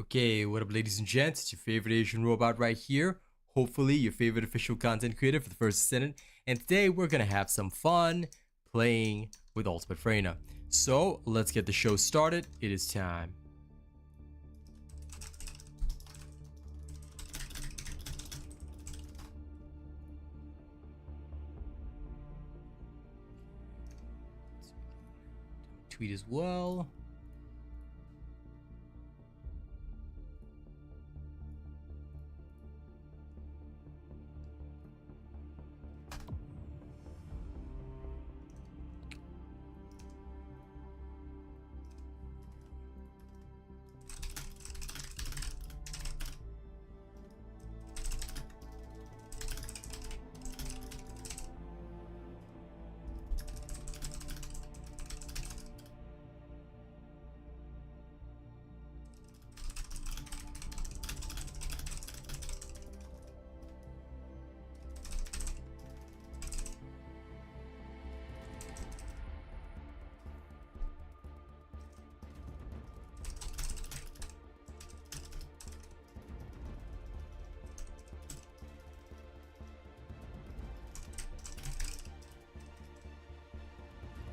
Okay, what up ladies and gents, it's your favorite Asian robot right here. Hopefully your favorite official content creator for the First Descendant. And today we're gonna have some fun playing with Ultimate Freyna. So let's get the show started. It is time. Tweet as well.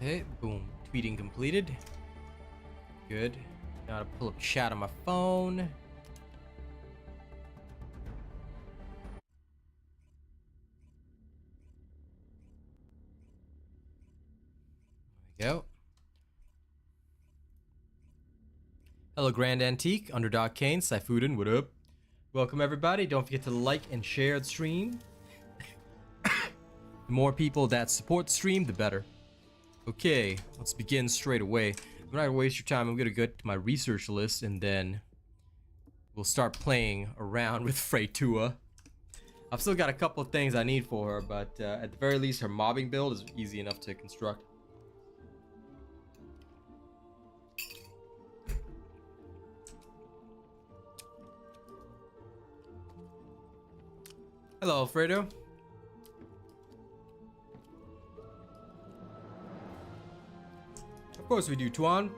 Okay, boom. Tweeting completed. Good. Now to pull up chat on my phone. There we go. Hello, Grand Antique, Underdog Kane, Saifudin, what up? Welcome everybody. Don't forget to like and share the stream. The more people that support the stream, the better. Okay, let's begin straight away. I'm not gonna waste your time. I'm gonna go to my research list and then we'll start playing around with Freyna. I've still got a couple of things I need for her, but at the very least her mobbing build is easy enough to construct. Hello, Alfredo. Of course we do, Tuan.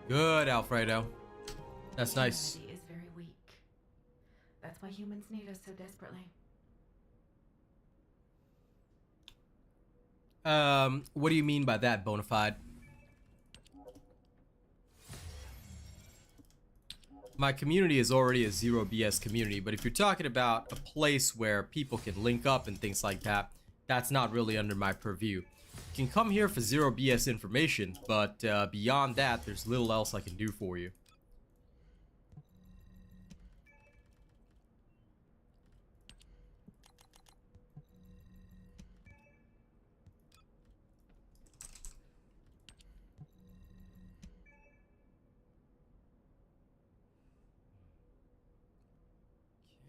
Good, Alfredo. That's nice. Humanity is very weak. That's why humans need us so desperately. What do you mean by that, Bonafide? My community is already a zero BS community, but if you're talking about a place where people can link up and things like that, that's not really under my purview. You can come here for zero BS information, but beyond that, there's little else I can do for you.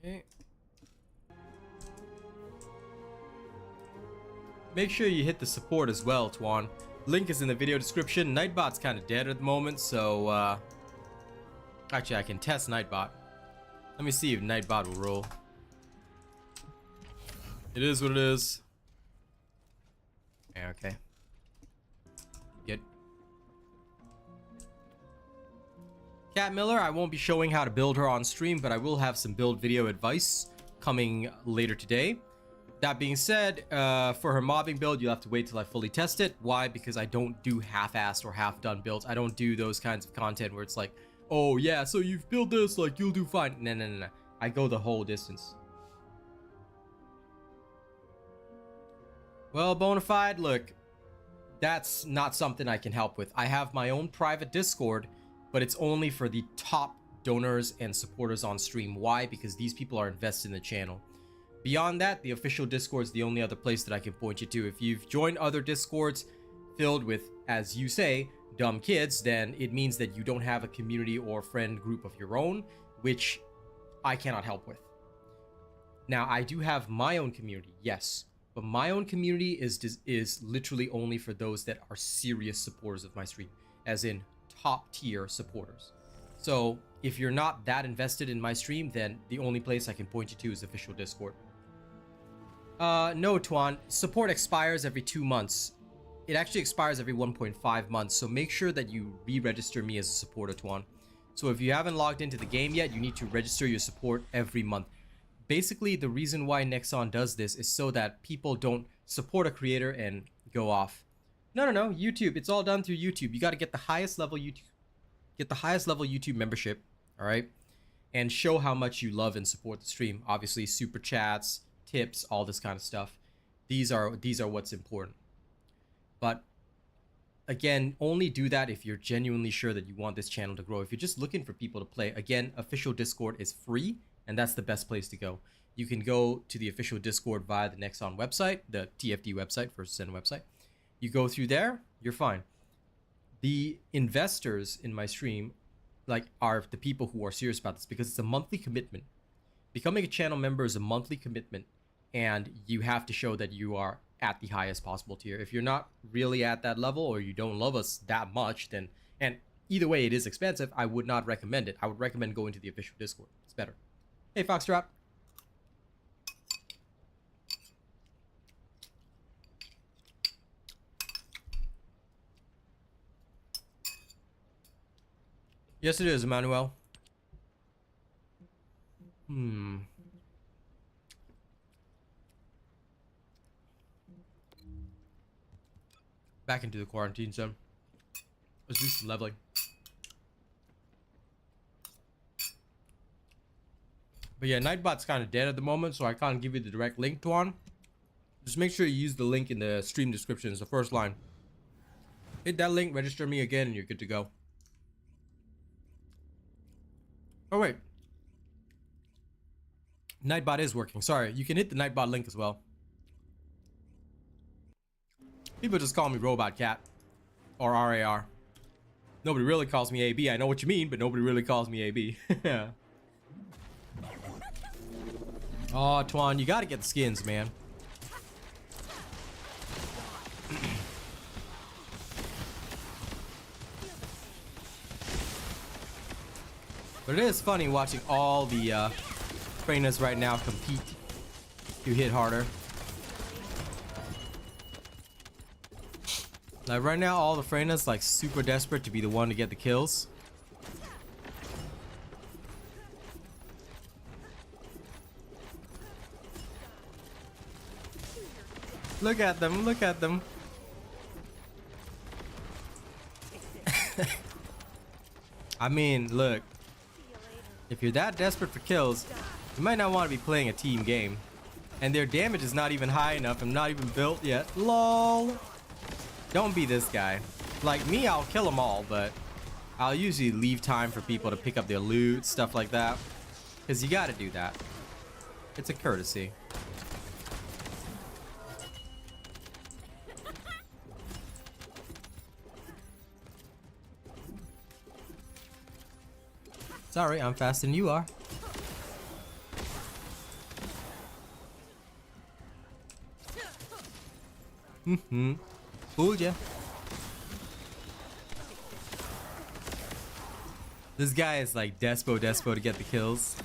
Okay. Make sure you hit the support as well, Tuan. Link is in the video description. Nightbot's kind of dead at the moment, so actually I can test Nightbot. Let me see if Nightbot will roll. It is what it is. Yeah, okay. Good. Cat Miller, I won't be showing how to build her on stream, but I will have some build video advice coming later today. That being said, for her mobbing build, you'll have to wait till I fully test it. Why? Because I don't do half-assed or half-done builds. I don't do those kinds of content where it's like, oh yeah, so you've built this, like you'll do fine. No. I go the whole distance. Well, Bonafide, look, that's not something I can help with. I have my own private Discord, but it's only for the top donors and supporters on stream. Why? Because these people are invested in the channel. Beyond that, the official Discord is the only other place that I can point you to. If you've joined other Discords filled with, as you say, dumb kids, then it means that you don't have a community or friend group of your own, which I cannot help with. Now, I do have my own community, yes, but my own community is literally only for those that are serious supporters of my stream, as in top tier supporters. So if you're not that invested in my stream, then the only place I can point you to is official Discord. No, Tuan. Support expires every 2 months. it actually expires every 1.5 months, so make sure that you re-register me as a supporter, Tuan. So if you haven't logged into the game yet, you need to register your support every month. Basically, the reason why Nexon does this is so that people don't support a creator and go off. No, YouTube. It's all done through YouTube. You got to get the highest level YouTube membership, all right? And show how much you love and support the stream. Obviously, super chats, tips, all this kind of stuff. These are what's important. But again, only do that if you're genuinely sure that you want this channel to grow. If you're just looking for people to play, again, official Discord is free, and that's the best place to go. You can go to the official Discord via the Nexon website, the TFD website, First Descendant website. You go through there, you're fine. The investors in my stream, like, are the people who are serious about this, because it's a monthly commitment. Becoming a channel member is a monthly commitment, and you have to show that you are at the highest possible tier. If you're not really at that level, or you don't love us that much, then, and either way it is expensive, I would not recommend it. I would recommend going to the official Discord. It's better. Hey, Foxtrot. Yes, it is, Emmanuel. Back into the quarantine zone. Let's do some leveling. But yeah, Nightbot's kind of dead at the moment, so I can't give you the direct link to one. Just make sure you use the link in the stream description. It's the first line. Hit that link, register me again, and you're good to go. Oh wait, Nightbot is working. Sorry, you can hit the Nightbot link as well. People just call me Robot Cat or RAR. Nobody really calls me AB. I know what you mean, but nobody really calls me AB. Oh, Tuan, you gotta get the skins, man. But it is funny watching all the Freynas right now compete to hit harder. Like right now, all the Freynas like super desperate to be the one to get the kills. Look at them, look at them. I mean, look. If you're that desperate for kills, you might not want to be playing a team game. And their damage is not even high enough. I'm not even built yet. LOL. Don't be this guy. Like me, I'll kill them all, but I'll usually leave time for people to pick up their loot, stuff like that. Because you gotta do that. It's a courtesy. Sorry, I'm faster than you are. Fooled ya. This guy is like despo to get the kills.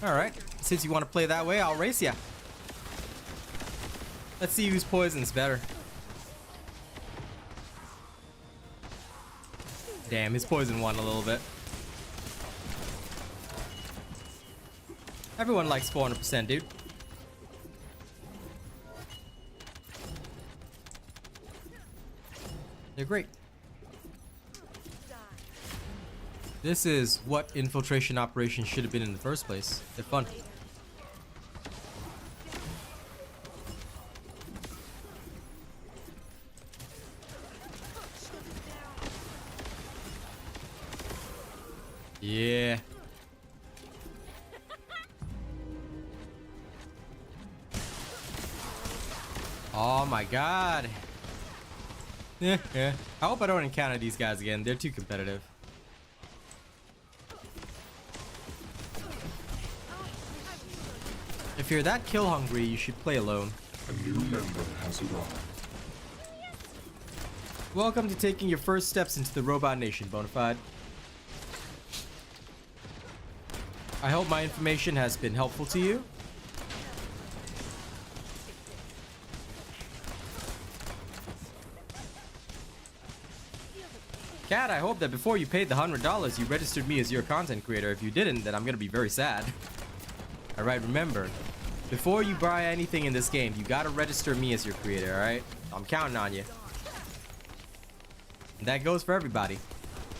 Alright, since you want to play that way, I'll race ya. Let's see whose poison's better. Damn, his poison won a little bit. Everyone likes 400%, dude. They're great. This is what infiltration operations should have been in the first place. They're fun. Yeah. Oh my god. Yeah. I hope I don't encounter these guys again. They're too competitive. If you're that kill hungry, you should play alone. A new member has arrived. Welcome to taking your first steps into the Robot Nation, Bonafide. I hope my information has been helpful to you. Cat, I hope that before you paid the $100, you registered me as your content creator. If you didn't, then I'm gonna be very sad. Alright, remember, before you buy anything in this game, you gotta register me as your creator, alright? I'm counting on you. And that goes for everybody.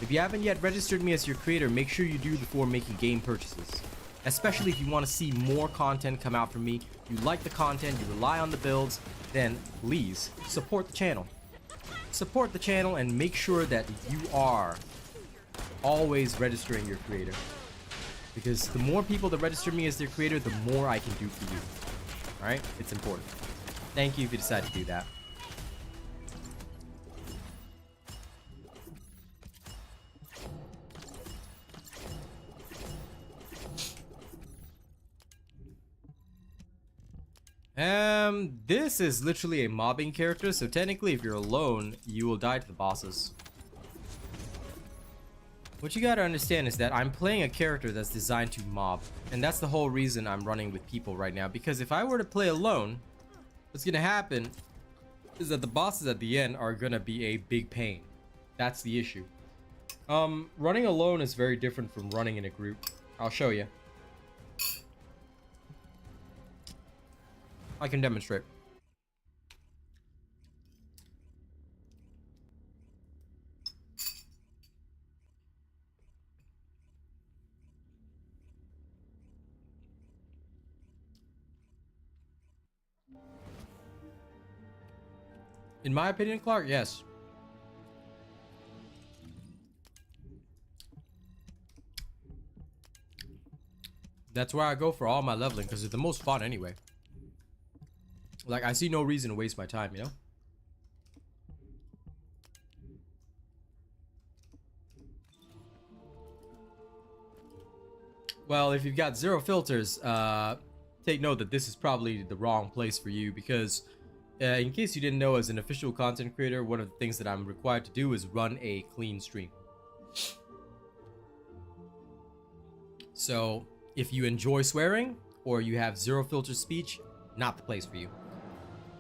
If you haven't yet registered me as your creator, make sure you do before making game purchases. Especially if you want to see more content come out from me, you like the content, you rely on the builds, then please support the channel. Support the channel and make sure that you are always registering your creator. Because the more people that register me as their creator, the more I can do for you. Alright? It's important. Thank you if you decide to do that. This is literally a mobbing character, so technically if you're alone, you will die to the bosses. What you gotta understand is that I'm playing a character that's designed to mob, and that's the whole reason I'm running with people right now, because if I were to play alone, what's gonna happen is that the bosses at the end are gonna be a big pain. That's the issue. Running alone is very different from running in a group. I'll show you. I can demonstrate. In my opinion, Clark, yes. That's where I go for all my leveling, because it's the most fun anyway. Like, I see no reason to waste my time, you know? Well, if you've got zero filters, take note that this is probably the wrong place for you, because in case you didn't know, as an official content creator, one of the things that I'm required to do is run a clean stream. So if you enjoy swearing or you have zero filter speech, not the place for you.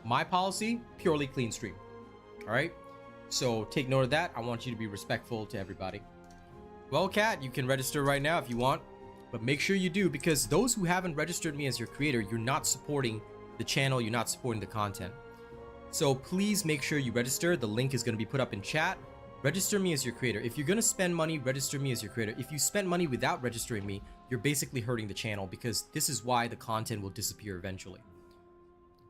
My policy, purely clean stream. All right, so take note of that. I want you to be respectful to everybody. Well, Kat, you can register right now if you want, but make sure you do, because those who haven't registered me as your creator, you're not supporting the channel, you're not supporting the content. So please make sure you register. The link is going to be put up in chat. Register me as your creator. If you're going to spend money, register me as your creator. If you spend money without registering me, you're basically hurting the channel, because this is why the content will disappear eventually.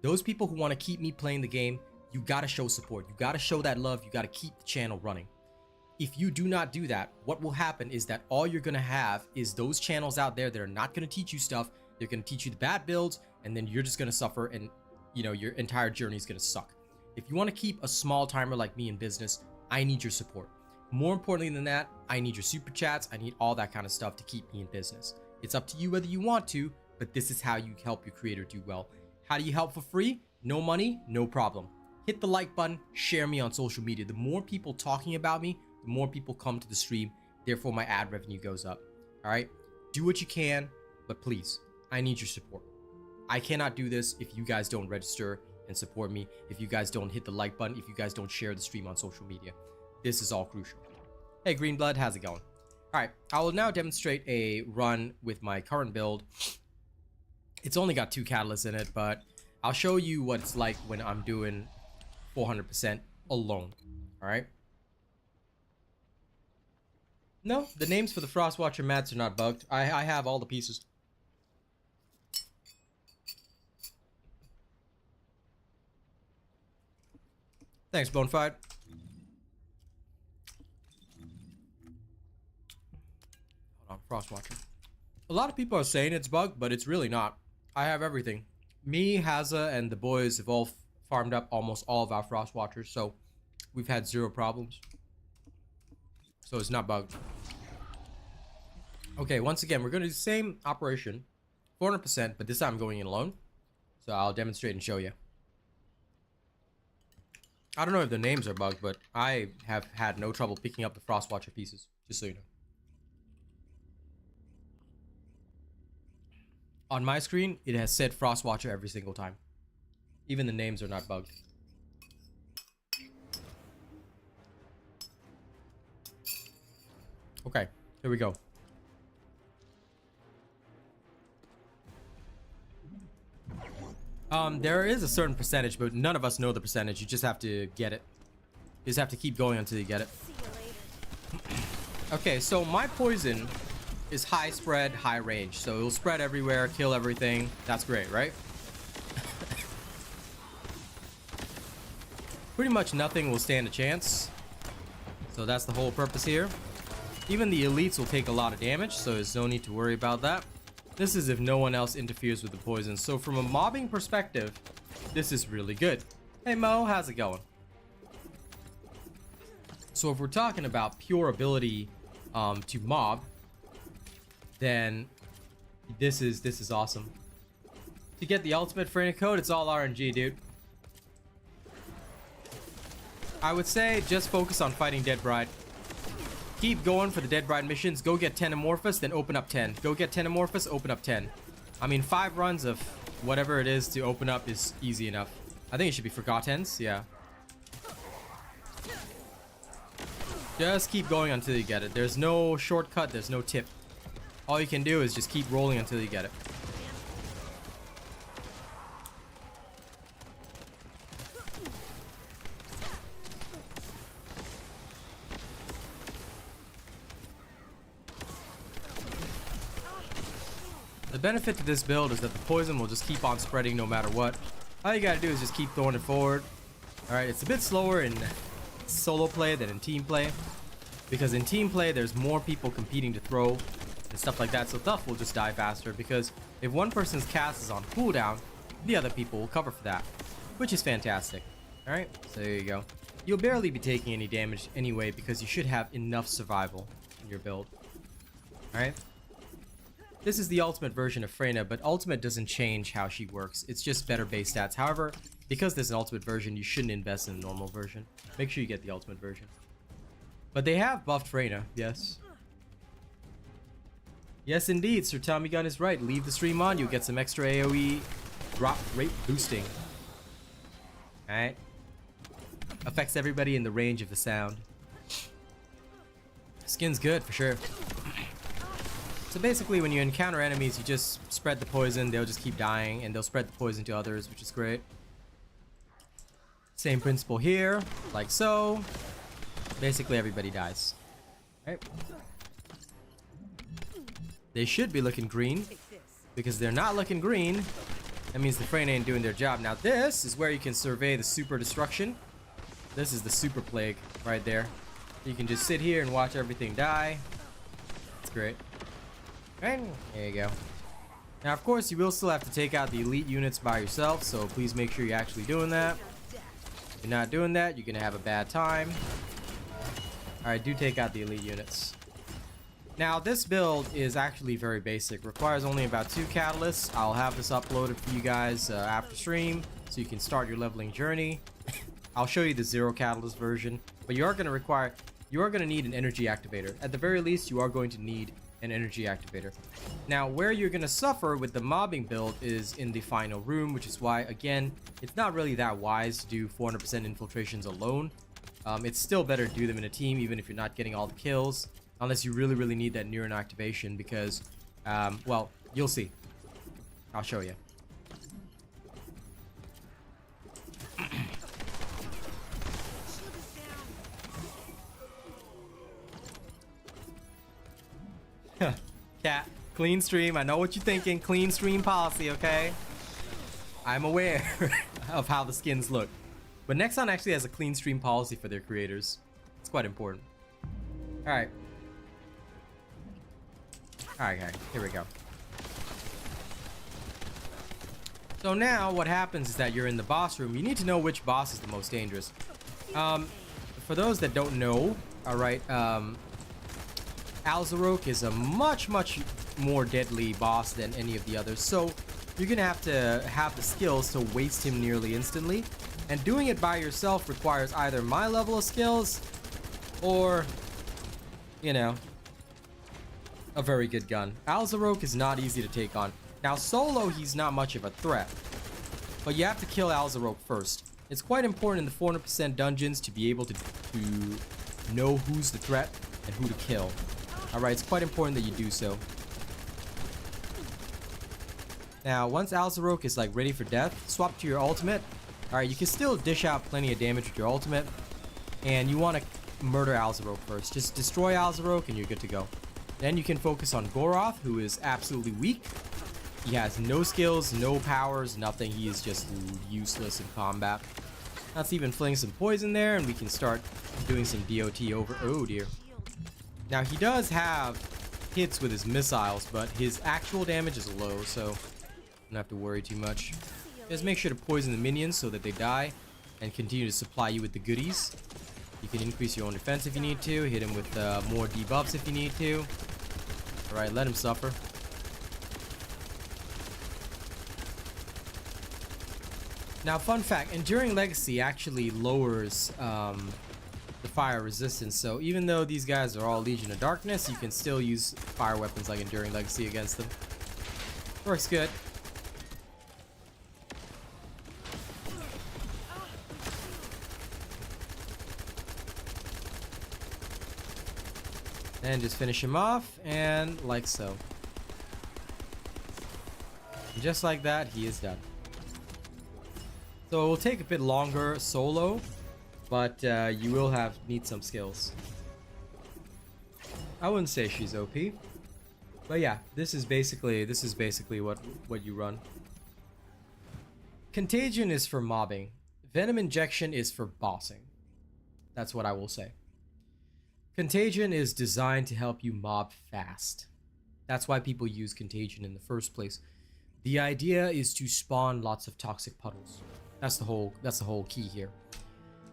Those people who want to keep me playing the game, you got to show support. You got to show that love. You got to keep the channel running. If you do not do that, what will happen is that all you're going to have is those channels out there that are not going to teach you stuff. They're going to teach you the bad builds, and then you're just going to suffer, and you know, your entire journey is going to suck. If you want to keep a small timer like me in business, I need your support. More importantly than that, I need your super chats. I need all that kind of stuff to keep me in business. It's up to you whether you want to, but this is how you help your creator do well. How do you help for free? No money, no problem. Hit the like button, share me on social media. The more people talking about me, the more people come to the stream. Therefore, my ad revenue goes up. All right? Do what you can, but please, I need your support. I cannot do this if you guys don't register and support me, if you guys don't hit the like button, if you guys don't share the stream on social media. This is all crucial. Hey, Greenblood, how's it going? All right, I will now demonstrate a run with my current build. It's only got 2 catalysts in it, but I'll show you what it's like when I'm doing 400% alone. All right. No, the names for the Frostwatcher mats are not bugged. I have all the pieces. Thanks, Bonafide. Hold on, Frostwatcher. A lot of people are saying it's bugged, but it's really not. I have everything. Me, Haza, and the boys have all farmed up almost all of our Frostwatchers, so we've had 0 problems. So it's not bugged. Okay, once again, we're going to do the same operation, 400%, but this time I'm going in alone. So I'll demonstrate and show you. I don't know if the names are bugged, but I have had no trouble picking up the Frostwatcher pieces, just so you know. On my screen, it has said Frostwatcher every single time. Even the names are not bugged. Okay, here we go. There is a certain percentage, but none of us know the percentage. You just have to get it. You just have to keep going until you get it. Okay, so my poison is high spread, high range. So it'll spread everywhere, kill everything. That's great, right? Pretty much nothing will stand a chance. So that's the whole purpose here. Even the elites will take a lot of damage, so there's no need to worry about that. This is if no one else interferes with the poison. So from a mobbing perspective, this is really good. Hey Mo, how's it going? So if we're talking about pure ability to mob, then this is awesome. To get the ultimate Freyna code, it's all RNG, dude. I would say just focus on fighting Dead Bride. Keep going for the Dead Bride missions. Go get 10 Amorphous, then open up 10. Go get 10 Amorphous, open up 10. I mean, 5 runs of whatever it is to open up is easy enough. I think it should be Forgottens, yeah. Just keep going until you get it. There's no shortcut, there's no tip. All you can do is just keep rolling until you get it. The benefit to this build is that the poison will just keep on spreading no matter what. All you gotta do is just keep throwing it forward. Alright, it's a bit slower in solo play than in team play. Because in team play, there's more people competing to throw and stuff like that. So Thuff will just die faster because if one person's cast is on cooldown, the other people will cover for that. Which is fantastic. Alright, so there you go. You'll barely be taking any damage anyway because you should have enough survival in your build. Alright. This is the ultimate version of Freyna, but ultimate doesn't change how she works. It's just better base stats. However, because there's an ultimate version, you shouldn't invest in the normal version. Make sure you get the ultimate version. But they have buffed Freyna, yes. Yes, indeed, Sir Tommy Gun is right. Leave the stream on, you'll get some extra AoE drop rate boosting. Alright. Affects everybody in the range of the sound. Skin's good, for sure. So basically, when you encounter enemies, you just spread the poison, they'll just keep dying, and they'll spread the poison to others, which is great. Same principle here, like so. Basically, everybody dies. Right? They should be looking green, because they're not looking green. That means the Freyna ain't doing their job. Now this is where you can survey the super destruction. This is the super plague right there. You can just sit here and watch everything die. It's great. And there you go. Now, of course, you will still have to take out the elite units by yourself, so please make sure you're actually doing that. If you're not doing that, you're gonna have a bad time. Alright, do take out the elite units. Now, this build is actually very basic. Requires only about 2 catalysts. I'll have this uploaded for you guys after stream, so you can start your leveling journey. I'll show you the 0 catalyst version, but you are gonna need an energy activator. At the very least, you are going to need an energy activator. Now, where you're gonna suffer with the mobbing build is in the final room, which is why, again, it's not really that wise to do 400% infiltrations alone. It's still better to do them in a team, even if you're not getting all the kills, unless you really need that neuron activation, because, well, you'll see. I'll show you. Cat, clean stream. I know what you're thinking. Clean stream policy, okay? I'm aware of how the skins look. But Nexon actually has a clean stream policy for their creators. It's quite important. Alright. Alright, here we go. So now what happens is that you're in the boss room. You need to know which boss is the most dangerous. For those that don't know, alright, Alzarok is a much more deadly boss than any of the others, so you're gonna have to have the skills to waste him nearly instantly, and doing it by yourself requires either my level of skills or, you know, a very good gun. Alzarok is not easy to take on. Now solo, he's not much of a threat, but you have to kill Alzarok first. It's quite important in the 400% dungeons to be able to know who's the threat and who to kill. Alright, it's quite important that you do so. Now, once Alzarok is like ready for death, swap to your ultimate. Alright, you can still dish out plenty of damage with your ultimate. And you want to murder Alzarok first. Just destroy Alzarok and you're good to go. Then you can focus on Goroth, who is absolutely weak. He has no skills, no powers, nothing. He is just useless in combat. Let's even fling some poison there and we can start doing some DoT over. Oh dear. Now he does have hits with his missiles, but his actual damage is low, so don't have to worry too much. Just make sure to poison the minions so that they die and continue to supply you with the goodies. You can increase your own defense if you need to. Hit him with more debuffs if you need to. Alright, let him suffer. Now, fun fact, Enduring Legacy actually lowers the fire resistance. So even though these guys are all Legion of Darkness, you can still use fire weapons like Enduring Legacy against them. Works good. And just finish him off, and like so. And just like that, he is done. So it will take a bit longer solo, but you will need some skills. I wouldn't say she's OP, but yeah, this is basically what you run. Contagion is for mobbing. Venom Injection is for bossing. That's what I will say. Contagion is designed to help you mob fast. That's why people use Contagion in the first place. The idea is to spawn lots of toxic puddles. That's the whole key here.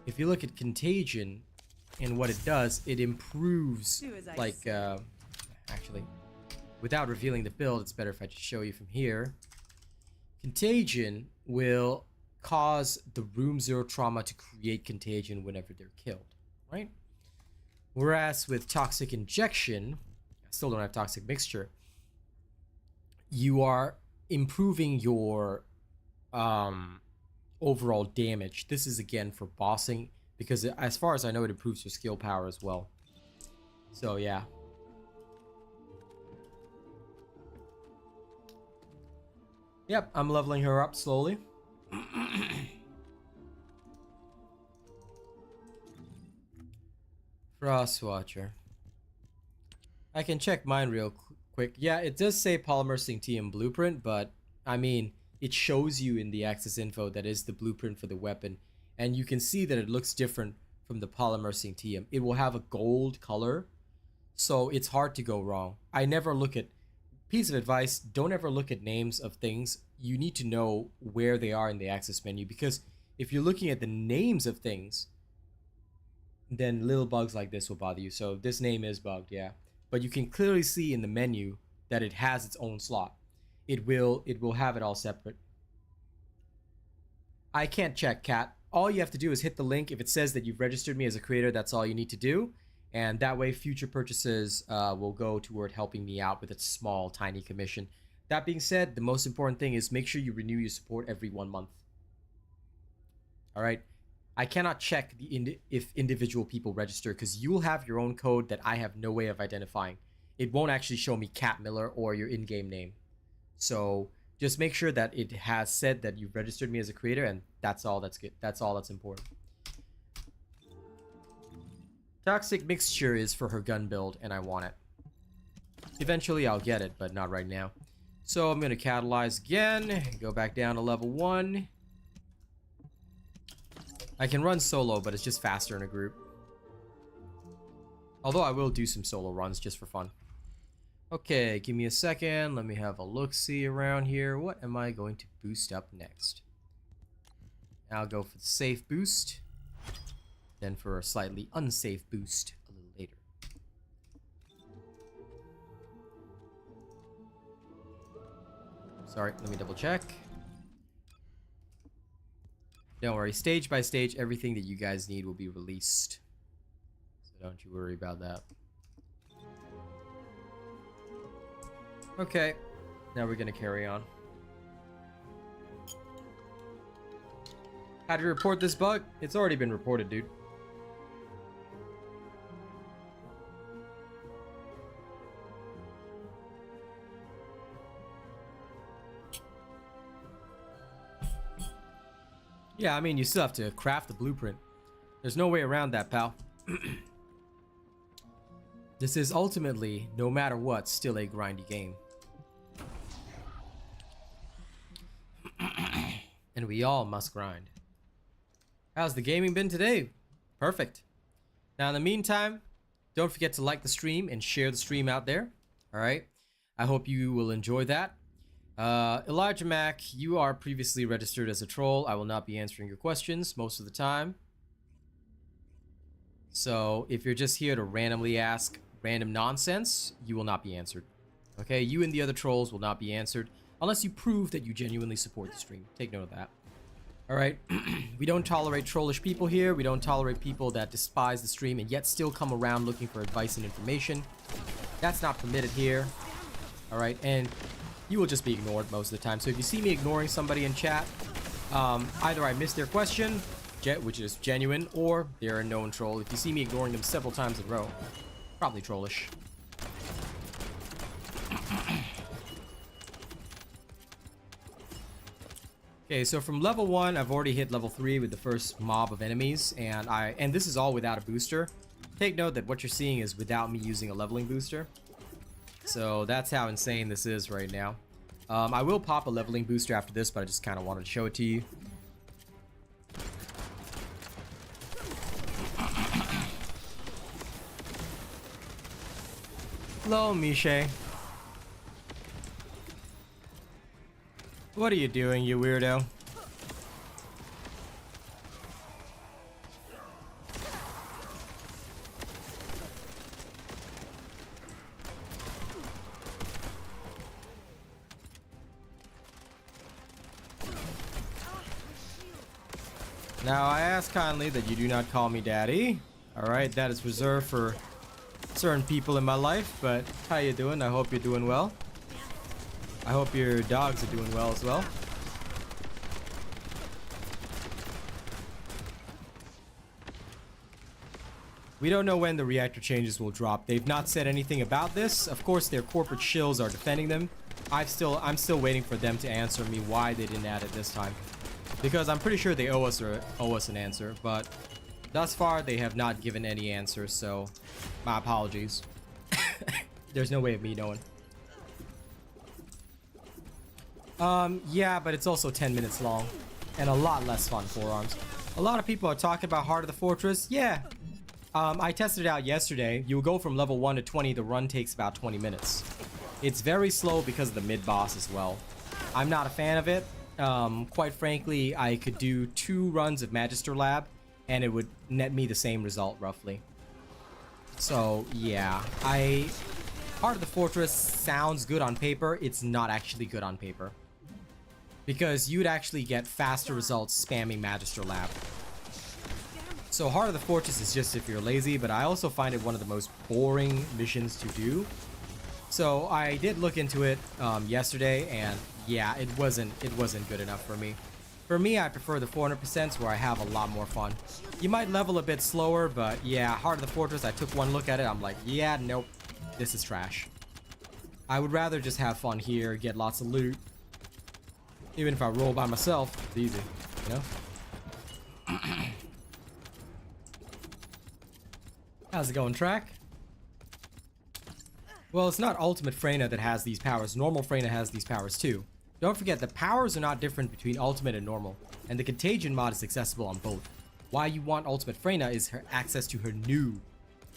If you look at Contagion and what it does, it improves, like, actually, without revealing the build, it's better if I just show you from here. Contagion will cause the room 0 trauma to create contagion whenever they're killed, right? Whereas with Toxic Injection, I still don't have Toxic Mixture, you are improving your overall damage. This is again for bossing, because as far as I know, it improves your skill power as well. So yeah. Yep, I'm leveling her up slowly. Frostwatcher. I can check mine real quick. Yeah, it does say Polymer Sync TM blueprint, but I mean, it shows you in the access info that is the blueprint for the weapon, and you can see that it looks different from the Polymer Sync TM. It will have a gold color, so it's hard to go wrong. I never look at, piece of advice, don't ever look at names of things. You need to know where they are in the access menu, because if you're looking at the names of things, then little bugs like this will bother you. So this name is bugged, yeah. But you can clearly see in the menu that it has its own slot. It will have it all separate. I can't check, Cat. All you have to do is hit the link. If it says that you've registered me as a creator, that's all you need to do. And that way future purchases will go toward helping me out with a small, tiny commission. That being said, the most important thing is make sure you renew your support every 1 month. Alright? I cannot check if individual people register, because you'll have your own code that I have no way of identifying. It won't actually show me Cat Miller or your in-game name. So just make sure that it has said that you've registered me as a creator, and that's all that's good. That's all that's important. Toxic Mixture is for her gun build, and I want it. Eventually I'll get it, but not right now. So I'm going to catalyze again, go back down to level 1. I can run solo, but it's just faster in a group. Although I will do some solo runs just for fun. Okay, give me a second. Let me have a look-see around here. What am I going to boost up next? I'll go for the safe boost. Then for a slightly unsafe boost a little later. Sorry, let me double check. Don't worry, stage by stage, everything that you guys need will be released. So don't you worry about that. Okay, now we're gonna carry on. How do you report this bug? It's already been reported, dude. Yeah, I mean, you still have to craft the blueprint. There's no way around that, pal. This is ultimately, no matter what, still a grindy game. And we all must grind. How's the gaming been today? Perfect. Now, in the meantime, don't forget to like the stream and share the stream out there. All right. I hope you will enjoy that. Elijah Mack, you are previously registered as a troll. I will not be answering your questions most of the time. So if you're just here to randomly ask random nonsense, you will not be answered. Okay, you and the other trolls will not be answered unless you prove that you genuinely support the stream. Take note of that. All right, we don't tolerate trollish people here. We don't tolerate people that despise the stream and yet still come around looking for advice and information. That's not permitted here. All right, and you will just be ignored most of the time. So if you see me ignoring somebody in chat, either I missed their question, which is genuine, or they're a known troll. If you see me ignoring them several times in a row, probably trollish. Okay, so from level 1, I've already hit level 3 with the first mob of enemies, and this is all without a booster. Take note that what you're seeing is without me using a leveling booster. So that's how insane this is right now. I will pop a leveling booster after this, but I just kind of wanted to show it to you. Hello, Miche. What are you doing, you weirdo? Now, I ask kindly that you do not call me daddy. Alright, that is reserved for certain people in my life, but how you doing? I hope you're doing well. I hope your dogs are doing well as well. We don't know when the reactor changes will drop. They've not said anything about this. Of course, their corporate shills are defending them. I'm still waiting for them to answer me why they didn't add it this time. Because I'm pretty sure they owe us an answer, but thus far they have not given any answers, so my apologies. There's no way of me knowing. Yeah, but it's also 10 minutes long and a lot less fun forearms. A lot of people are talking about Heart of the Fortress. Yeah. I tested it out yesterday. You go from level 1 to 20. The run takes about 20 minutes. It's very slow because of the mid-boss as well. I'm not a fan of it. Quite frankly, I could do 2 runs of Magister Lab and it would net me the same result roughly. So, yeah. Heart of the Fortress sounds good on paper. It's not actually good on paper. Because you'd actually get faster results spamming Magister Lab. So Heart of the Fortress is just if you're lazy, but I also find it one of the most boring missions to do. So I did look into it yesterday, and yeah, it wasn't good enough for me. For me, I prefer the 400% where I have a lot more fun. You might level a bit slower, but yeah, Heart of the Fortress, I took one look at it, I'm like, yeah, nope, this is trash. I would rather just have fun here, get lots of loot. Even if I roll by myself, it's easy, you know? How's it going, Track? Well, it's not Ultimate Freyna that has these powers. Normal Freyna has these powers too. Don't forget, the powers are not different between Ultimate and Normal, and the Contagion mod is accessible on both. Why you want Ultimate Freyna is her access to her new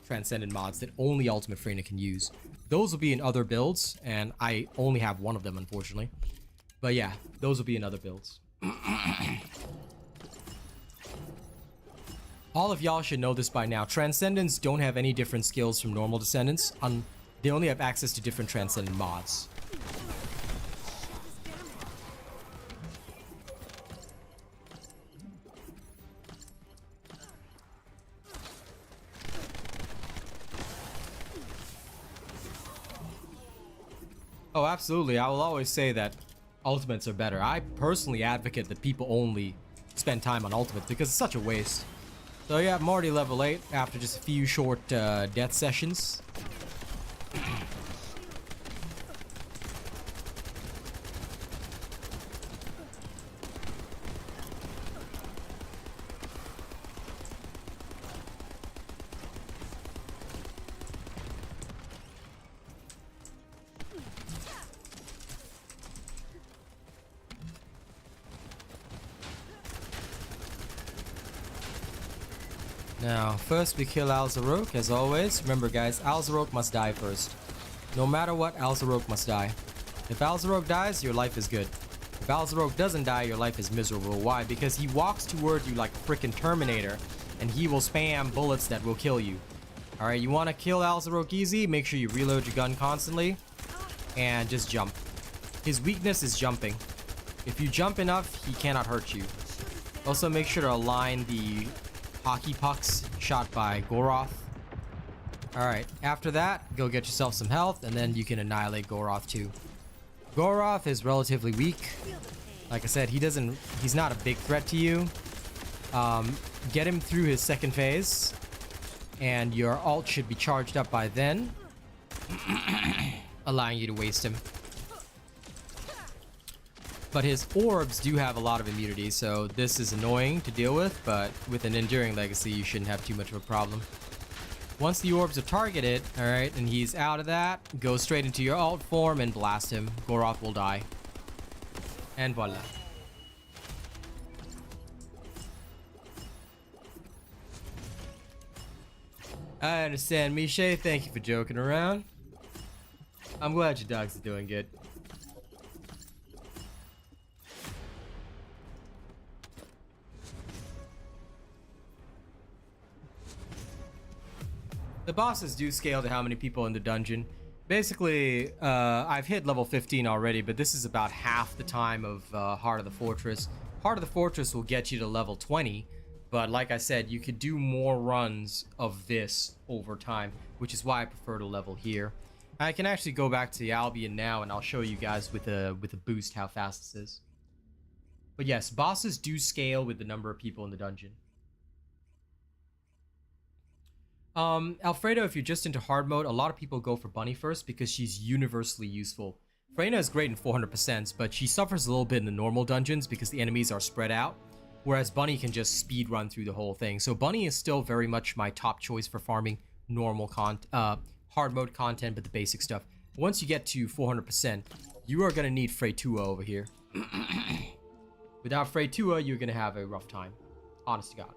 Transcendent mods that only Ultimate Freyna can use. Those will be in other builds, and I only have one of them, unfortunately. But yeah, those will be in other builds. All of y'all should know this by now. Transcendents don't have any different skills from normal Descendants. They only have access to different Transcendent mods. Oh, absolutely. I will always say that Ultimates are better. I personally advocate that people only spend time on Ultimates because it's such a waste. So yeah, I'm already level 8 after just a few short death sessions. Now, first we kill Alzarok, as always. Remember guys, Alzarok must die first. No matter what, Alzarok must die. If Alzarok dies, your life is good. If Alzarok doesn't die, your life is miserable. Why? Because he walks towards you like a freaking Terminator, and he will spam bullets that will kill you. Alright, you want to kill Alzarok easy, make sure you reload your gun constantly, and just jump. His weakness is jumping. If you jump enough, he cannot hurt you. Also, make sure to align the hockey pucks shot by Goroth. Alright, after that, go get yourself some health, and then you can annihilate Goroth too. Goroth is relatively weak. Like I said, he's not a big threat to you. Get him through his second phase, and your ult should be charged up by then, allowing you to waste him. But his orbs do have a lot of immunity, so this is annoying to deal with, but with an Enduring Legacy, you shouldn't have too much of a problem. Once the orbs are targeted, alright, and he's out of that, go straight into your ult form and blast him. Goroth will die. And voila. I understand, Miche. Thank you for joking around. I'm glad your dogs are doing good. The bosses do scale to how many people in the dungeon. Basically, I've hit level 15 already, but this is about half the time of Heart of the Fortress. Heart of the Fortress will get you to level 20, but like I said, you could do more runs of this over time, which is why I prefer to level here. I can actually go back to the Albion now, and I'll show you guys with a boost how fast this is. But yes, bosses do scale with the number of people in the dungeon. Alfredo, if you're just into hard mode, a lot of people go for Bunny first because she's universally useful. Freyna is great in 400%, but she suffers a little bit in the normal dungeons because the enemies are spread out, whereas Bunny can just speed run through the whole thing. So Bunny is still very much my top choice for farming normal hard mode content, but the basic stuff. Once you get to 400%, you are going to need Freyna over here. Without Freyna, you're going to have a rough time. Honest to God.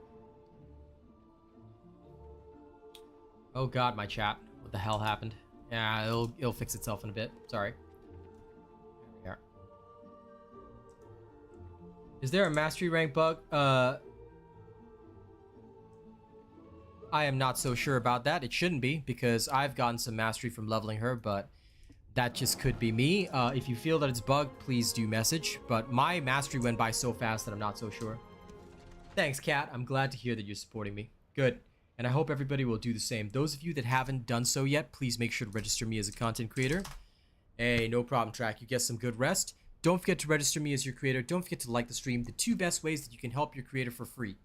Oh god, my chat. What the hell happened? Yeah, it'll fix itself in a bit. Sorry. There we are. Is there a mastery rank bug? I am not so sure about that. It shouldn't be, because I've gotten some mastery from leveling her, but that just could be me. If you feel that it's bugged, please do message. But my mastery went by so fast that I'm not so sure. Thanks, Kat. I'm glad to hear that you're supporting me. Good. And I hope everybody will do the same. Those of you that haven't done so yet, please make sure to register me as a content creator. Hey, no problem, Track. You get some good rest. Don't forget to register me as your creator. Don't forget to like the stream. The two best ways that you can help your creator for free.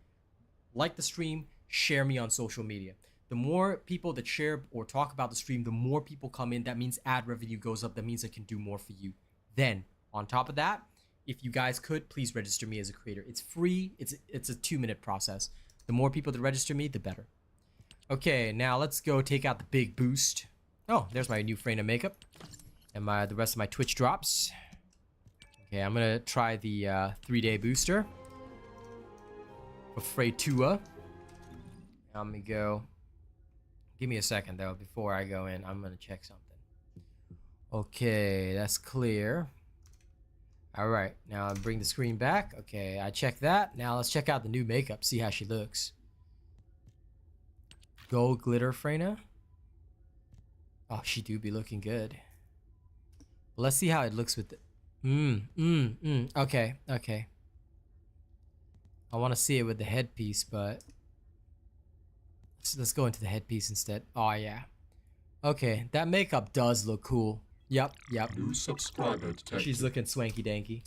Like the stream, share me on social media. The more people that share or talk about the stream, the more people come in. That means ad revenue goes up. That means I can do more for you. Then, on top of that, if you guys could, please register me as a creator. It's free. It's a 2-minute process. The more people that register me, the better. Okay, now let's go take out the big boost. Oh, there's my new Freyna makeup. And the rest of my Twitch drops. Okay, I'm gonna try the 3-day booster. For Freyna. Let me go. Give me a second though, before I go in. I'm gonna check something. Okay, that's clear. Alright, now I bring the screen back. Okay, I checked that. Now let's check out the new makeup, see how she looks. Gold glitter Freyna. Oh, she do be looking good. Well, let's see how it looks with the... Okay, okay. I want to see it with the headpiece, but... Let's go into the headpiece instead. Oh, yeah. Okay, that makeup does look cool. Yep. New subscriber detected. She's looking swanky danky.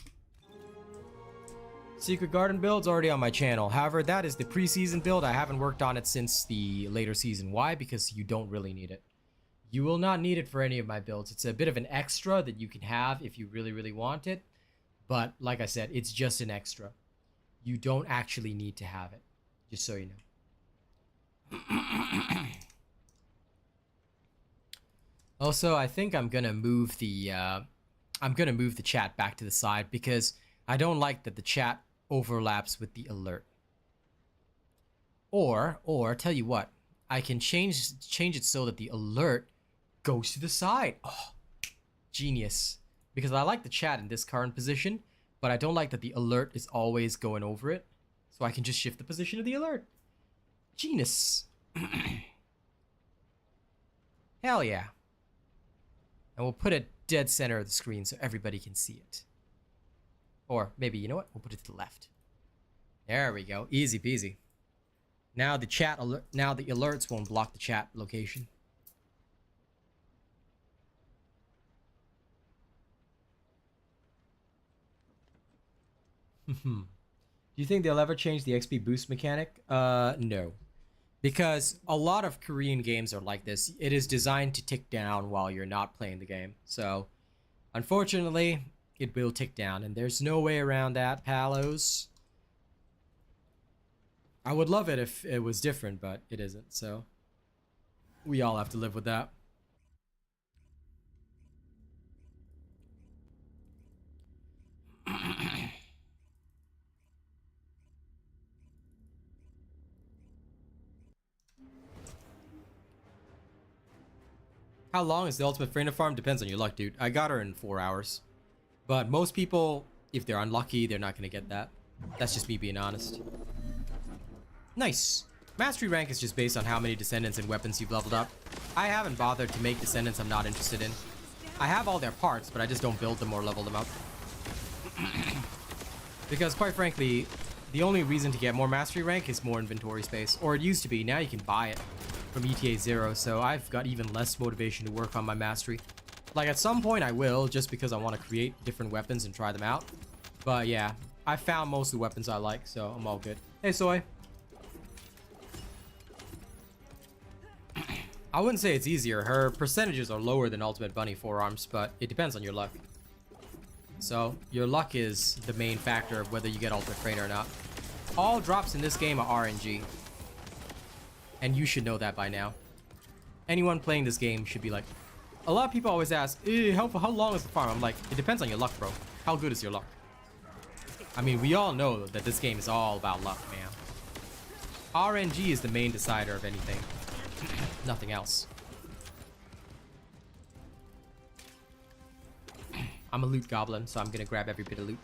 Secret Garden build's already on my channel. However, that is the preseason build. I haven't worked on it since the later season. Why? Because you don't really need it. You will not need it for any of my builds. It's a bit of an extra that you can have if you really, really want it. But like I said, it's just an extra. You don't actually need to have it. Just so you know. Also, I think I'm gonna move the chat back to the side because I don't like that the chat overlaps with the alert. Or tell you what, I can change it so that the alert goes to the side. Oh, genius. Because I like the chat in this current position, but I don't like that the alert is always going over it. So I can just shift the position of the alert. Genius. Hell yeah. And we'll put it dead center of the screen so everybody can see it. Or maybe, you know what? We'll put it to the left. There we go. Easy peasy. Now the alerts won't block the chat location. Do you think they'll ever change the XP boost mechanic? No. Because a lot of Korean games are like this. It is designed to tick down while you're not playing the game. So, unfortunately, it will tick down. And there's no way around that, palos. I would love it if it was different, but it isn't. So, we all have to live with that. How long is the ultimate Freyna farm? Depends on your luck, dude. I got her in 4 hours. But most people, if they're unlucky, they're not going to get that. That's just me being honest. Nice. Mastery rank is just based on how many descendants and weapons you've leveled up. I haven't bothered to make descendants I'm not interested in. I have all their parts, but I just don't build them or level them up. Because quite frankly, the only reason to get more mastery rank is more inventory space. Or it used to be. Now you can buy it from ETA 0, so I've got even less motivation to work on my mastery. Like, at some point I will, just because I want to create different weapons and try them out. But yeah, I found most of the weapons I like, so I'm all good. Hey, Soy. I wouldn't say it's easier. Her percentages are lower than Ultimate Bunny forearms, but it depends on your luck. So, your luck is the main factor of whether you get Ultimate Freyna or not. All drops in this game are RNG. And you should know that by now. Anyone playing this game should be like... A lot of people always ask, how long is the farm? I'm like, it depends on your luck, bro. How good is your luck? I mean, we all know that this game is all about luck, man. RNG is the main decider of anything. Nothing else. I'm a loot goblin, so I'm gonna grab every bit of loot.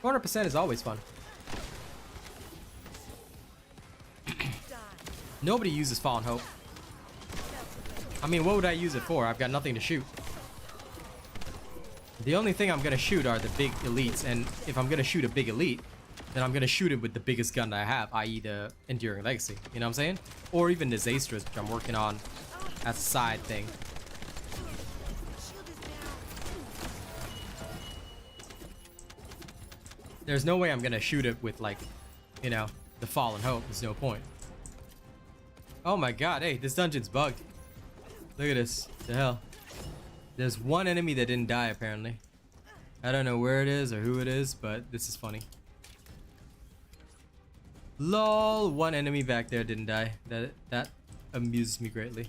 400% is always fun. Nobody uses Fallen Hope. I mean, what would I use it for? I've got nothing to shoot. The only thing I'm gonna shoot are the big elites, and if I'm gonna shoot a big elite, then I'm gonna shoot it with the biggest gun I have, i.e. the Enduring Legacy. You know what I'm saying? Or even the Zastras, which I'm working on as a side thing. There's no way I'm gonna shoot it with, like, you know, the Fallen Hope. There's no point. Oh my god, hey, this dungeon's bugged. Look at this. The hell? There's one enemy that didn't die, apparently. I don't know where it is or who it is, but this is funny. LOL, one enemy back there didn't die. That amuses me greatly.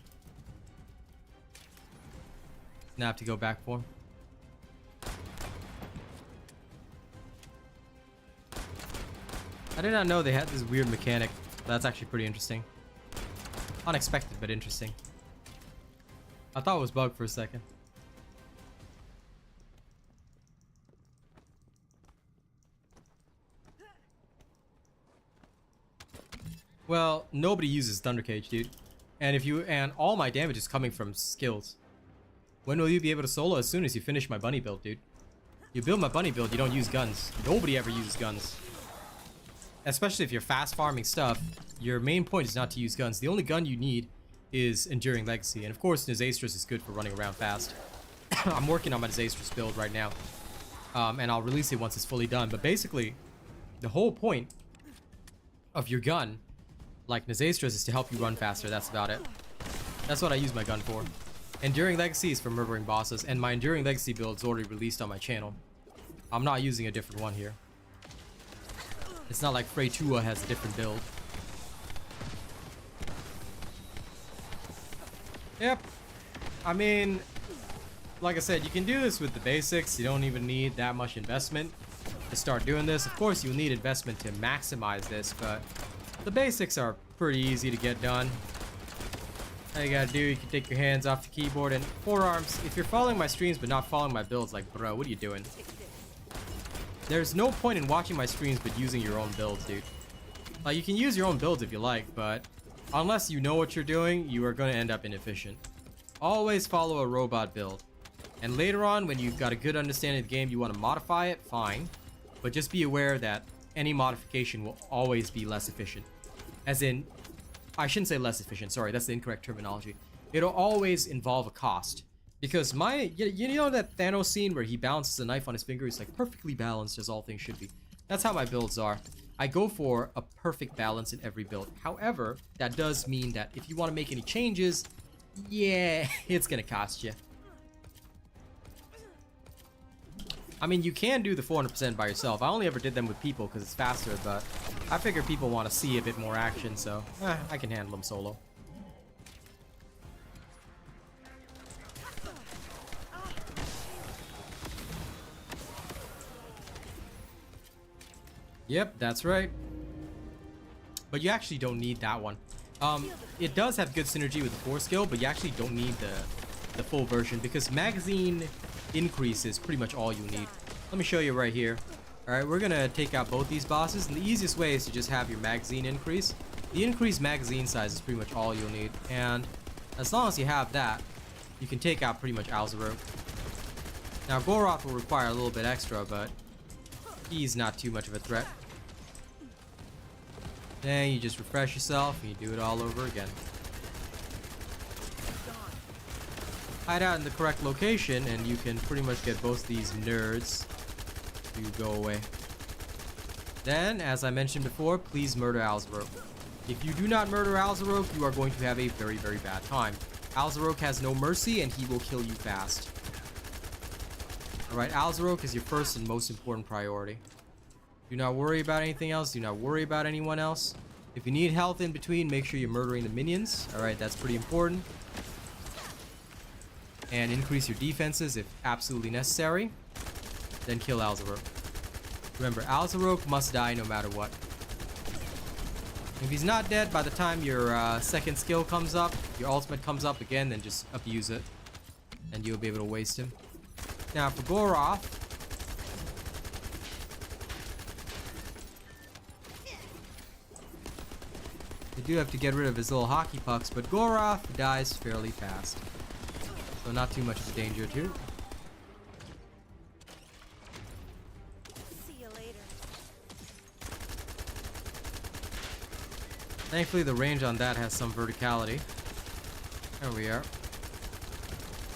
Now I have to go back for him. I did not know they had this weird mechanic. That's actually pretty interesting. Unexpected, but interesting. I thought it was bugged for a second. Well, nobody uses Thunder Cage, dude. And all my damage is coming from skills. When will you be able to solo? As soon as you finish my bunny build, dude. You build my bunny build, you don't use guns. Nobody ever uses guns. Especially if you're fast farming stuff, your main point is not to use guns. The only gun you need is Enduring Legacy. And of course, Zastras is good for running around fast. I'm working on my Zastras build right now. And I'll release it once it's fully done. But basically, the whole point of your gun, like Zastras, is to help you run faster. That's about it. That's what I use my gun for. Enduring Legacy is for murdering bosses. And my Enduring Legacy build is already released on my channel. I'm not using a different one here. It's not like Freyna has a different build. Yep. I mean, like I said, you can do this with the basics. You don't even need that much investment to start doing this. Of course, you'll need investment to maximize this, but The basics are pretty easy to get done. All you gotta do, you can take your hands off the keyboard and forearms. If you're following my streams but not following my builds, like, bro, what are you doing? There's no point in watching my streams but using your own builds, dude. Like, you can use your own builds if you like, but unless you know what you're doing, you are gonna end up inefficient. Always follow a robot build. And later on, when you've got a good understanding of the game, you want to modify it, fine. But just be aware that any modification will always be less efficient. As in, I shouldn't say less efficient, sorry, that's the incorrect terminology. It'll always involve a cost. Because you know that Thanos scene where he balances a knife on his finger? He's like perfectly balanced as all things should be. That's how my builds are. I go for a perfect balance in every build. However, that does mean that if you want to make any changes, yeah, it's gonna cost you. I mean, you can do the 400% by yourself. I only ever did them with people because it's faster, but I figure people want to see a bit more action, so I can handle them solo. Yep, that's right. But you actually don't need that one. It does have good synergy with the 4 skill, but you actually don't need the full version because magazine increase is pretty much all you need. Let me show you right here. Alright, we're gonna take out both these bosses, and the easiest way is to just have your magazine increase. The increased magazine size is pretty much all you'll need, and as long as you have that, you can take out pretty much Alzarok. Now Goroth will require a little bit extra, but he's not too much of a threat. Then you just refresh yourself and you do it all over again. Hide out in the correct location and you can pretty much get both these nerds to go away. Then, as I mentioned before, please murder Alzarok. If you do not murder Alzarok, you are going to have a very, very bad time. Alzarok has no mercy and he will kill you fast. Alright, Alzarok is your first and most important priority. Do not worry about anything else. Do not worry about anyone else. If you need health in between, make sure you're murdering the minions. Alright, that's pretty important. And increase your defenses if absolutely necessary. Then kill Alzarok. Remember, Alzarok must die no matter what. If he's not dead by the time your second skill comes up, your ultimate comes up again, then just abuse it. And you'll be able to waste him. Now for Goroth, you do have to get rid of his little hockey pucks, but Goroth dies fairly fast. So not too much of a danger too. See you later. Thankfully the range on that has some verticality. There we are.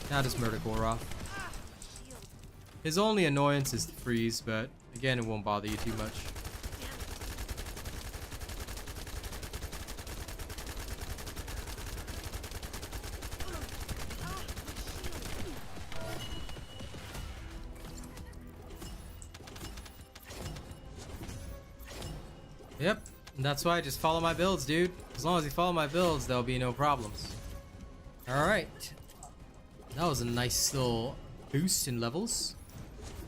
Now just murder Goroth. His only annoyance is the freeze, but again it won't bother you too much. Yep, and that's why I just follow my builds, dude. As long as you follow my builds, there'll be no problems. Alright. That was a nice little boost in levels.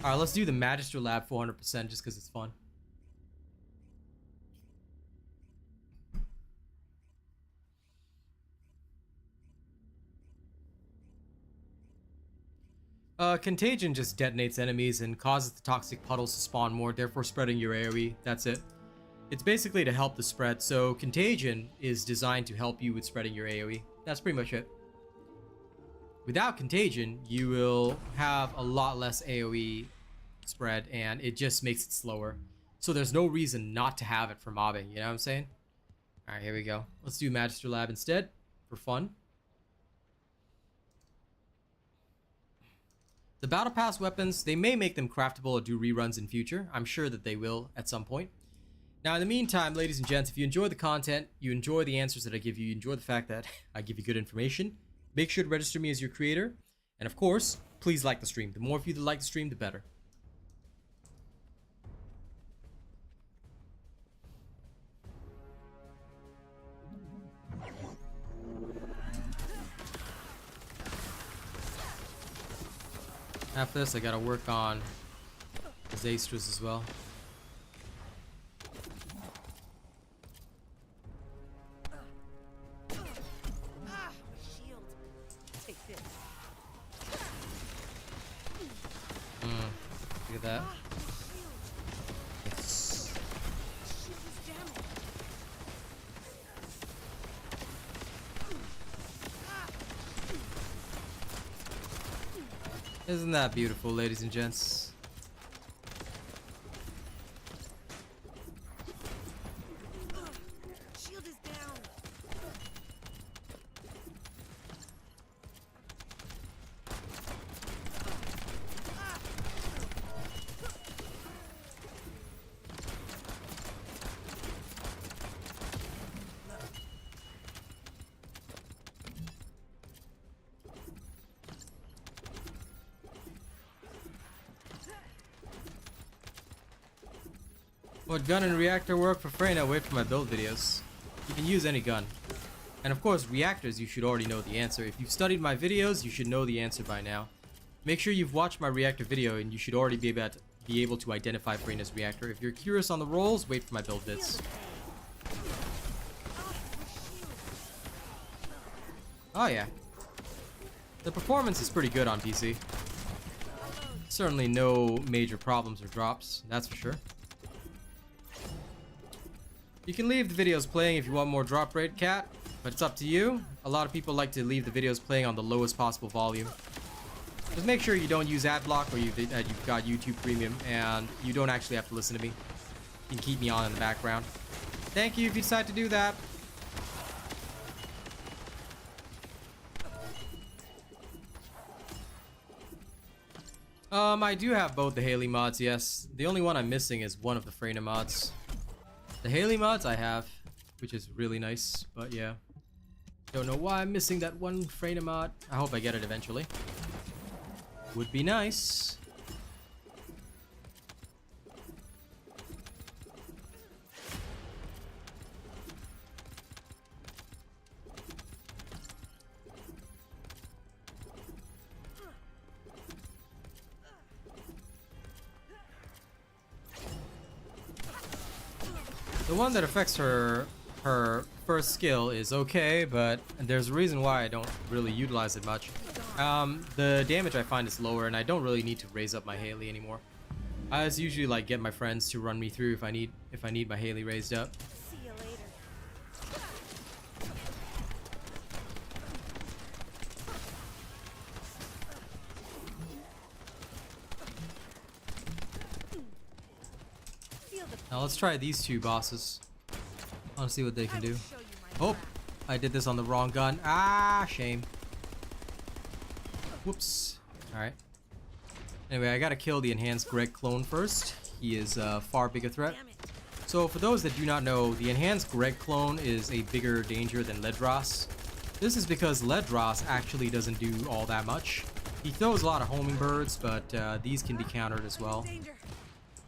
Alright, let's do the Magister Lab 400% just because it's fun. Contagion just detonates enemies and causes the toxic puddles to spawn more, therefore spreading your AoE. That's it. It's basically to help the spread, so Contagion is designed to help you with spreading your AoE. That's pretty much it. Without Contagion, you will have a lot less AoE spread, and it just makes it slower. So there's no reason not to have it for mobbing, you know what I'm saying? Alright, here we go. Let's do Magister Lab instead, for fun. The Battle Pass weapons, they may make them craftable or do reruns in future. I'm sure that they will at some point. Now, in the meantime, ladies and gents, if you enjoy the content, you enjoy the answers that I give you, you enjoy the fact that I give you good information, make sure to register me as your creator. And of course, please like the stream. The more of you that like the stream, the better. After this, I gotta work on the Zastras as well. that. Yes. Isn't that beautiful, ladies and gents? Shield is down. What gun and reactor work for Freyna? Wait for my build videos. You can use any gun. And of course, reactors, you should already know the answer. If you've studied my videos, you should know the answer by now. Make sure you've watched my reactor video and you should already be able to identify Freyna's reactor. If you're curious on the roles, wait for my build vids. Oh yeah. The performance is pretty good on PC. Certainly no major problems or drops, that's for sure. You can leave the videos playing if you want more drop rate, Cat, but it's up to you. A lot of people like to leave the videos playing on the lowest possible volume. Just make sure you don't use ad block or you've got YouTube Premium and you don't actually have to listen to me. You can keep me on in the background. Thank you if you decide to do that. I do have both the Haley mods, yes. The only one I'm missing is one of the Freyna mods. The Haley mods I have, which is really nice, but yeah. Don't know why I'm missing that one Freyna mod. I hope I get it eventually. Would be nice. The one that affects her first skill is okay, but there's a reason why I don't really utilize it much. The damage I find is lower, and I don't really need to raise up my Haley anymore. I just usually like get my friends to run me through if I need my Haley raised up. See you later. Now let's try these two bosses. I want to see what they can do. Oh, I did this on the wrong gun. Ah, shame. Whoops. Alright. Anyway, I gotta kill the enhanced Greg clone first. He is a far bigger threat. So for those that do not know, the enhanced Greg clone is a bigger danger than Ledros. This is because Ledros actually doesn't do all that much. He throws a lot of homing birds, but these can be countered as well.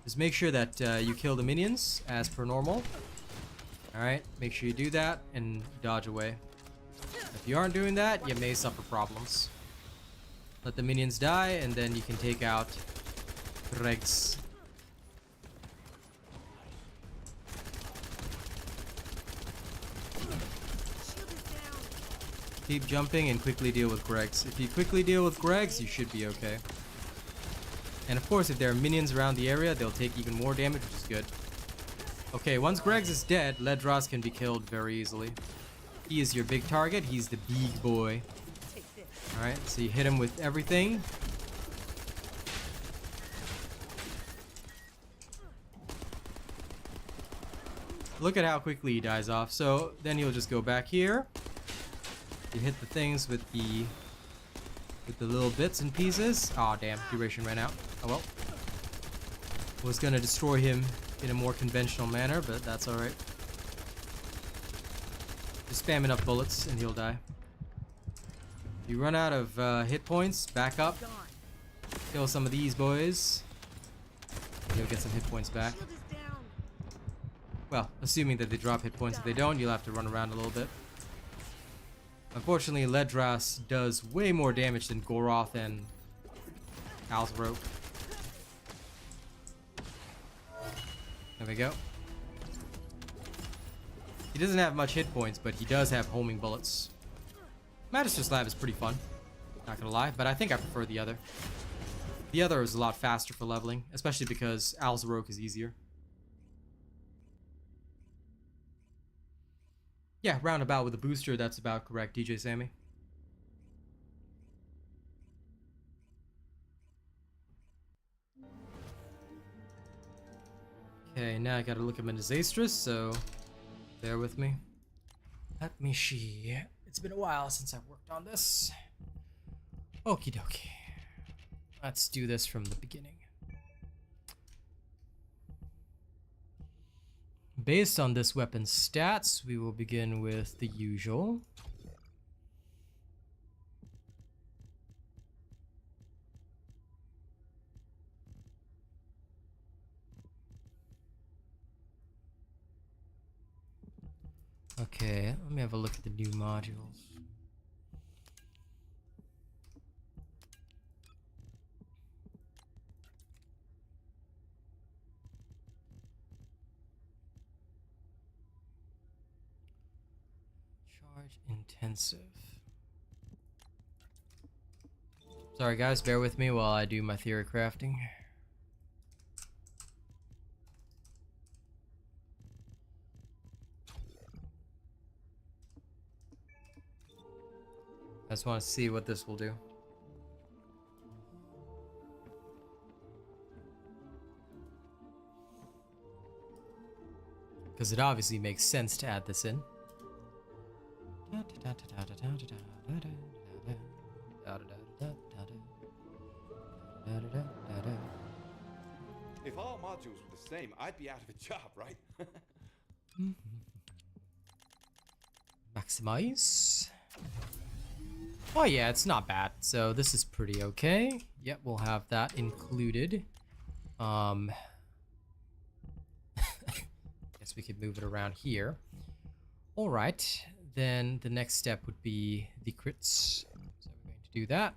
Just make sure that you kill the minions as per normal. Alright, make sure you do that and dodge away. If you aren't doing that, you may suffer problems. Let the minions die and then you can take out Greg's. Keep jumping and quickly deal with Greg's. If you quickly deal with Greg's, you should be okay. And of course, if there are minions around the area, they'll take even more damage, which is good. Okay, once Greg's is dead, Ledros can be killed very easily. He is your big target. He's the big boy. Alright, so you hit him with everything. Look at how quickly he dies off. So then you'll just go back here. You hit the things with the little bits and pieces. Aw, damn, duration ran out. Oh well. Was gonna destroy him in a more conventional manner, but that's alright. Just spam enough bullets and he'll die. If you run out of hit points, back up. Kill some of these boys. You'll get some hit points back. Well, assuming that they drop hit points. If they don't, you'll have to run around a little bit. Unfortunately, Ledras does way more damage than Goroth and Alzrope. There we go. He doesn't have much hit points, but he does have homing bullets. Magister Lab is pretty fun, not gonna lie, but I think I prefer the other. The other is a lot faster for leveling, especially because Alzaroke is easier. Yeah, roundabout with a booster, that's about correct, DJ Sammy. Okay, now I gotta look at my disastrous, so bear with me. Let me see. It's been a while since I've worked on this. Okie dokie. Let's do this from the beginning. Based on this weapon's stats, we will begin with the usual. Okay, let me have a look at the new modules. Charge intensive. Sorry guys, bear with me while I do my theory crafting. I just want to see what this will do. Because it obviously makes sense to add this in. If all modules were the same, I'd be out of a job, right? Maximize. Oh yeah, it's not bad. So this is pretty okay. Yep, we'll have that included. Guess we could move it around here. All right, then the next step would be the crits. So we're going to do that.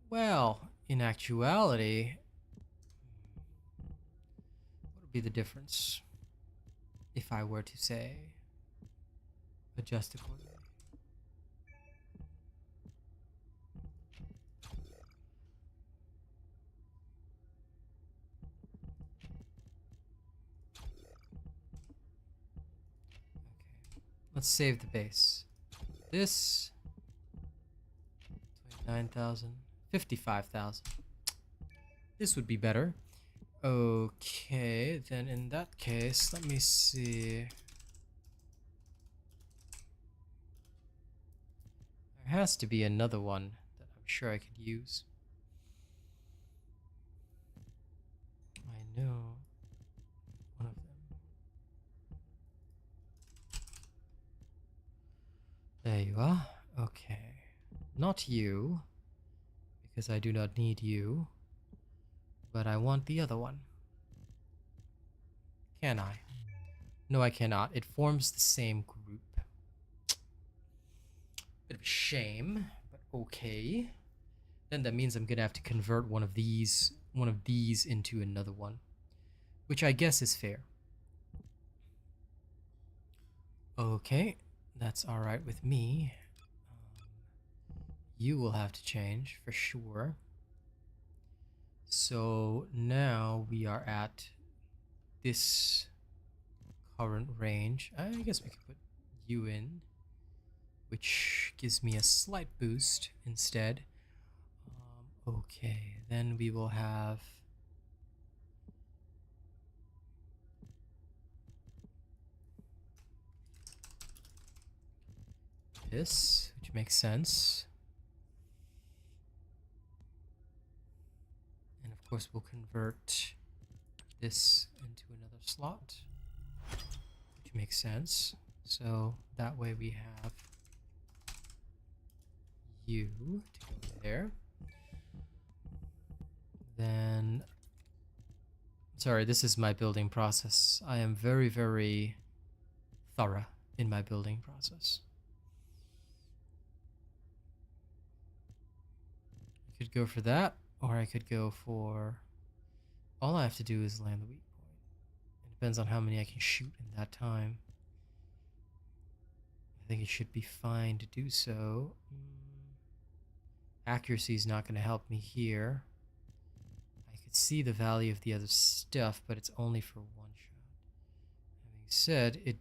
Well, in actuality, what would be the difference if I were to say adjust accordingly? Okay, let's save the base. This 29,000. 55,000. This would be better. Okay, then in that case, let me see. There has to be another one that I'm sure I could use. I know one of them. There you are. Okay. Not you, because I do not need you, but I want the other one. Can I? No, I cannot. It forms the same group. Bit of a shame, but okay. Then that means I'm gonna have to convert one of these into another one, which I guess is fair. Okay, that's all right with me. You will have to change for sure. So now we are at this current range. I guess we could put you in, which gives me a slight boost instead. Okay, then we will have this, which makes sense. And of course we'll convert this into another slot, which makes sense. So that way we have you to go there. Then, sorry, this is my building process. I am very, very thorough in my building process. I could go for that, or I could go for all I have to do is land the weak point. It depends on how many I can shoot in that time. I think it should be fine to do so. Accuracy is not going to help me here. I could see the value of the other stuff, but it's only for one shot. Having said, it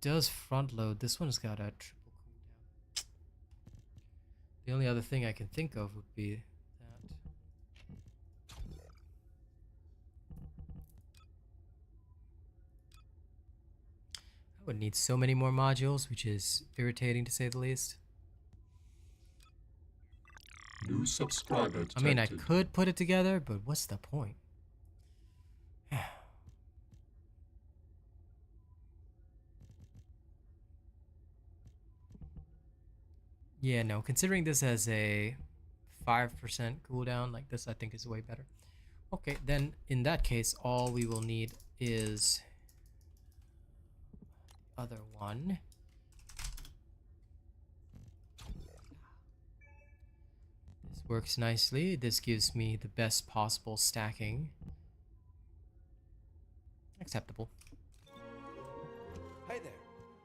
does front load. This one's got a triple cooldown. The only other thing I can think of would be that. I would need so many more modules, which is irritating to say the least. New subscriber I detected. mean, I could put it together, but what's the point? Yeah, no, considering this as a 5% cooldown, like this I think is way better. Okay, then in that case, all we will need is other one. This works nicely. This gives me the best possible stacking. Acceptable. Hey there.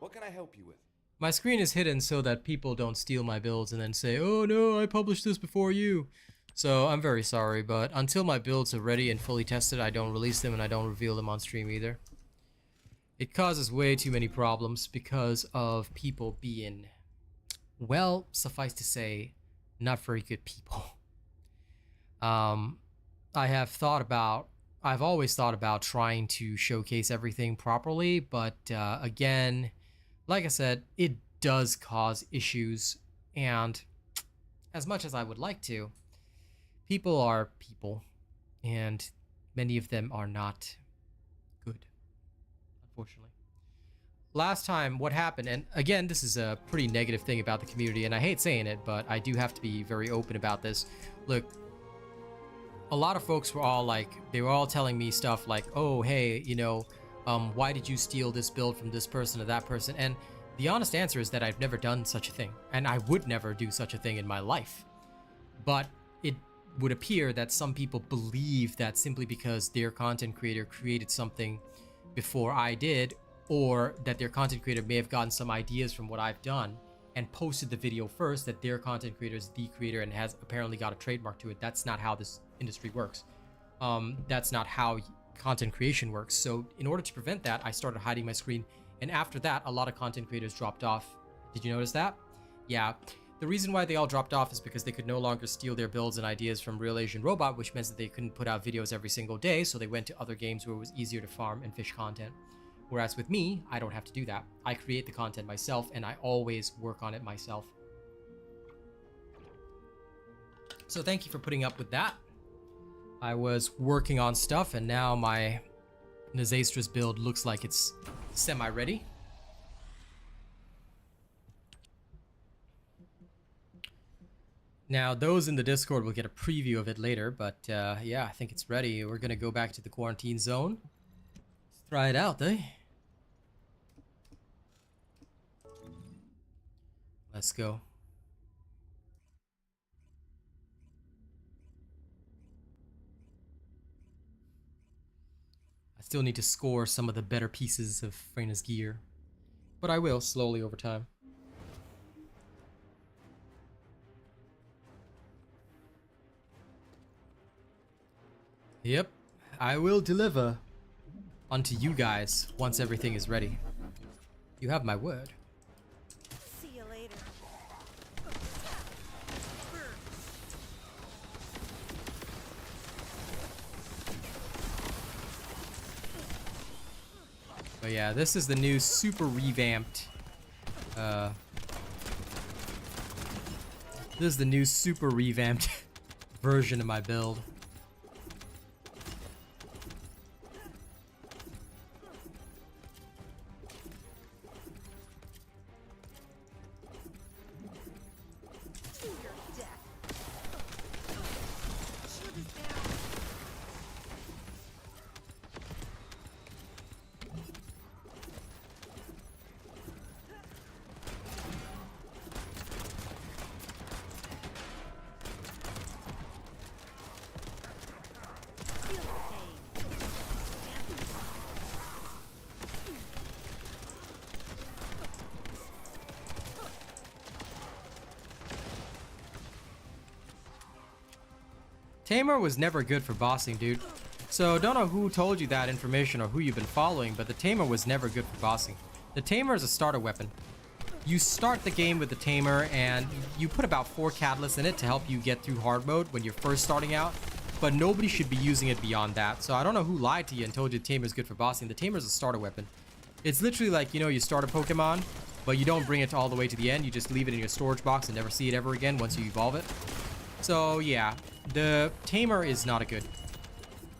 What can I help you with? My screen is hidden so that people don't steal my builds and then say, oh no, I published this before you. So I'm very sorry, but until my builds are ready and fully tested, I don't release them and I don't reveal them on stream either. It causes way too many problems because of people being, well, suffice to say, not very good people. I've always thought about trying to showcase everything properly, but again, like I said, it does cause issues, and as much as I would like to, people are people, and many of them are not good, unfortunately. Last time, what happened, and again, this is a pretty negative thing about the community, and I hate saying it, but I do have to be very open about this. Look, a lot of folks were all like, they were all telling me stuff like, oh, hey, you know, why did you steal this build from this person or that person? And the honest answer is that I've never done such a thing, and I would never do such a thing in my life. But it would appear that some people believe that simply because their content creator created something before I did, or that their content creator may have gotten some ideas from what I've done and posted the video first, that their content creator is the creator and has apparently got a trademark to it. That's not how this industry works. That's not how content creation works. So in order to prevent that, I started hiding my screen, and after that a lot of content creators dropped off. Did you notice that? Yeah, the reason why they all dropped off is because they could no longer steal their builds and ideas from RealAsianRobot, which meant that they couldn't put out videos every single day, so they went to other games where it was easier to farm and fish content. Whereas with me, I don't have to do that. I create the content myself, and I always work on it myself. So thank you for putting up with that. I was working on stuff, and now my Disastrous build looks like it's semi-ready. Now, those in the Discord will get a preview of it later, but yeah, I think it's ready. We're gonna go back to the quarantine zone. Let's try it out, eh? Let's go. I still need to score some of the better pieces of Freyna's gear, but I will slowly over time. Yep, I will deliver unto you guys once everything is ready. You have my word. See you later. But yeah, this is the new super revamped this is the new super revamped version of my build. Tamer was never good for bossing, dude. So don't know who told you that information or who you've been following, but the Tamer was never good for bossing. The Tamer is a starter weapon. You start the game with the Tamer and you put about 4 catalysts in it to help you get through hard mode when you're first starting out, but nobody should be using it beyond that. So I don't know who lied to you and told you the Tamer is good for bossing. The Tamer is a starter weapon. It's literally like, you know, you start a Pokemon, but you don't bring it all the way to the end. You just leave it in your storage box and never see it ever again once you evolve it. So yeah, the Tamer is not a good,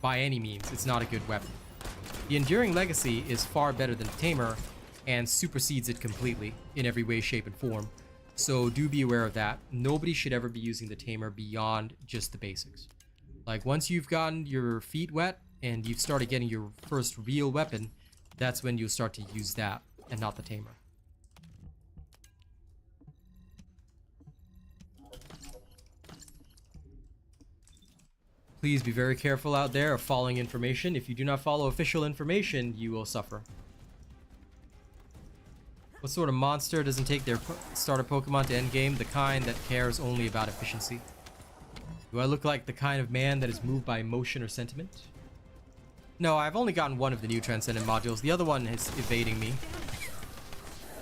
by any means, it's not a good weapon. The Enduring Legacy is far better than the Tamer and supersedes it completely in every way, shape, and form. So do be aware of that. Nobody should ever be using the Tamer beyond just the basics. Like once you've gotten your feet wet and you've started getting your first real weapon, that's when you'll start to use that and not the Tamer. Please be very careful out there of following information. If you do not follow official information, you will suffer. What sort of monster doesn't take their starter Pokemon to endgame? The kind that cares only about efficiency. Do I look like the kind of man that is moved by emotion or sentiment? No, I've only gotten one of the new Transcendent modules. The other one is evading me.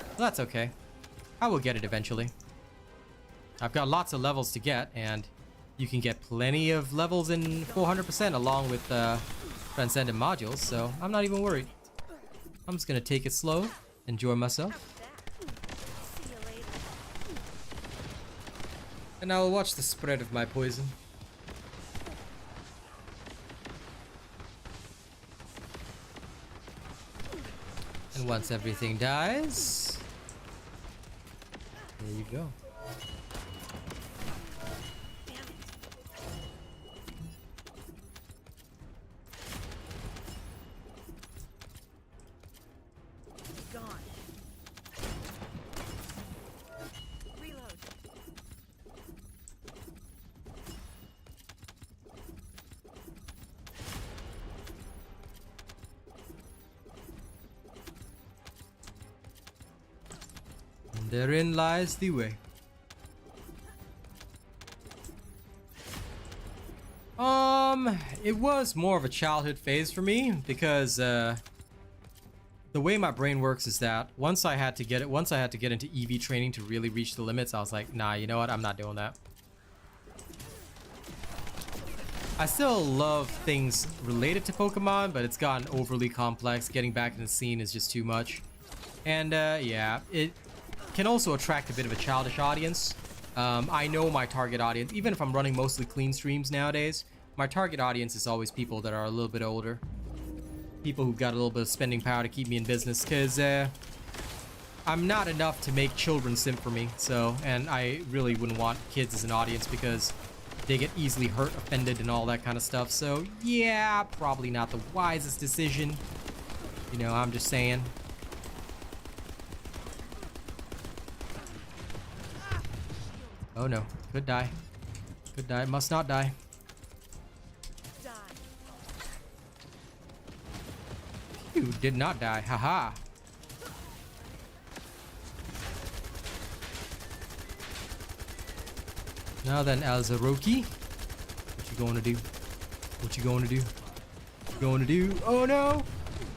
Well, that's okay. I will get it eventually. I've got lots of levels to get, and you can get plenty of levels in 400% along with Transcendent modules, so I'm not even worried. I'm just gonna take it slow, enjoy myself. See you later. And I will watch the spread of my poison. And once everything dies, there you go. Gone. Reload. And therein lies the way. It was more of a childhood phase for me because the way my brain works is that once I had to get into EV training to really reach the limits, I was like, nah, you know what? I'm not doing that. I still love things related to Pokemon, but it's gotten overly complex. Getting back in the scene is just too much. And yeah, it can also attract a bit of a childish audience. I know my target audience, even if I'm running mostly clean streams nowadays, my target audience is always people that are a little bit older. People who've got a little bit of spending power to keep me in business, because I'm not enough to make children simp for me. So, and I really wouldn't want kids as an audience because they get easily hurt, offended, and all that kind of stuff. So yeah, probably not the wisest decision. You know, I'm just saying. Oh no, could die. Could die, must not die. Die. You did not die, haha. Now then, Alzaroki, what you gonna do? What you gonna do? What you gonna do? Oh no!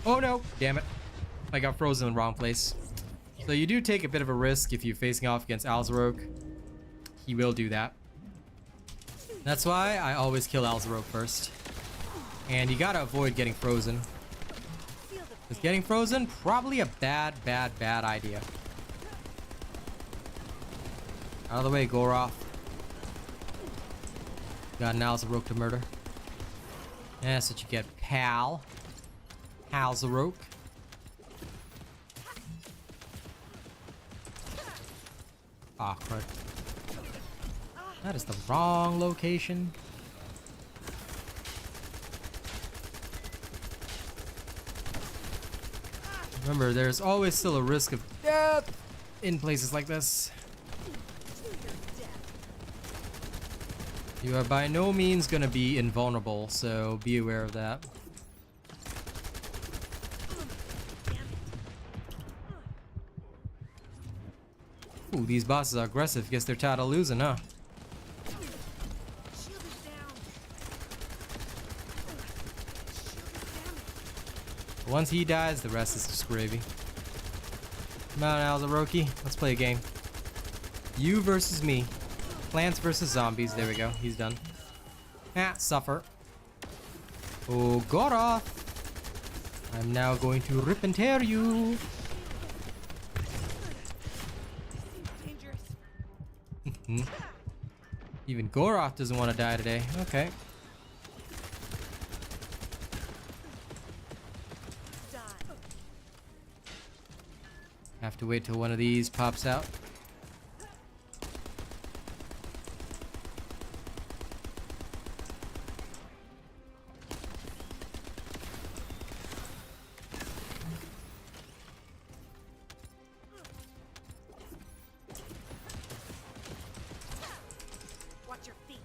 Oh no! Damn it. I got frozen in the wrong place. So you do take a bit of a risk if you're facing off against Alzaroke. He will do that. That's why I always kill Alzaroke first. And you gotta avoid getting frozen. Because getting frozen, probably a bad idea. Out of the way, Goroth. Got an Alzaroke to murder. That's what you get, pal. Alzaroke. Ah, crud. That is the wrong location. Remember, there's always still a risk of death in places like this. You are by no means gonna be invulnerable, so be aware of that. Ooh, these bosses are aggressive. Guess they're tired of losing, huh? Shield is down. Once he dies, the rest is just gravy. Come on, Alzaroki. Let's play a game. You versus me. Plants versus zombies. There we go. He's done. Ah, suffer. Oh, Goroth. I'm now going to rip and tear you. Dangerous. Even Goroth doesn't want to die today. Okay. Die. Have to wait till one of these pops out. Watch your feet.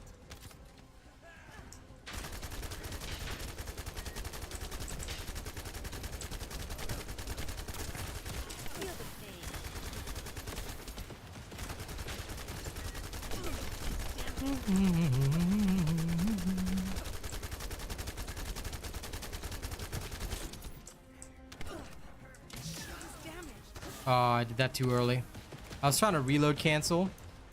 Feel the pain. Damage. Oh, I did that too early. I was trying to reload cancel.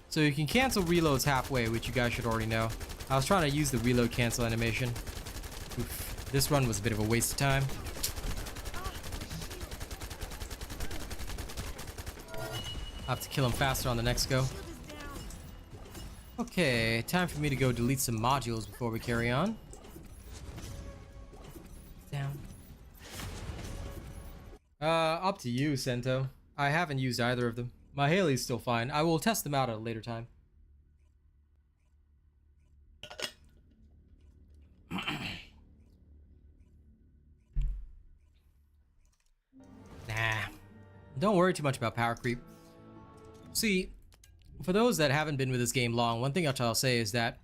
So you can cancel reloads halfway, which you guys should already know. I was trying to use the reload cancel animation. Oof. This run was a bit of a waste of time. I'll have to kill him faster on the next go. Shield is down. Okay, time for me to go delete some modules before we carry on. Down. Up to you, Sento. I haven't used either of them. My Haley's still fine. I will test them out at a later time. Nah. Don't worry too much about power creep. See, for those that haven't been with this game long, one thing I'll say is that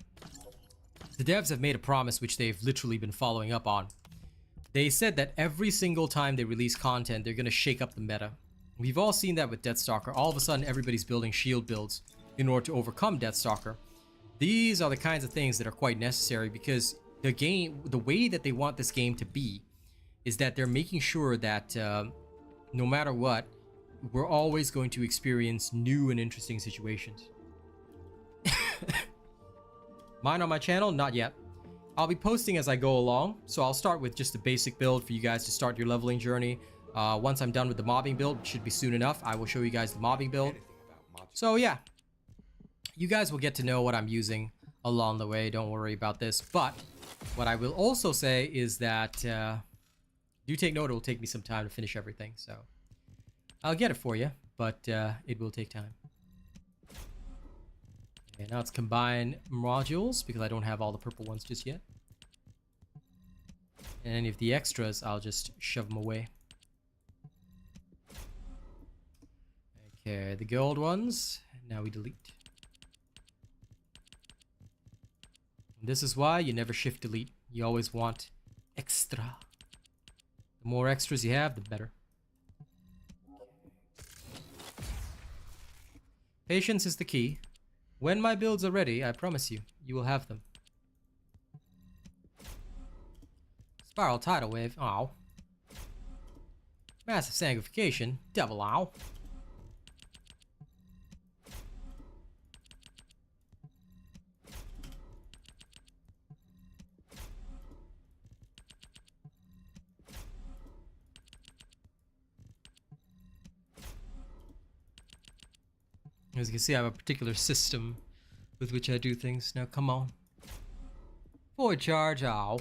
the devs have made a promise which they've literally been following up on. They said that every single time they release content, they're going to shake up the meta. We've all seen that with Deathstalker. All of a sudden, everybody's building shield builds in order to overcome Deathstalker. These are the kinds of things that are quite necessary because the game, the way that they want this game to be, is that they're making sure that no matter what, we're always going to experience new and interesting situations. Mine on my channel? Not yet. I'll be posting as I go along, so I'll start with just a basic build for you guys to start your leveling journey. Once I'm done with the mobbing build, which should be soon enough, I will show you guys the mobbing build. So yeah, you guys will get to know what I'm using along the way. Don't worry about this. But what I will also say is that do take note, it will take me some time to finish everything. So I'll get it for you, but it will take time. Okay, now it's combine modules because I don't have all the purple ones just yet. And any of the extras, I'll just shove them away. Okay, the gold ones, now we delete. This is why you never shift delete. You always want extra. The more extras you have, the better. Patience is the key. When my builds are ready, I promise you, you will have them. Spiral tidal wave, ow. Massive sanctification, double ow. As you can see, I have a particular system with which I do things. Now, come on. Forward charge, ow.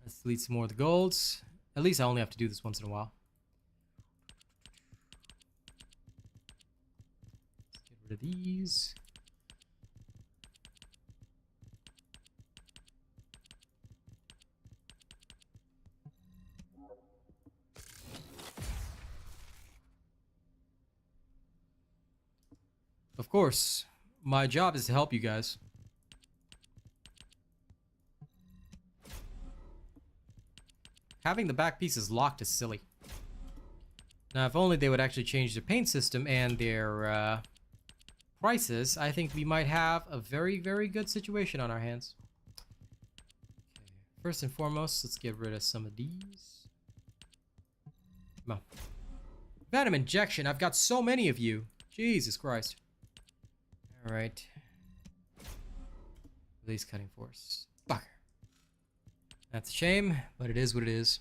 Let's delete some more of the golds. At least I only have to do this once in a while. Let's get rid of these. Of course, my job is to help you guys. Having the back pieces locked is silly. Now, if only they would actually change their paint system and their prices, I think we might have a very, very good situation on our hands. Okay. First and foremost, let's get rid of some of these. Come on. Venom injection. I've got so many of you. Jesus Christ. Alright. Release cutting force. Fucker. That's a shame, but it is what it is.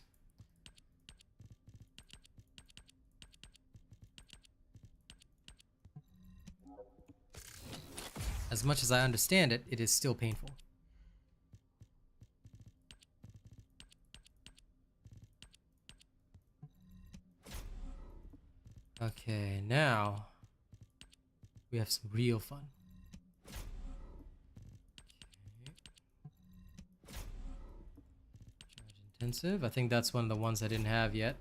As much as I understand it, it is still painful. Okay, now we have some real fun. Charge intensive. I think that's one of the ones I didn't have yet.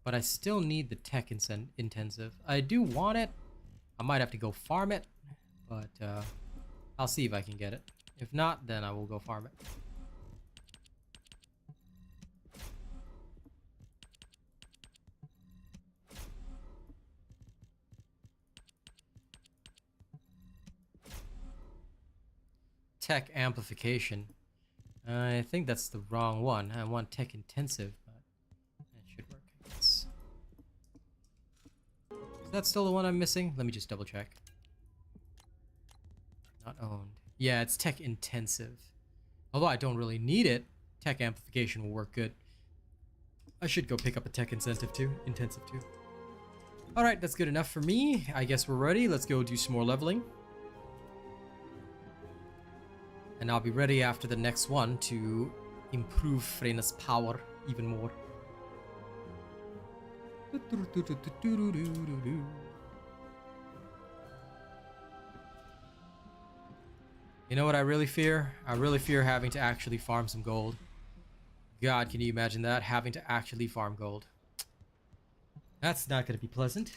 But I still need the tech intensive. I do want it. I might have to go farm it. But I'll see if I can get it. If not, then I will go farm it. Tech amplification. I think that's the wrong one. I want tech intensive, but it should work, I guess. Is that still the one I'm missing? Let me just double check. Not owned. Yeah, it's tech intensive. Although I don't really need it, tech amplification will work good. I should go pick up a tech intensive too. Alright, that's good enough for me. I guess we're ready. Let's go do some more leveling. And I'll be ready after the next one to improve Freyna's power even more. You know what I really fear? I really fear having to actually farm some gold. God, can you imagine that? Having to actually farm gold. That's not going to be pleasant.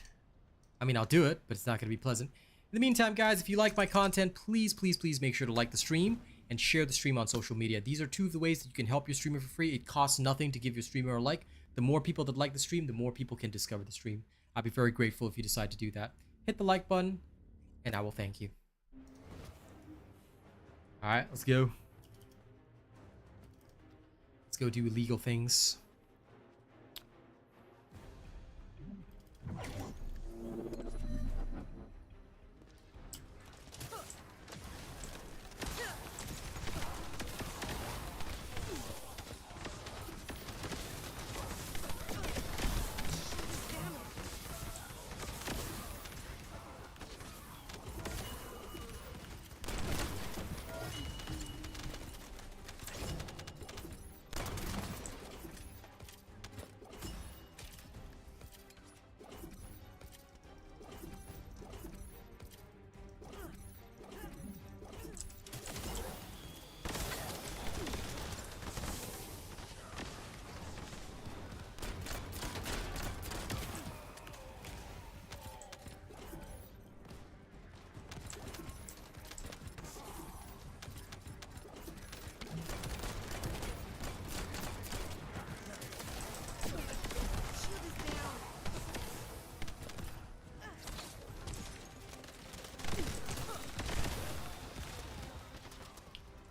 I mean, I'll do it, but it's not going to be pleasant. In the meantime, guys, if you like my content, please make sure to like the stream and share the stream on social media. These are two of the ways that you can help your streamer for free. It costs nothing to give your streamer a like. The more people that like the stream, the more people can discover the stream. I'll be very grateful if you decide to do that. Hit the like button, and I will thank you. Alright, let's go. Let's go do illegal things.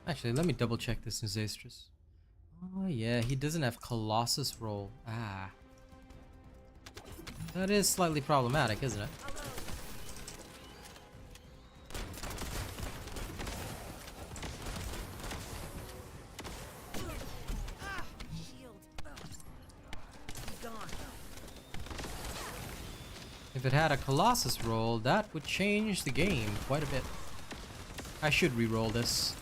Actually, let me double check this Nexon. Oh yeah, he doesn't have Colossus roll. Ah. That is slightly problematic, isn't it? If it had a Colossus roll, that would change the game quite a bit. I should re-roll this.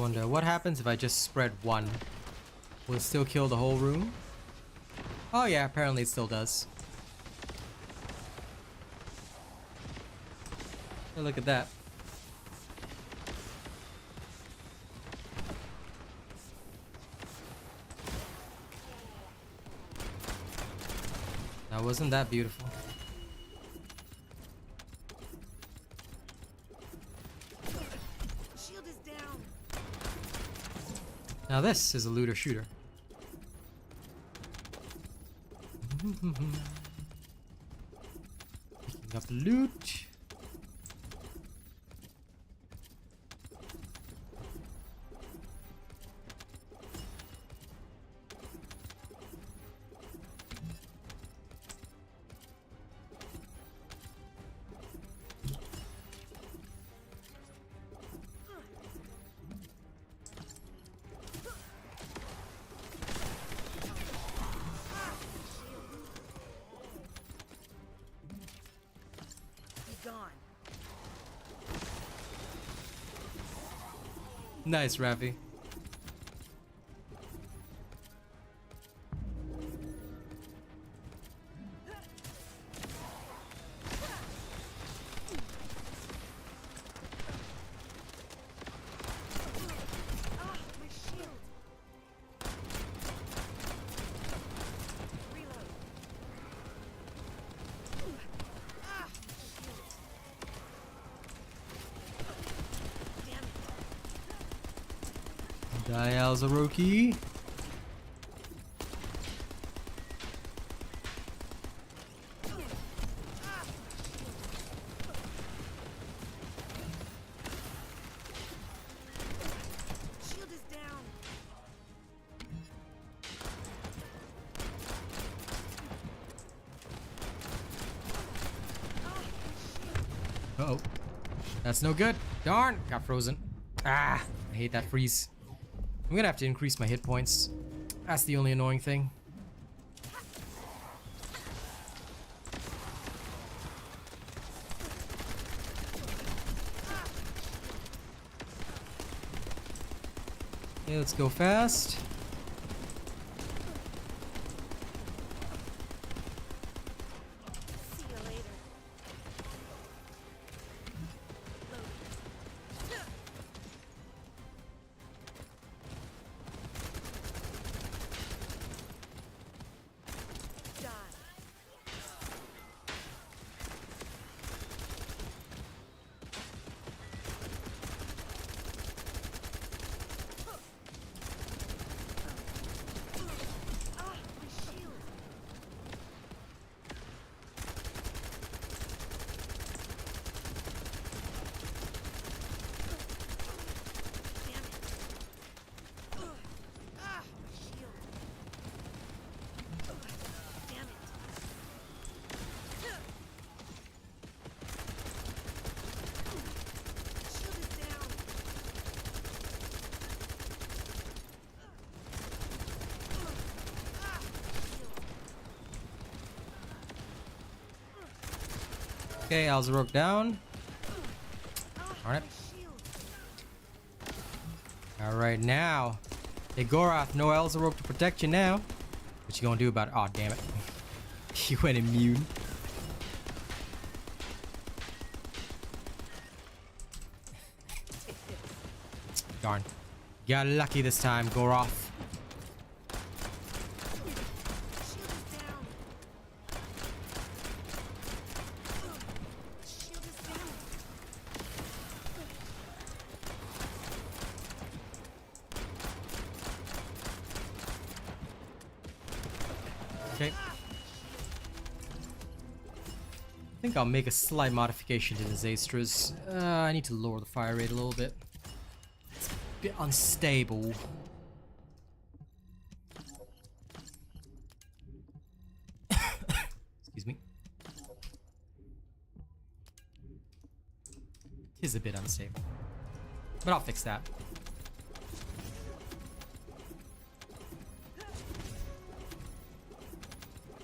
wonder what happens if I just spread one. Will it still kill the whole room? Oh yeah, apparently it still does. Hey, look at that. Now wasn't that beautiful? Shield is down. Now this is a looter shooter. Picking up the loot. Gone. Nice, Ravi. Ah, my shield. Reload. Ah, shield. Damn it. Die, Alzaroki. Shield is down. Ah, my shield. Uh oh. That's no good. Darn. Got frozen. Ah. I hate that freeze. I'm gonna have to increase my hit points. That's the only annoying thing. Okay, let's go fast. See you later. Die. Ah, my shield. Damn it. Ah, my shield. Damn it. Shield is down. Ah, shield. Okay, Alzarok down. Ah, Darn it. my shield. Alright, now. Hey, Gorath, no Alzarok to protect you now. What you gonna do about it? Oh, damn it. He went immune. Darn. Got lucky this time, Gorath. Shield is down. Shield is down. Okay. I think I'll make a slight modification to the Zastras. I need to lower the fire rate a little bit. It's a bit unstable. Excuse me. It is a bit unstable. But I'll fix that.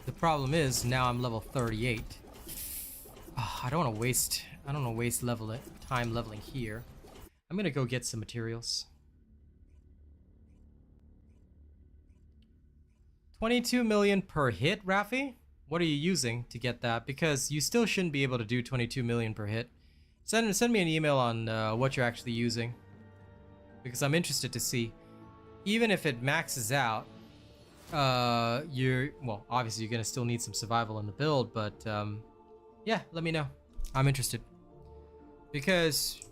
The problem is now I'm level 38. Ah, I don't want to waste. I don't want to waste time leveling here. I'm gonna go get some materials. 22 million per hit, Rafi? What are you using to get that? Because you still shouldn't be able to do 22 million per hit. Send me an email on what you're actually using. Because I'm interested to see. Even if it maxes out, well, obviously you're gonna still need some survival in the build, but yeah, let me know. I'm interested. Because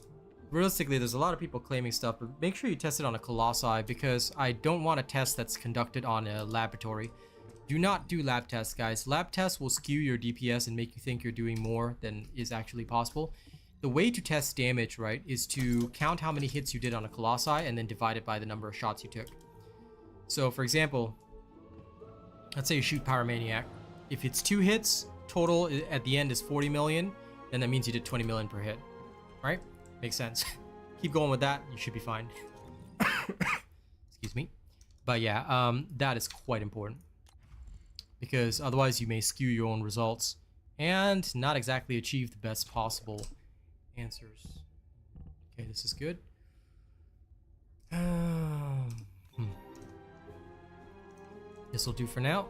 realistically, there's a lot of people claiming stuff, but make sure you test it on a Colossi, because I don't want a test that's conducted on a laboratory. Do not do lab tests, guys. Lab tests will skew your DPS and make you think you're doing more than is actually possible. The way to test damage, right, is to count how many hits you did on a Colossi and then divide it by the number of shots you took. So, for example, let's say you shoot Pyromaniac. If it's 2 hits, total at the end is 40 million, then that means you did 20 million per hit, right? Makes sense. Keep going with that, you should be fine. Excuse me. But yeah, that is quite important. Because otherwise you may skew your own results and not exactly achieve the best possible answers. Okay, this is good. This will do for now.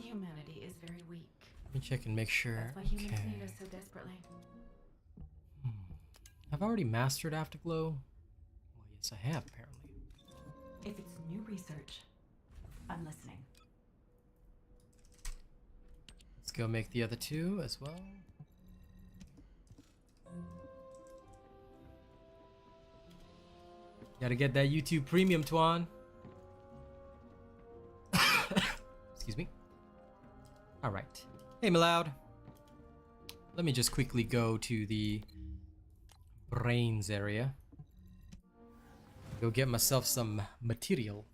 Humanity is very weak. Let me check and make sure. That's why humans Okay. need us so desperately. I've already mastered Afterglow. Well, yes, I have, apparently. If it's new research, I'm listening. Let's go make the other 2 as well. Gotta get that YouTube premium, Twan. Excuse me. Alright. Hey, Maloud. Let me just quickly go to the brains area. Go get myself some material.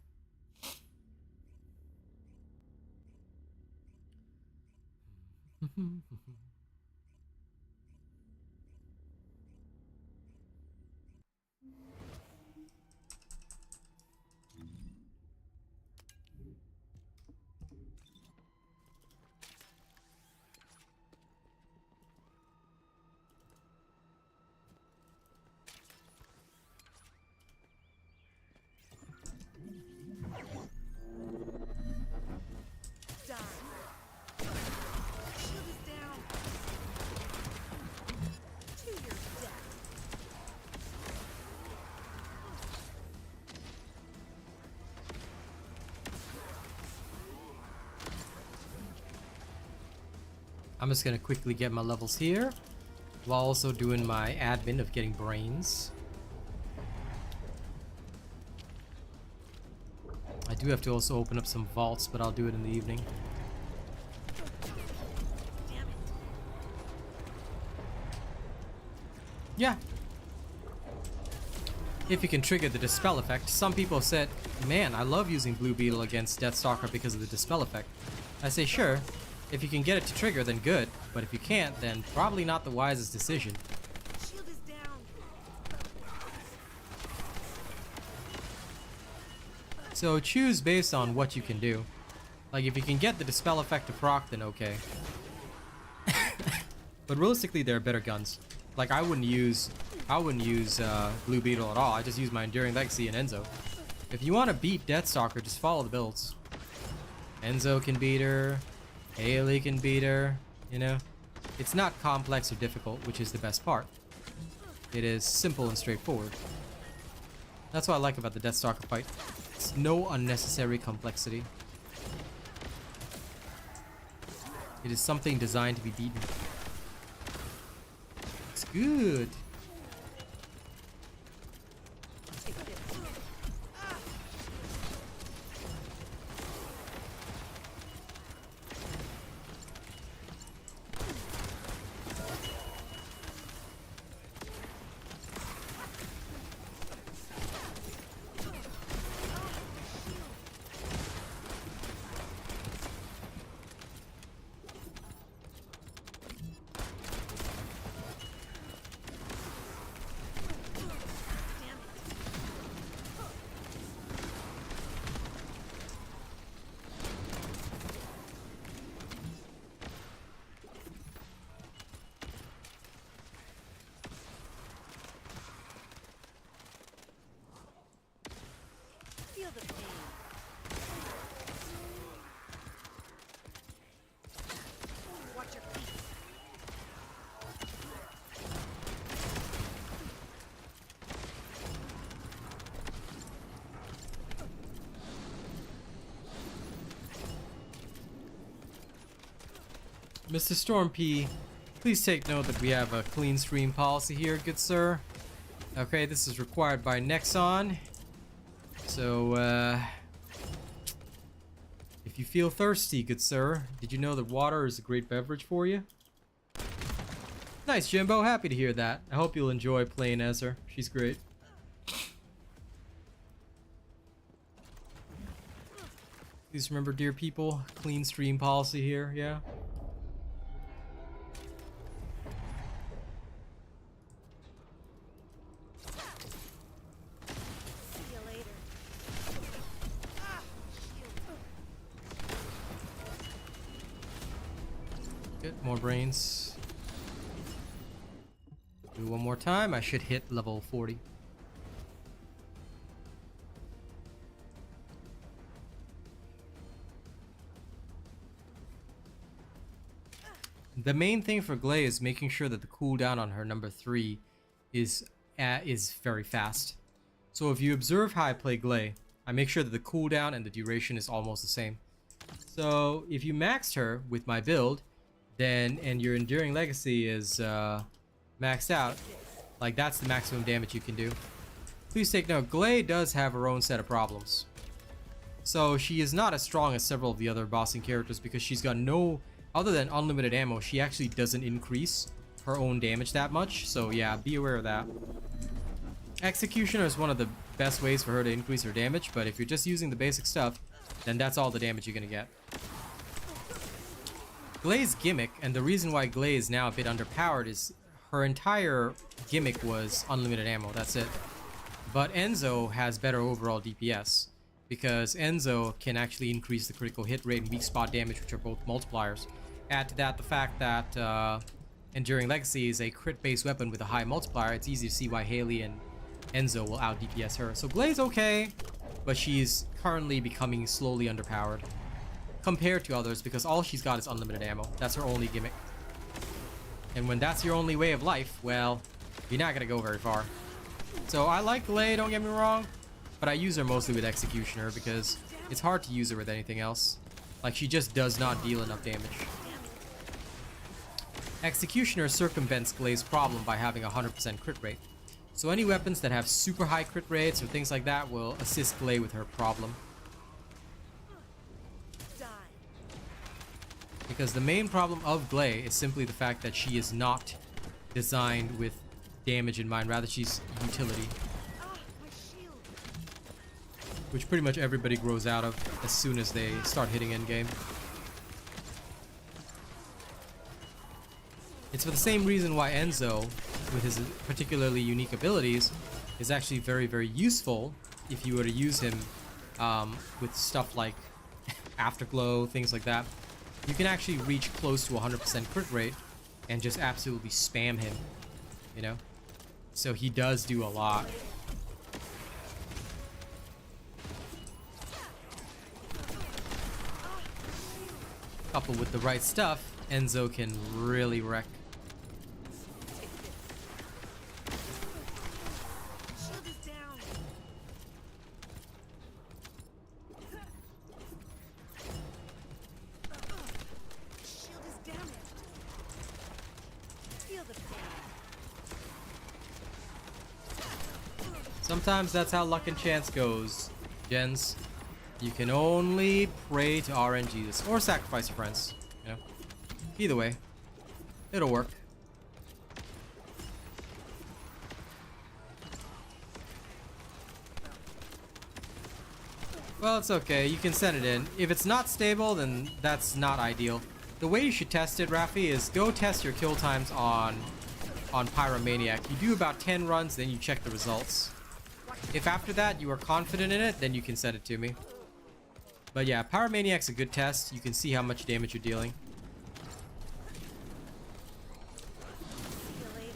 Die. Shield is down. To your death. I'm just gonna quickly get my levels here while also doing my admin of getting brains. I do have to also open up some vaults, but I'll do it in the evening. Damn it. Yeah. If you can trigger the dispel effect. Some people said, man, I love using Blue Beetle against Deathstalker because of the dispel effect. I say, sure, if you can get it to trigger, then good. But if you can't, then probably not the wisest decision. Shield is down. So choose based on what you can do. Like if you can get the dispel effect to proc, then okay. But realistically, there are better guns. Like I wouldn't use Blue Beetle at all. I just use my Enduring Legacy and Enzo. If you want to beat Deathstalker, just follow the builds. Enzo can beat her. Haley can beat her. You know, it's not complex or difficult, which is the best part. It is simple and straightforward. That's what I like about the Deathstalker fight. It's no unnecessary complexity. It is something designed to be beaten. It's good. Mr. Storm P, please take note that we have a clean stream policy here, good sir. Okay, this is required by Nexon. So, if you feel thirsty, good sir, did you know that water is a great beverage for you? Nice, Jimbo. Happy to hear that. I hope you'll enjoy playing as her. She's great. Please remember, dear people, clean stream policy here, yeah? See you later. Ah, shield. Good, more brains. Do one more time. I should hit level 40. The main thing for Glay is making sure that the cooldown on her number 3 is very fast. So if you observe how I play Glay, I make sure that the cooldown and the duration is almost the same. So if you maxed her with my build, then and your Enduring Legacy is maxed out, like that's the maximum damage you can do. Please take note, Glay does have her own set of problems. So she is not as strong as several of the other bossing characters because she's got no, other than unlimited ammo, she actually doesn't increase her own damage that much. So yeah, be aware of that. Executioner is one of the best ways for her to increase her damage, but if you're just using the basic stuff, then that's all the damage you're gonna get. Glay's gimmick, and the reason why Glay is now a bit underpowered, is her entire gimmick was unlimited ammo, that's it. But Enzo has better overall DPS, because Enzo can actually increase the critical hit rate and weak spot damage, which are both multipliers. Add to that the fact that Enduring Legacy is a crit-based weapon with a high multiplier. It's easy to see why Haley and Enzo will out DPS her. So Glay's okay, but she's currently becoming slowly underpowered compared to others because all she's got is unlimited ammo. That's her only gimmick. And when that's your only way of life, well, you're not gonna go very far. So I like Glay, don't get me wrong, but I use her mostly with Executioner because it's hard to use her with anything else. Like, she just does not deal enough damage. Executioner circumvents Glay's problem by having a 100% crit rate. So any weapons that have super high crit rates or things like that will assist Glay with her problem. Die. Because the main problem of Glay is simply the fact that she is not designed with damage in mind, rather she's utility. Ah, my shield. Which pretty much everybody grows out of as soon as they start hitting endgame. It's for the same reason why Enzo, with his particularly unique abilities, is actually very, very useful if you were to use him with stuff like Afterglow, things like that. You can actually reach close to 100% crit rate and just absolutely spam him, you know? So he does do a lot. Coupled with the right stuff, Enzo can really wreck. Shield is down. Shield is damaged. Feel the pain. Sometimes that's how luck and chance goes, gens. You can only pray to RNGs or sacrifice your friends, you know? Either way, it'll work. Well, it's okay. You can send it in. If it's not stable, then that's not ideal. The way you should test it, Rafi, is go test your kill times on Pyromaniac. You do about 10 runs, then you check the results. If after that you are confident in it, then you can send it to me. But yeah, Pyromaniac's a good test. You can see how much damage you're dealing. See you later.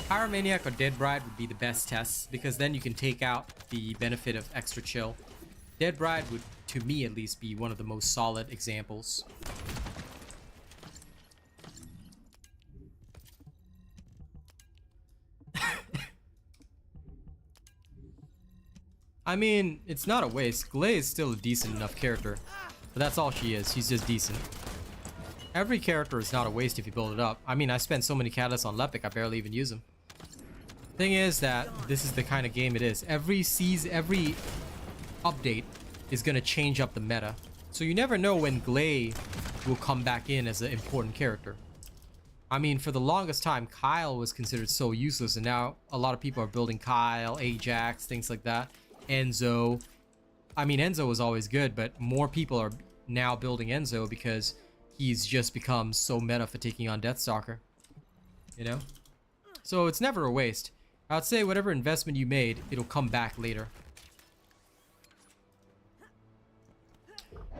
Pyromaniac or Dead Bride would be the best tests because then you can take out the benefit of extra chill. Dead Bride would, to me at least, be one of the most solid examples. I mean, it's not a waste. Glay is still a decent enough character, but that's all she is. She's just decent. Every character is not a waste if you build it up. I mean, I spent so many catalysts on Lepic, I barely even use them. Thing is that this is the kind of game it is. Every update is going to change up the meta. So you never know when Glay will come back in as an important character. I mean, for the longest time, Kyle was considered so useless, and now a lot of people are building Kyle, Ajax, things like that. Enzo. I mean, Enzo was always good, but more people are now building Enzo because he's just become so meta for taking on Deathstalker. You know? So it's never a waste. I'd say whatever investment you made, it'll come back later.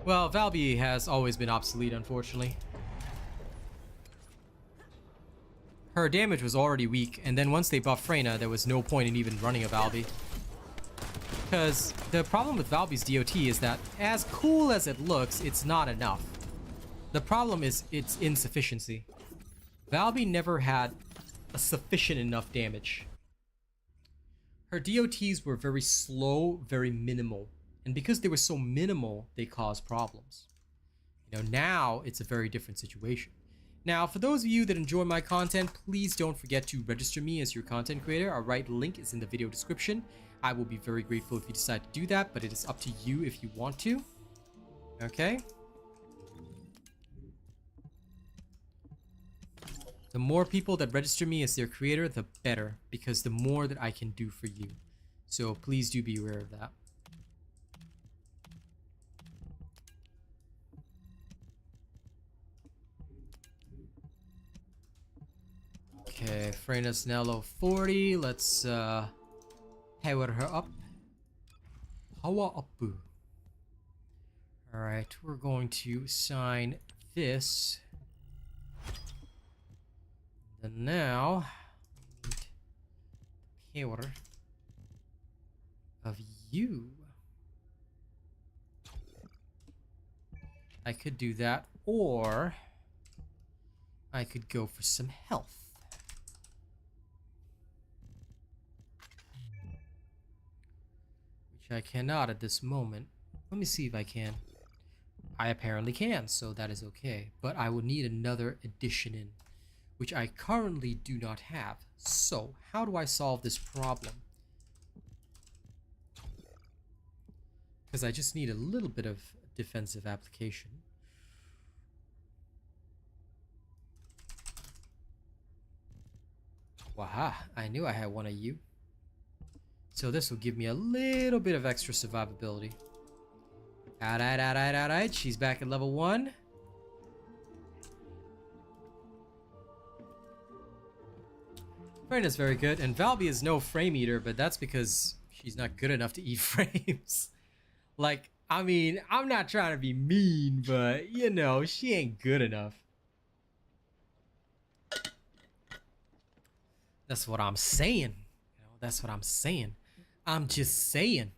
Well, Valby has always been obsolete, unfortunately. Her damage was already weak, and then once they buffed Freyna, there was no point in even running a Valby. Because the problem with Valby's DoT is that, as cool as it looks, it's not enough. The problem is its insufficiency. Valby never had a sufficient enough damage. Her DoTs were very slow, very minimal. And because they were so minimal, they caused problems. You know, now it's a very different situation. Now, for those of you that enjoy my content, please don't forget to register me as your content creator. Our right link is in the video description. I will be very grateful if you decide to do that, but it is up to you if you want to. Okay? The more people that register me as their creator, the better, because the more that I can do for you. So please do be aware of that. Okay, Freyna's now low 40. Let's power her up. Power up. Alright, we're going to assign this. And now, we need the power of you. I could do that, or I could go for some health. Which I cannot at this moment. Let me see if I can. I apparently can, so that is okay. But I will need another addition in, which I currently do not have. So, how do I solve this problem? Because I just need a little bit of defensive application. Waha, I knew I had one of you. So this will give me a little bit of extra survivability. Alright, she's back at level 1. Freyna's very good, and Valby is no frame eater, but that's because she's not good enough to eat frames. Like, I mean, I'm not trying to be mean, but, you know, she ain't good enough. That's what I'm saying. You know, that's what I'm saying. I'm just saying.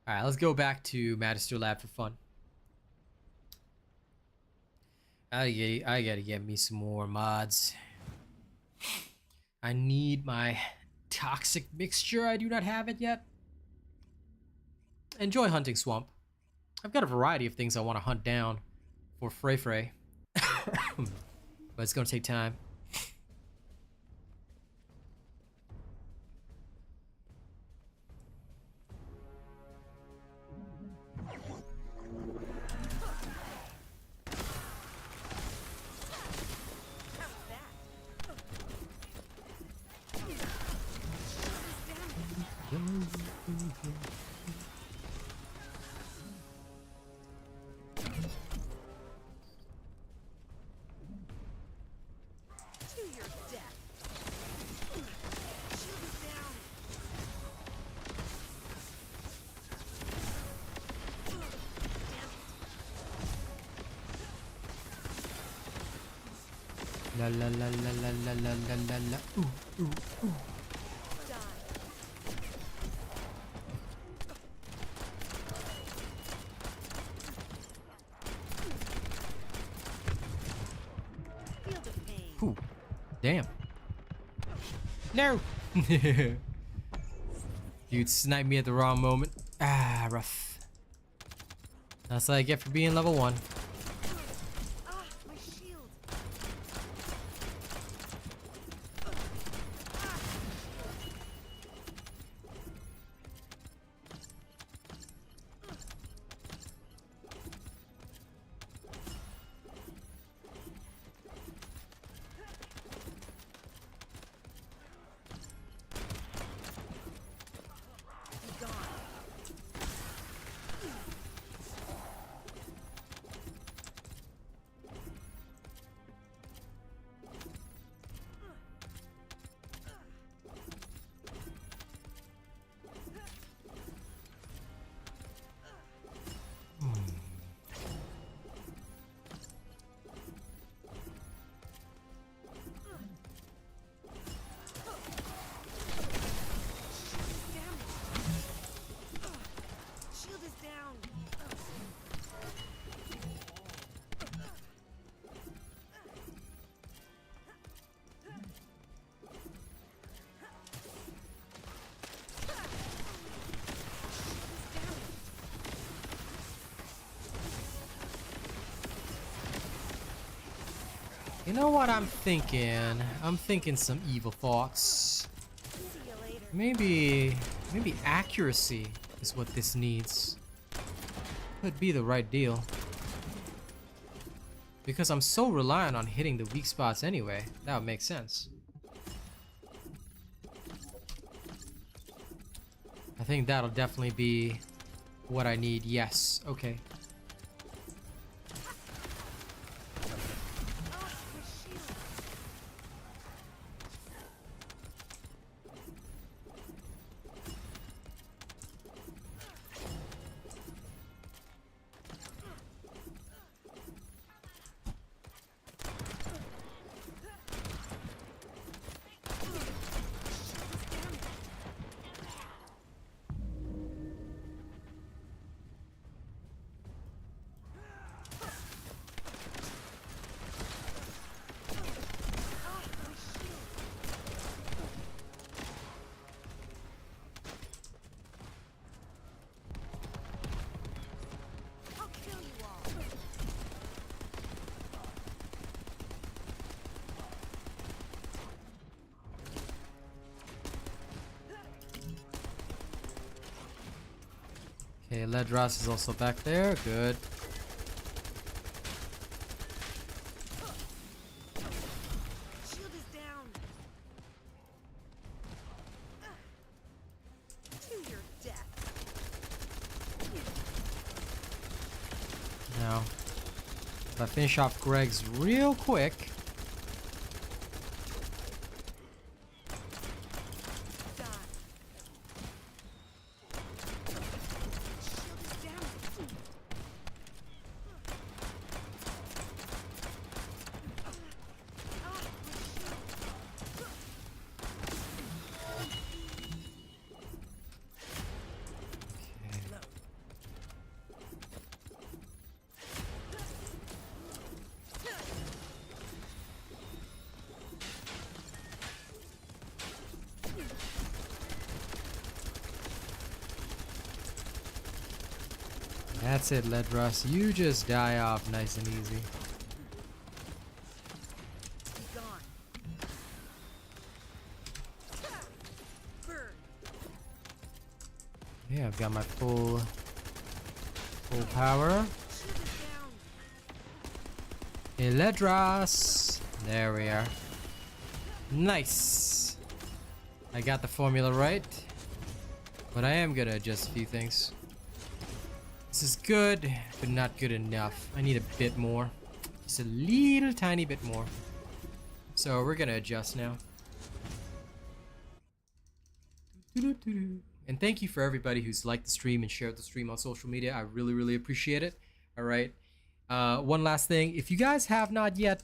Alright, let's go back to Magister Lab for fun. I gotta get me some more mods. I need my toxic mixture. I do not have it yet. Enjoy hunting swamp. I've got a variety of things I want to hunt down for Frey. But it's gonna take time. La la la la la la la la la la. Ooh, ooh, ooh. Ooh, damn. No! Dude sniped me at the wrong moment. Ah, rough. That's what I get for being level 1. You know what I'm thinking? I'm thinking some evil thoughts. See you later. Maybe accuracy is what this needs. Could be the right deal. Because I'm so reliant on hitting the weak spots anyway. That would make sense. I think that'll definitely be what I need. Yes. Okay. I'll kill you all. Okay, Ledras is also back there. Good. Shield is down. To your death. Now, if I finish off Greg's real quick. Die. Shield is down. That's it, Ledras. You just die off nice and easy. Be gone. Burn. Yeah, I've got my full power. Shield is down. Hey, Ledras. There we are. Nice. I got the formula right. But I am gonna adjust a few things. This is good, but not good enough. I need a bit more. Just a little tiny bit more. So we're gonna adjust now. And thank you for everybody who's liked the stream and shared the stream on social media. I really, really appreciate it. All right. One last thing. If you guys have not yet,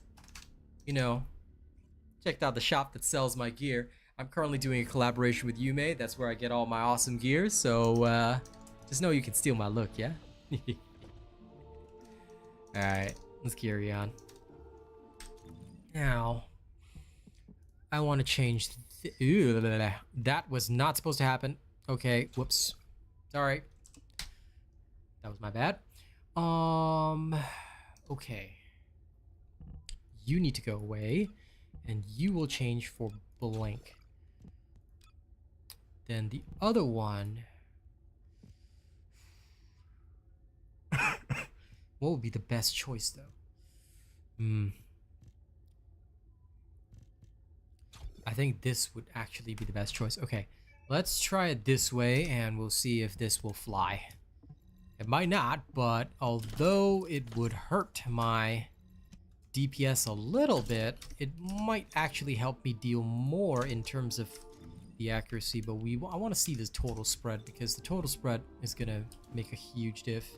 checked out the shop that sells my gear, I'm currently doing a collaboration with Yume. That's where I get all my awesome gear. So, just know you can steal my look, yeah? Alright, let's carry on. Now, I want to change... that was not supposed to happen. Okay, whoops. Sorry. That was my bad. Okay. You need to go away, and you will change for blank. Then the other one... What would be the best choice, though? I think this would actually be the best choice. Okay, let's try it this way, and we'll see if this will fly. It might not, but although it would hurt my DPS a little bit, it might actually help me deal more in terms of the accuracy. But I want to see this total spread, because the total spread is gonna make a huge diff.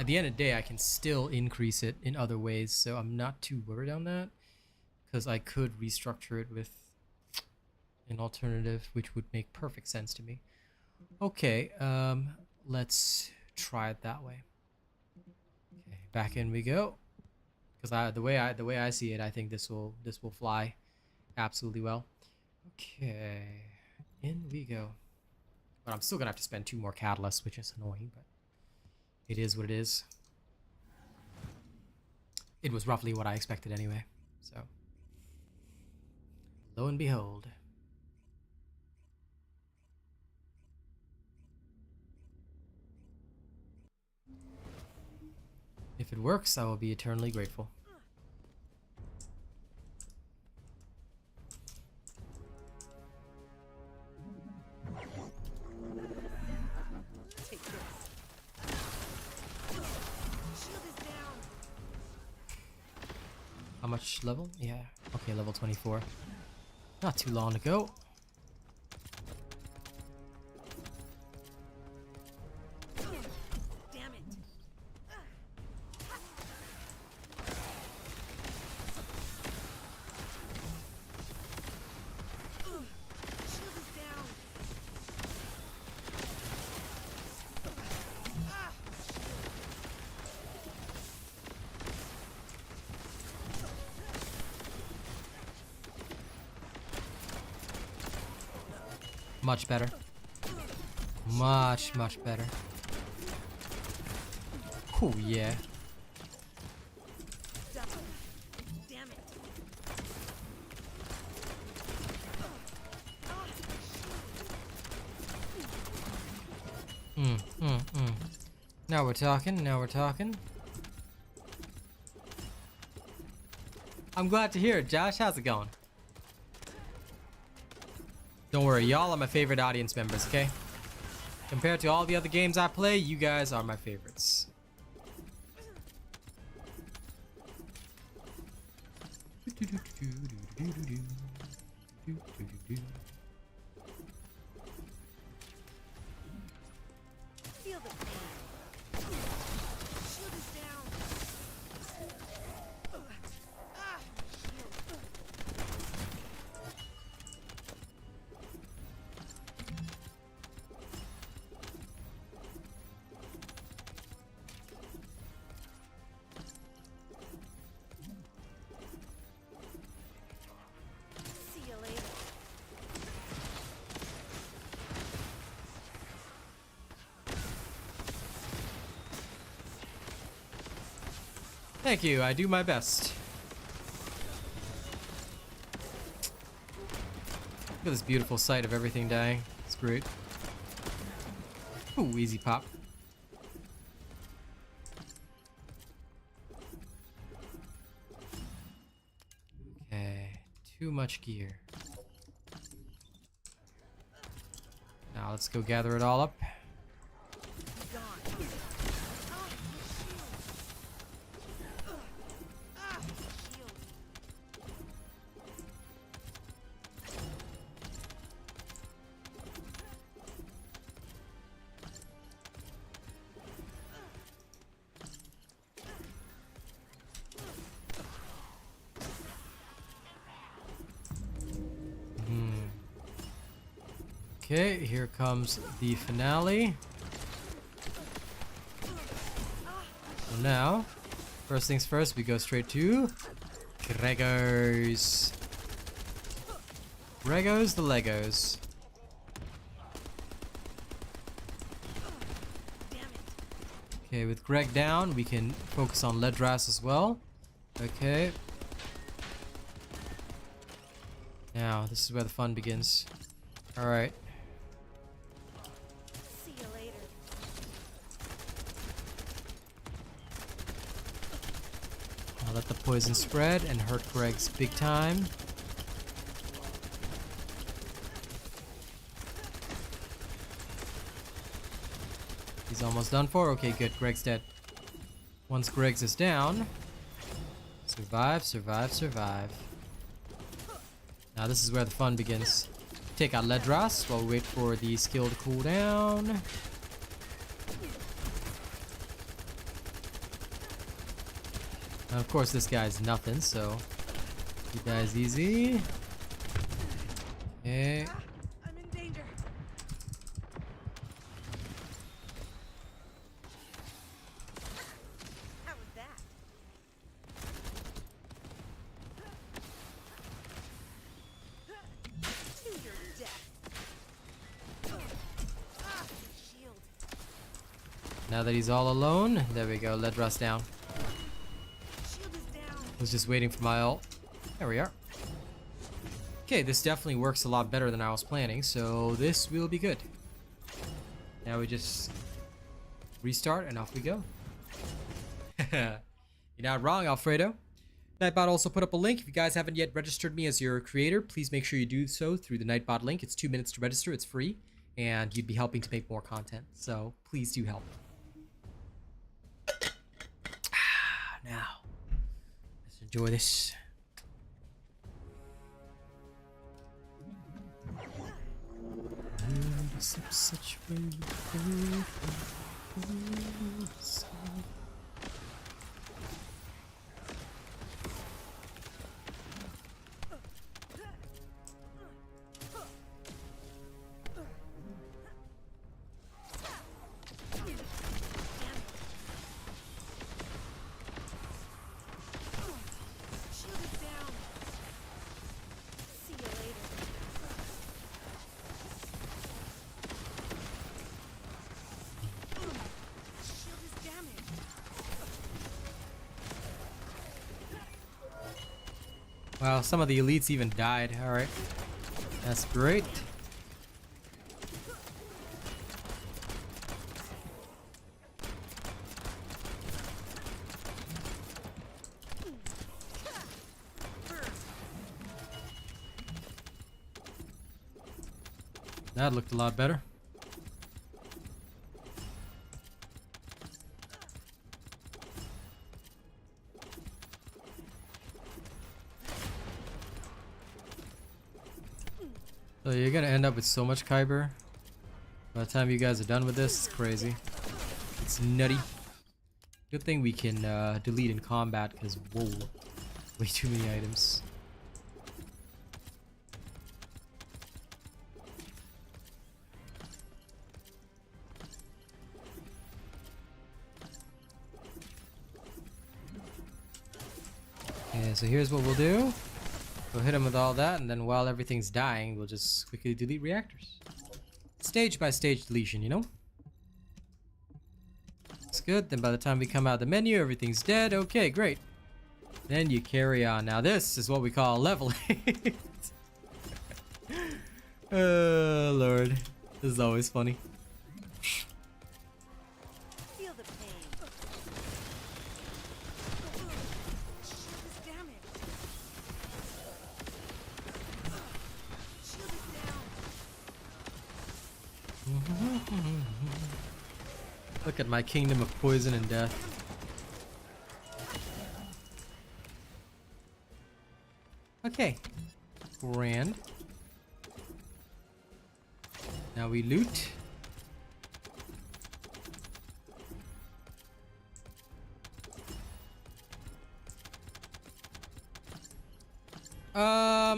At the end of the day, I can still increase it in other ways, so I'm not too worried on that, because I could restructure it with an alternative, which would make perfect sense to me. Okay, let's try it that way. Okay, back in we go. Because the way I see it, I think this will fly absolutely well. Okay, in we go. But I'm still gonna have to spend 2 more catalysts, which is annoying, but it is what it is. it was roughly what I expected anyway. So, lo and behold. If it works, I will be eternally grateful. Take this. Shield is down. How much level? Yeah. Okay, level 24. Not too long to go. Damn it. Shield is down. Much better. Much better. Oh yeah. Damn it. Now we're talking, now we're talking. I'm glad to hear it, Josh. How's it going? Don't worry, y'all are my favorite audience members, okay? Compared to all the other games I play, you guys are my favorites. Feel the pain. Shield is down. Shield. See you later. Thank you, I do my best. Look at this beautiful sight of everything dying. It's great. Ooh, easy pop. Okay, too much gear. Now let's go gather it all up. Gone. Shield. Okay, here comes the finale. So now, first things first, we go straight to Gregos. Gregos the Legos. Damn it. Okay, with Greg down, we can focus on Ledras as well. Okay. Now, this is where the fun begins. Alright. See you later. I'll let the poison spread and hurt Greg's big time. He's almost done for. Okay, good. Greg's dead. Once Greg's is down, survive, survive, survive. Now this is where the fun begins. Take out Ledras while we wait for the skill to cool down. Now, of course, this guy's nothing, so he dies easy. Okay. I'm in danger. How was that? To your death. Shield. Now that he's all alone, there we go. Ledras down. Shield is down. Was just waiting for my ult. There we are. Okay, this definitely works a lot better than I was planning, so this will be good. Now we just restart and off we go. You're not wrong, Alfredo. Nightbot also put up a link. If you guys haven't yet registered me as your creator, please make sure you do so through the Nightbot link. It's 2 minutes to register. It's free, and you'd be helping to make more content. So please do help. Now, let's enjoy this. Such Wow, some of the elites even died. Alright. That's great. That looked a lot better. So you're gonna end up with so much Kyber. By the time you guys are done with this, it's crazy. It's nutty. Good thing we can delete in combat, because whoa, way too many items. Okay, so here's what we'll do. We'll hit him with all that, and then while everything's dying, we'll just quickly delete reactors. Stage by stage deletion, you know? It's good. Then by the time we come out of the menu, everything's dead. Okay, great. Then you carry on. Now this is what we call leveling. Oh, Lord. This is always funny. Feel the pain. Shield is damaged. Shield is down. Look at my kingdom of poison and death. Okay. Grand. Now we loot.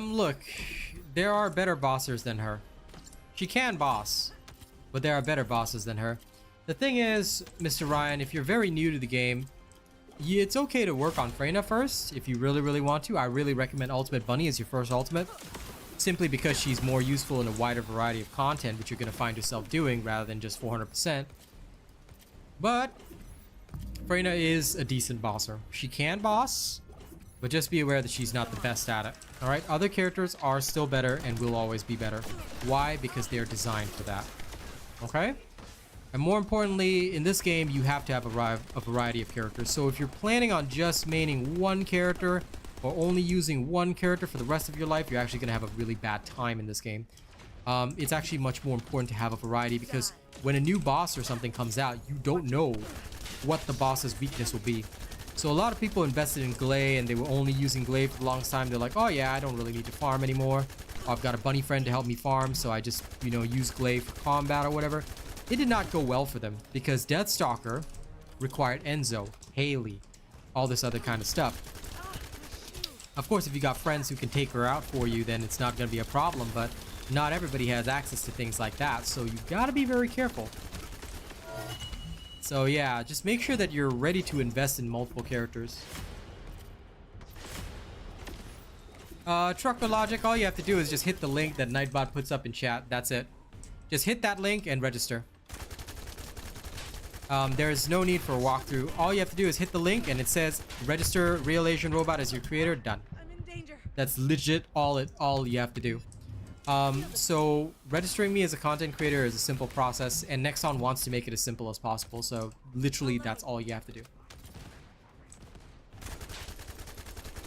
Look. There are better bossers than her. She can boss, but there are better bosses than her. The thing is, Mr. Ryan, if you're very new to the game, it's okay to work on Freyna first if you really want to. I really recommend Ultimate Bunny as your first ultimate, simply because she's more useful in a wider variety of content, which you're going to find yourself doing rather than just 400%. But Freyna is a decent bosser. She can boss, but just be aware that she's not the best at it. Alright, other characters are still better and will always be better. Why? Because they are designed for that. Okay? And more importantly, in this game, you have to have a variety of characters. So if you're planning on just maining one character or only using one character for the rest of your life, you're actually going to have a really bad time in this game. It's actually much more important to have a variety, because when a new boss or something comes out, you don't know what the boss's weakness will be. So a lot of people invested in Glay and they were only using Glay for the longest time. They're like, oh yeah, I don't really need to farm anymore. I've got a bunny friend to help me farm, so I just, you know, use Glay for combat or whatever. It did not go well for them, because Deathstalker required Enzo, Haley, all this other kind of stuff. Of course, if you got friends who can take her out for you, then it's not going to be a problem, but not everybody has access to things like that, so you got to be very careful. So yeah, just make sure that you're ready to invest in multiple characters. Trucker Logic, all you have to do is just hit the link that Nightbot puts up in chat. That's it. Just hit that link and register. There's no need for a walkthrough. All you have to do is hit the link and it says register RealAsianRobot as your creator. Done. I'm in danger. That's legit all you have to do. So registering me as a content creator is a simple process, and Nexon wants to make it as simple as possible. So literally that's all you have to do.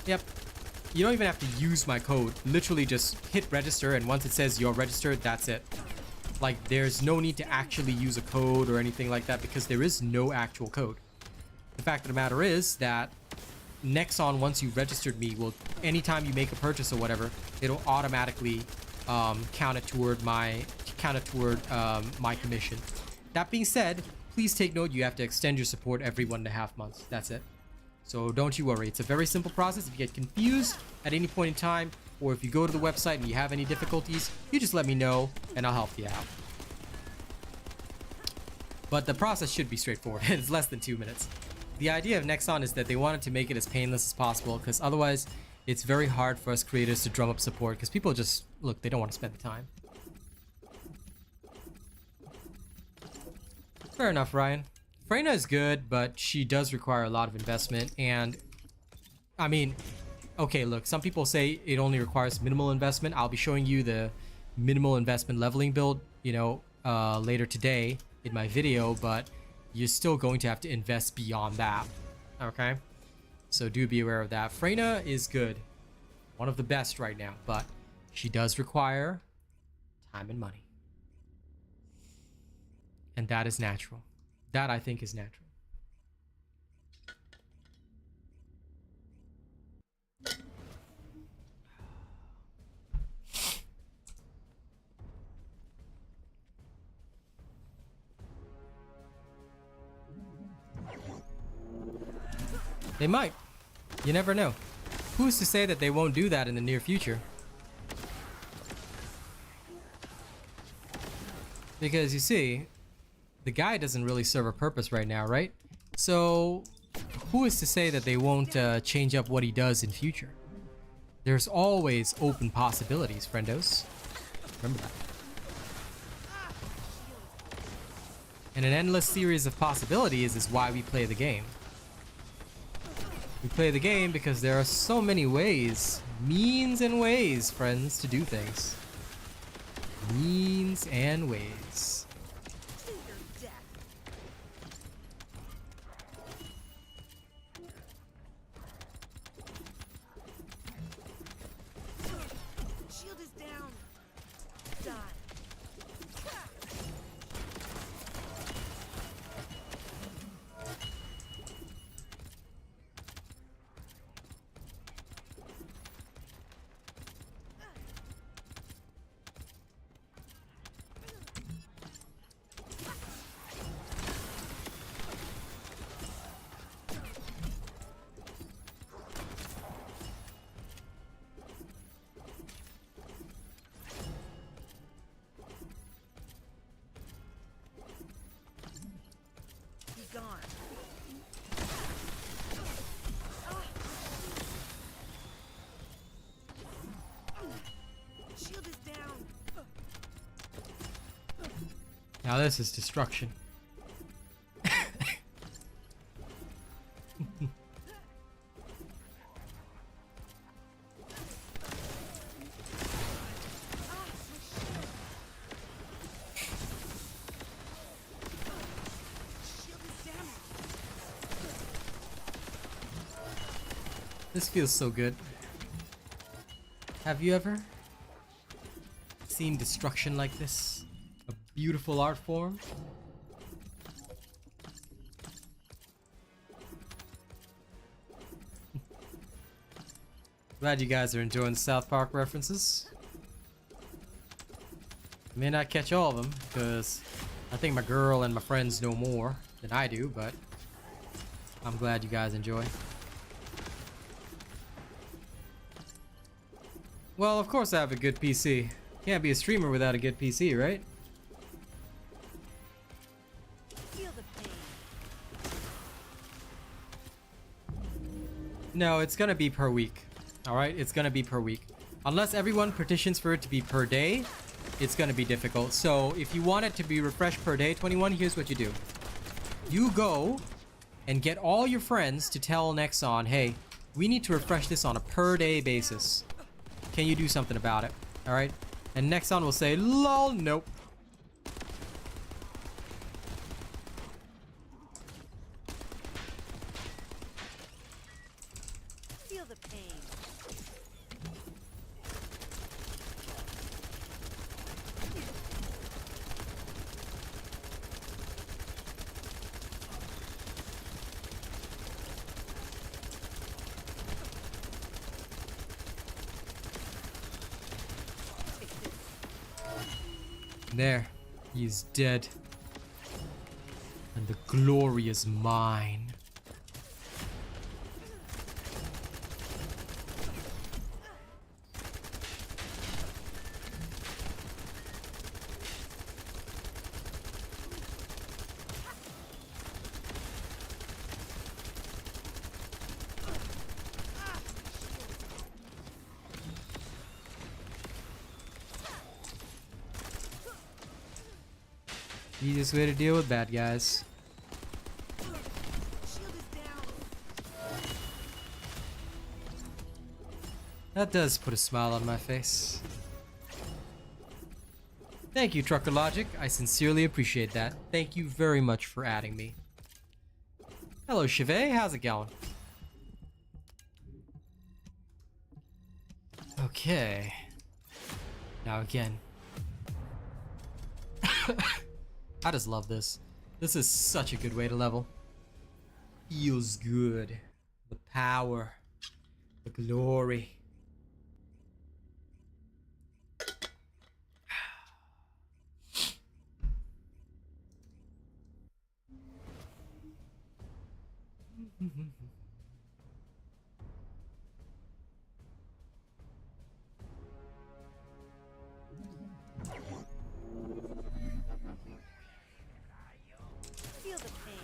Yep. You don't even have to use my code. Literally just hit register, and once it says you're registered, that's it. Like, there's no need to actually use a code or anything like that because there is no actual code. The fact of the matter is that Nexon, once you registered me, will, anytime you make a purchase or whatever, it'll automatically count it toward my commission. That being said, please take note you have to extend your support every 1.5 months. That's it. So don't you worry. It's a very simple process. If you get confused at any point in time, or if you go to the website and you have any difficulties, you just let me know and I'll help you out. But the process should be straightforward. It's less than 2 minutes. The idea of Nexon is that they wanted to make it as painless as possible, because otherwise it's very hard for us creators to drum up support, because people just, look, they don't want to spend the time. Fair enough, Ryan. Freyna is good, but she does require a lot of investment, and I mean, okay, look, some people say it only requires minimal investment. I'll be showing you the minimal investment leveling build, you know, later today in my video, but you're still going to have to invest beyond that, okay? So do be aware of that. Freyna is good, one of the best right now, but she does require time and money. And that is natural. That, I think, is natural. They might. You never know. Who's to say that they won't do that in the near future? Because you see, the guy doesn't really serve a purpose right now, right? So who is to say that they won't change up what he does in future? There's always open possibilities, friendos. Remember that. And an endless series of possibilities is why we play the game. We play the game because there are so many ways, means and ways, friends, to do things. Means and ways. Shield is down. Die. Be gone. Shield is down. Now this is destruction. Shield is damaged. This feels so good. Have you ever seen destruction like this? A beautiful art form? Glad you guys are enjoying the South Park references. I may not catch all of them, because I think my girl and my friends know more than I do, but I'm glad you guys enjoy. Well, of course I have a good PC. Can't be a streamer without a good PC, right? Feel the pain. No, it's gonna be per week. Alright, it's gonna be per week. Unless everyone petitions for it to be per day, it's gonna be difficult. So if you want it to be refreshed per day, 21, here's what you do. You go and get all your friends to tell Nexon, hey, we need to refresh this on a per day basis. Can you do something about it? All right. And Nexon will say, lol, nope. Feel the pain. There, he's dead. And the glory is mine. Easiest way to deal with bad guys. Shield is down. That does put a smile on my face. Thank you, Trucker Logic. I sincerely appreciate that. Thank you very much for adding me. Hello, Chevet. How's it going? Okay. Now again. I just love this. This is such a good way to level. Feels good. The power. The glory. Feel the pain.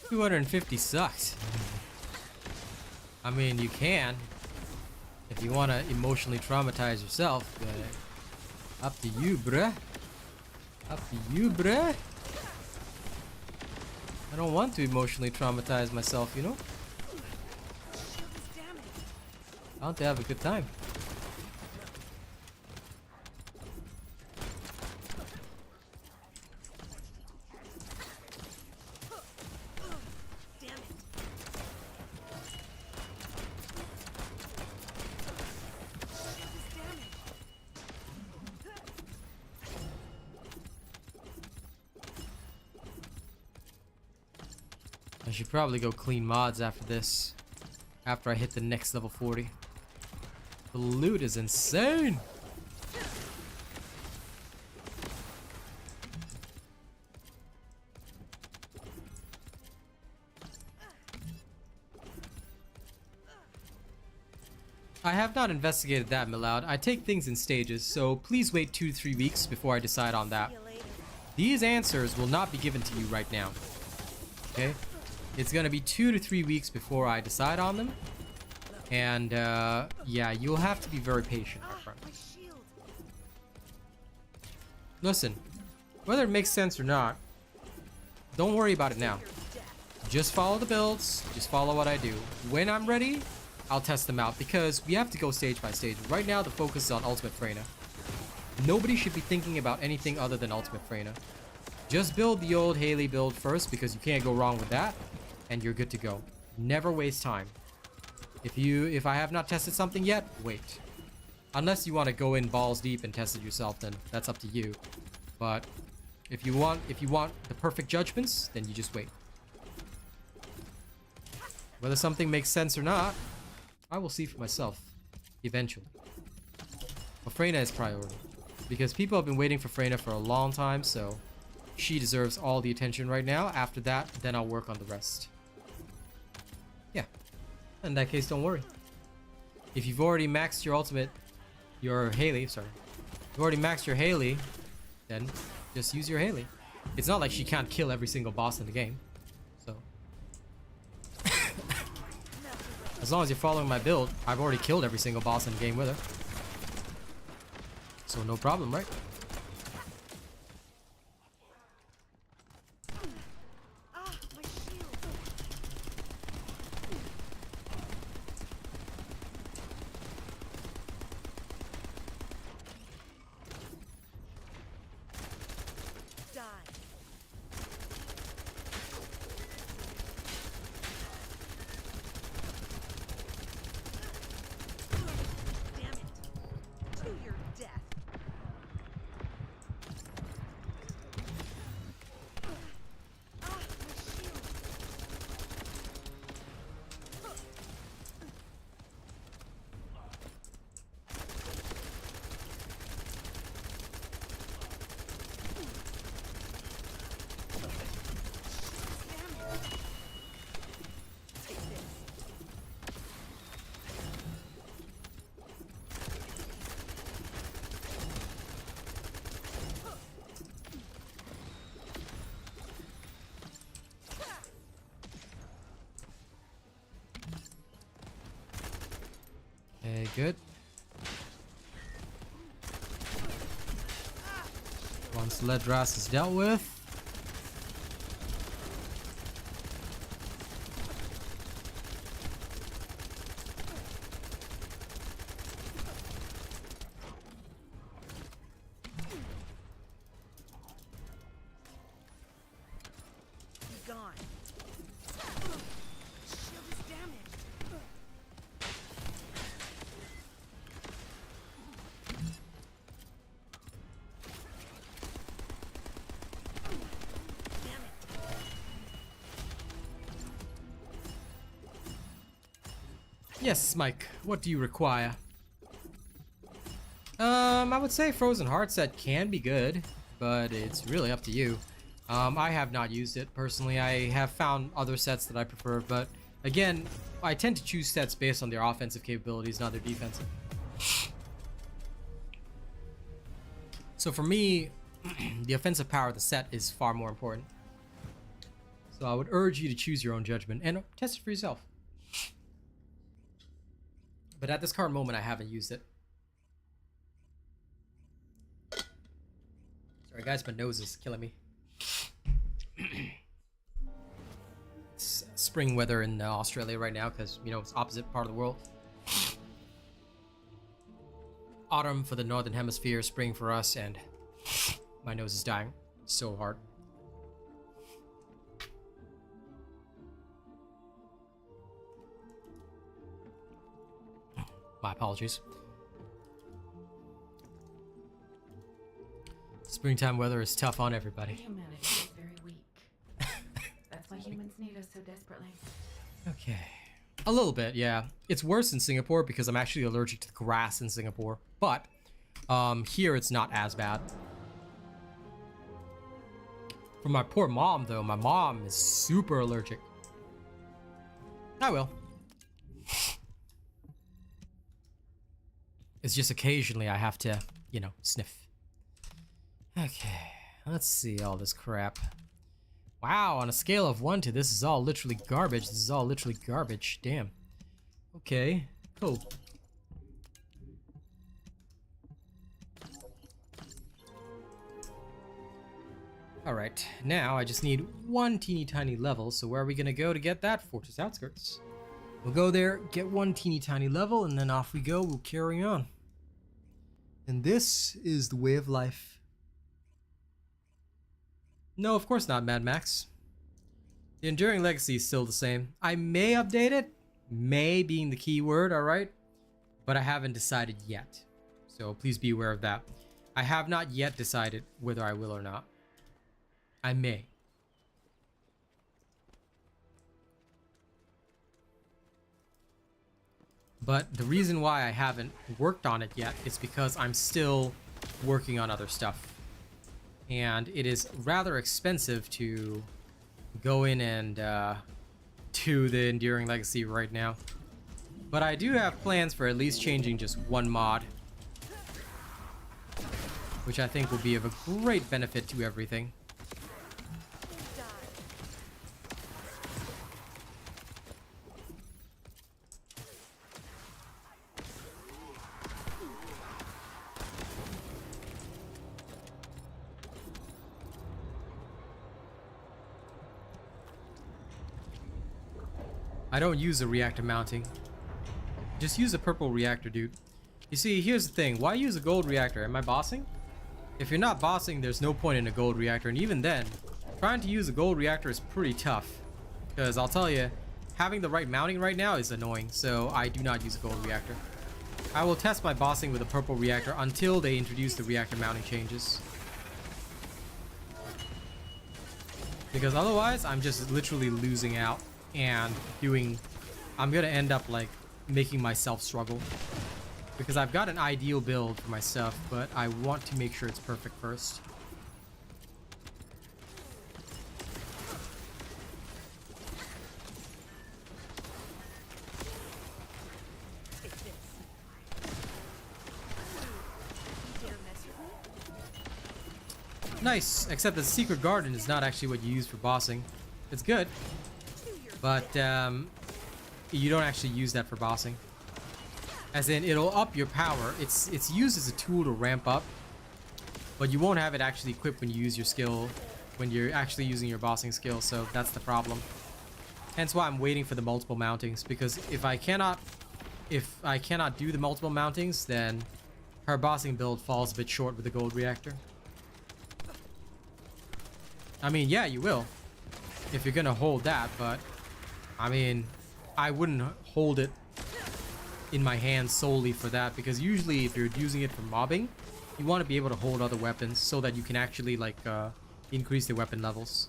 250 sucks. I mean, you can if you want to emotionally traumatize yourself, but up to you, bruh. Up to you, bruh. I don't want to emotionally traumatize myself, you know? Shield is damaged. I want to have a good time. Damn it. Shield is damaged. I should probably go clean mods after this. After I hit the next level 40. The loot is insane! I have not investigated that, Milloud. I take things in stages, so please wait 2 to 3 weeks before I decide on that. See you later. These answers will not be given to you right now. Okay? It's gonna be 2 to 3 weeks before I decide on them. And, yeah, you'll have to be very patient, my friend. My shield. Listen, whether it makes sense or not, don't worry about it now. Just follow the builds, just follow what I do. When I'm ready, I'll test them out, because we have to go stage by stage. Right now, the focus is on Ultimate Freyna. Nobody should be thinking about anything other than Ultimate Freyna. Just build the old Haley build first, because you can't go wrong with that, and you're good to go. Never waste time. If I have not tested something yet, wait. Unless you want to go in balls deep and test it yourself, then that's up to you. But if you want the perfect judgments, then you just wait. Whether something makes sense or not, I will see for myself eventually. But Freyna is priority, because people have been waiting for Freyna for a long time, so she deserves all the attention right now. After that, then I'll work on the rest. Yeah. In that case, don't worry. If you've already maxed your ultimate, your Haley, sorry. You've already maxed your Haley, then just use your Haley. It's not like she can't kill every single boss in the game. So as long as you're following my build, I've already killed every single boss in the game with her. So no problem, right? Ah, my shield. Die. Damn it. To your death. Ah, my shield. Damn it. Take this. Okay, good. Once Ledras is dealt with. Be gone. Shield is damaged. Damn it. Yes, Mike. What do you require? I would say Frozen Heart set can be good, but it's really up to you. I have not used it personally. I have found other sets that I prefer, but again, I tend to choose sets based on their offensive capabilities, not their defensive. So for me, the offensive power of the set is far more important. So I would urge you to choose your own judgment and test it for yourself. But at this current moment, I haven't used it. Sorry guys, my nose is killing me. It's spring weather in Australia right now because, you know, it's opposite part of the world. Autumn for the northern hemisphere, spring for us, and my nose is dying so hard. My apologies. Springtime weather is tough on everybody. Humanity is very weak. That's why humans need us so desperately. Okay. A little bit, yeah. It's worse in Singapore because I'm actually allergic to the grass in Singapore. But here it's not as bad. For my poor mom, though, my mom is super allergic. I will. It's just occasionally I have to, you know, sniff. Okay, let's see all this crap. Wow, on a scale of 1 to this is all literally garbage. This is all literally garbage. Damn. Okay, cool. Alright, now I just need one teeny tiny level, so where are we gonna go to get that? Fortress Outskirts. We'll go there, get one teeny tiny level, and then off we go, we'll carry on. And this is the way of life. No, of course not, Mad Max. The Enduring Legacy is still the same. I may update it, may being the key word, alright? But I haven't decided yet. So please be aware of that. I have not yet decided whether I will or not. I may. But the reason why I haven't worked on it yet is because I'm still working on other stuff. And it is rather expensive to go in and do the Enduring Legacy right now. But I do have plans for at least changing just one mod. which I think will be of a great benefit to everything. I don't use a reactor mounting. Just use a purple reactor, dude. You see, here's the thing. Why use a gold reactor? Am I bossing? If you're not bossing, there's no point in a gold reactor. And even then, trying to use a gold reactor is pretty tough. Because I'll tell you, having the right mounting right now is annoying. So I do not use a gold reactor. I will test my bossing with a purple reactor until they introduce the reactor mounting changes. Because otherwise, I'm just literally losing out. And I'm gonna end up like making myself struggle, because I've got an ideal build for my stuff, but I want to make sure it's perfect first. Nice, except the secret garden is not actually what you use for bossing. It's good, but you don't actually use that for bossing. As in, it'll up your power. It's used as a tool to ramp up, but you won't have it actually equipped when you use your skill, when you're actually using your bossing skill, so that's the problem. Hence why I'm waiting for the multiple mountings, because if I cannot do the multiple mountings, then her bossing build falls a bit short with the gold reactor. I mean, yeah, you will, if you're gonna hold that, but I mean, I wouldn't hold it in my hands solely for that, because usually if you're using it for mobbing, you want to be able to hold other weapons so that you can actually like increase the weapon levels.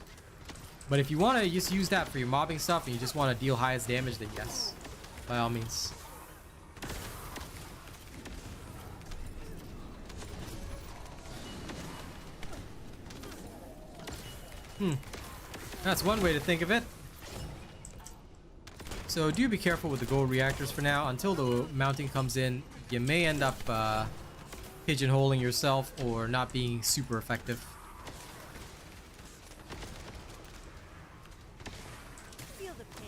But if you want to just use that for your mobbing stuff and you just want to deal highest damage, then yes, by all means. That's one way to think of it. So do be careful with the gold reactors for now. Until the mounting comes in, you may end up pigeonholing yourself or not being super effective. Feel the pain.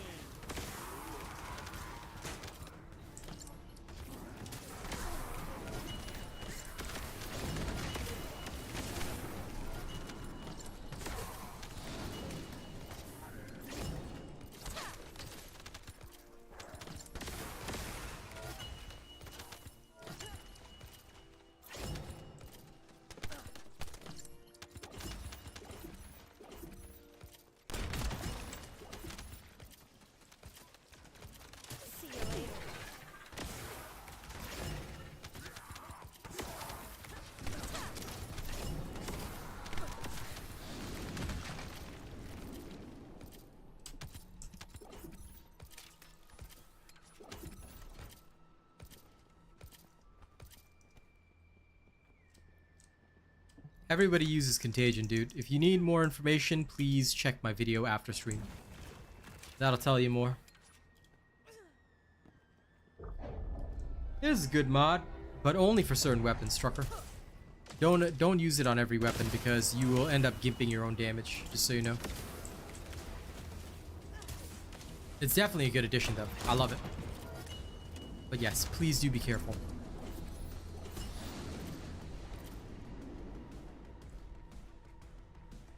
Everybody uses Contagion, dude. If you need more information, please check my video after stream. That'll tell you more. This is a good mod, but only for certain weapons, Trucker. Don't use it on every weapon, because you will end up gimping your own damage, just so you know. It's definitely a good addition, though. I love it. But yes, please do be careful.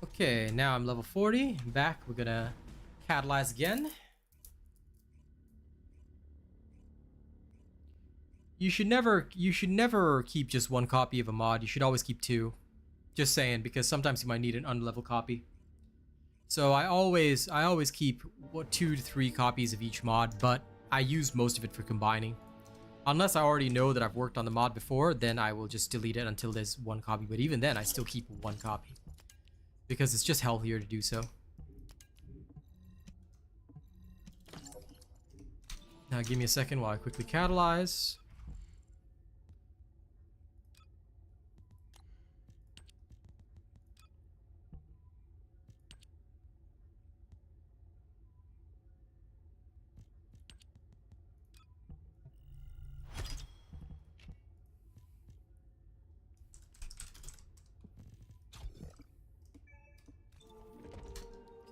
Okay, now I'm level 40. Back, we're gonna catalyze again. You should never keep just one copy of a mod. You should always keep two. Just saying, because sometimes you might need an unleveled copy. So I always keep 2 to 3 copies of each mod, but I use most of it for combining. Unless I already know that I've worked on the mod before, then I will just delete it until there's one copy. But even then, I still keep 1 copy, because it's just healthier to do so. Now give me a second while I quickly catalyze.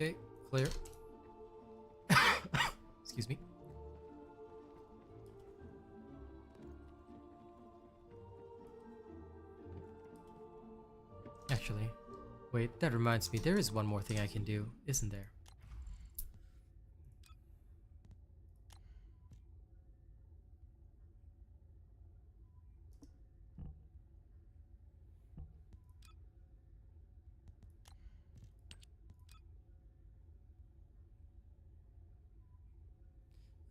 Okay, clear. Excuse me. Actually, wait, that reminds me, there is one more thing I can do, isn't there?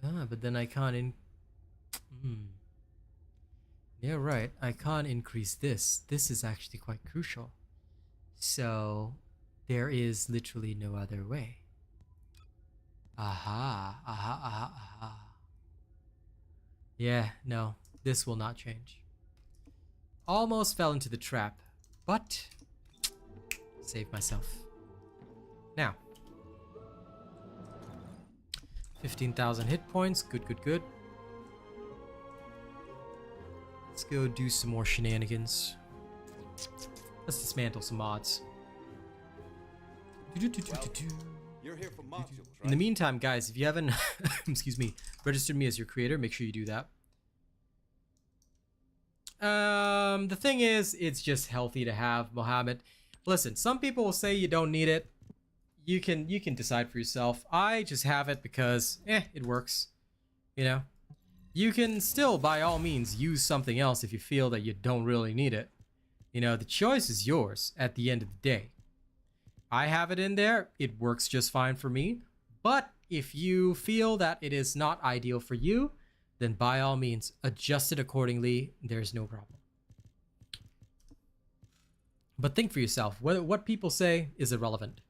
Ah, but then I can't Yeah, right. I can't increase this. This is actually quite crucial. So, there is literally no other way. Aha, aha, aha, aha. Yeah, no, this will not change. Almost fell into the trap, but saved myself. Now, 15,000 hit points. Good, good, good. Let's go do some more shenanigans. Let's dismantle some mods. You're here for modules, right? In the meantime, guys, if you haven't, excuse me, registered me as your creator, make sure you do that. The thing is, it's just healthy to have, Mohammed. Listen, some people will say you don't need it. You can decide for yourself. I just have it because, it works. You know? You can still, by all means, use something else if you feel that you don't really need it. You know, the choice is yours at the end of the day. I have it in there. It works just fine for me. But if you feel that it is not ideal for you, then by all means, adjust it accordingly. There's no problem. But think for yourself. What people say is irrelevant.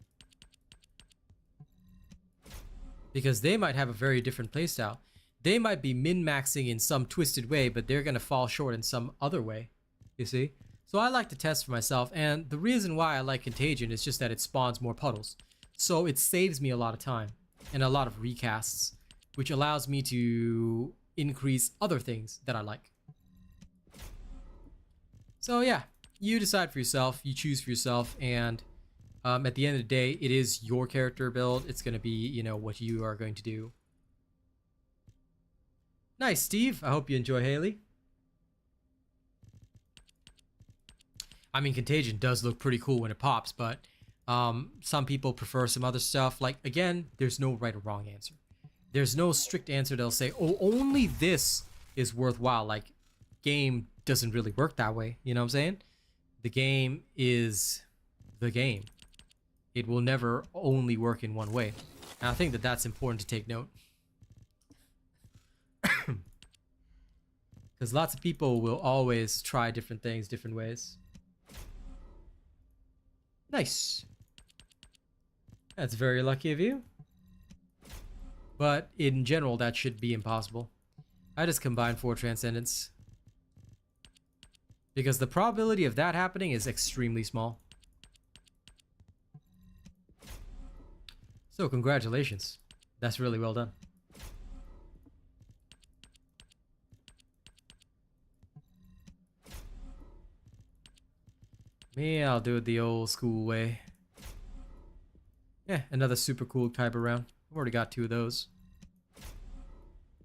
Because they might have a very different playstyle. They might be min-maxing in some twisted way, but they're going to fall short in some other way. You see? So I like to test for myself, and the reason why I like Contagion is just that it spawns more puddles. So it saves me a lot of time and a lot of recasts, which allows me to increase other things that I like. So yeah, you decide for yourself, you choose for yourself, and at the end of the day, it is your character build. It's going to be, you know, what you are going to do. Nice, Steve. I hope you enjoy Haley. I mean, Contagion does look pretty cool when it pops, but some people prefer some other stuff. Like, again, there's no right or wrong answer. There's no strict answer that'll say, oh, only this is worthwhile. Like, game doesn't really work that way. You know what I'm saying? The game is the game. It will never only work in one way. And I think that that's important to take note. Because lots of people will always try different things different ways. Nice. That's very lucky of you. But in general, that should be impossible. I just combined 4 Transcendents. Because the probability of that happening is extremely small. So congratulations. That's really well done. Me, I'll do it the old school way. Yeah, another super cool Kyber round. I've already got 2 of those.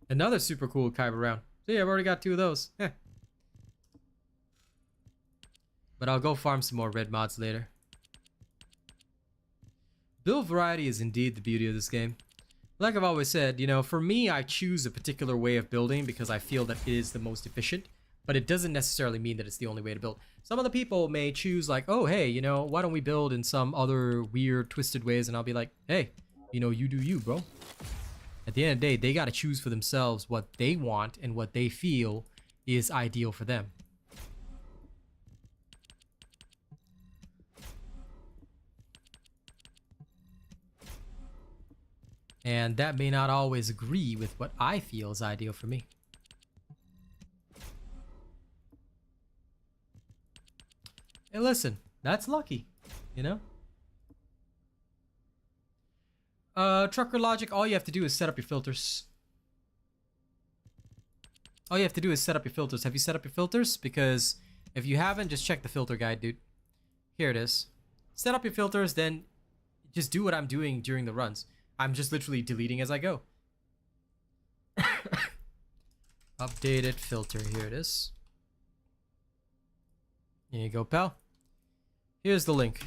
Another super cool Kyber round. See, I've already got 2 of those. Yeah. But I'll go farm some more red mods later. Build variety is indeed the beauty of this game. Like I've always said, you know, for me, I choose a particular way of building because I feel that it is the most efficient. But it doesn't necessarily mean that it's the only way to build. Some other people may choose like, oh, hey, you know, why don't we build in some other weird, twisted ways? And I'll be like, hey, you know, you do you, bro. At the end of the day, they got to choose for themselves what they want and what they feel is ideal for them. And that may not always agree with what I feel is ideal for me. Hey, listen, that's lucky, you know? Trucker Logic, all you have to do is set up your filters. All you have to do is set up your filters. Have you set up your filters? Because if you haven't, just check the filter guide, dude. Here it is. Set up your filters, then just do what I'm doing during the runs. I'm just literally deleting as I go. Updated filter. Here it is. Here you go, pal. Here's the link.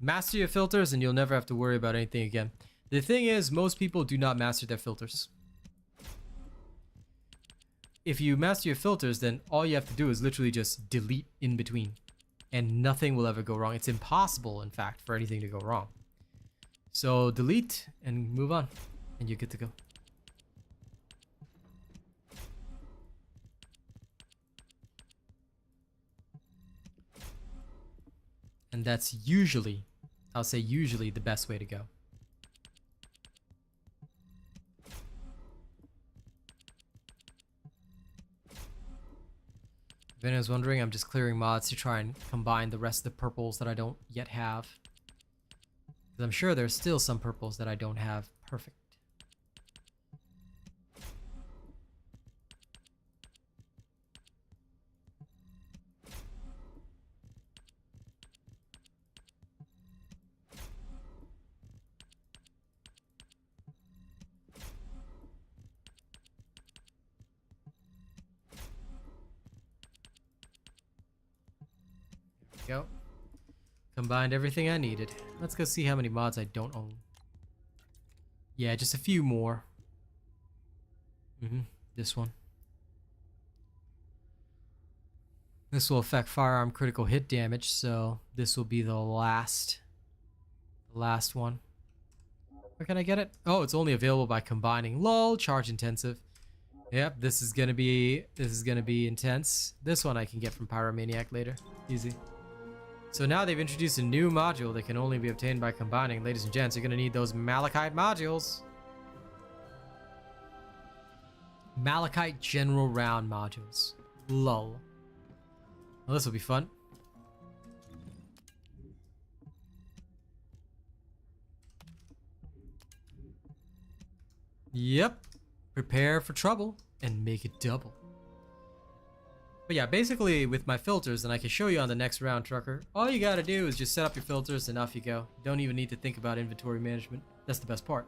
Master your filters and you'll never have to worry about anything again. The thing is, most people do not master their filters. If you master your filters, then all you have to do is literally just delete in between. And nothing will ever go wrong. It's impossible, in fact, for anything to go wrong. So delete and move on. And you're good to go. And that's usually, I'll say usually, the best way to go. If anyone's wondering, I'm just clearing mods to try and combine the rest of the purples that I don't yet have. Because I'm sure there's still some purples that I don't have perfect. Go. Combined everything I needed. Let's go see how many mods I don't own. Yeah, just a few more. This one. This will affect firearm critical hit damage, so this will be the last one. Where can I get it? Oh, it's only available by combining. Lol, charge intensive. Yep, this is gonna be intense. This one I can get from Pyromaniac later. Easy. So now they've introduced a new module that can only be obtained by combining. Ladies and gents, you're gonna need those Malachite modules. Malachite general round modules. Lol. Well, this will be fun. Yep. Prepare for trouble and make it double. But yeah, basically with my filters, and I can show you on the next round, Trucker, all you gotta do is just set up your filters and off you go. You don't even need to think about inventory management. That's the best part.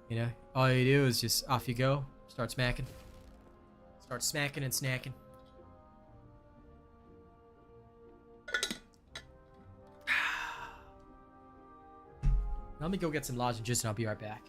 You know, all you do is just off you go, start smacking. Start smacking and snacking. Let me go get some lozenges and I'll be right back.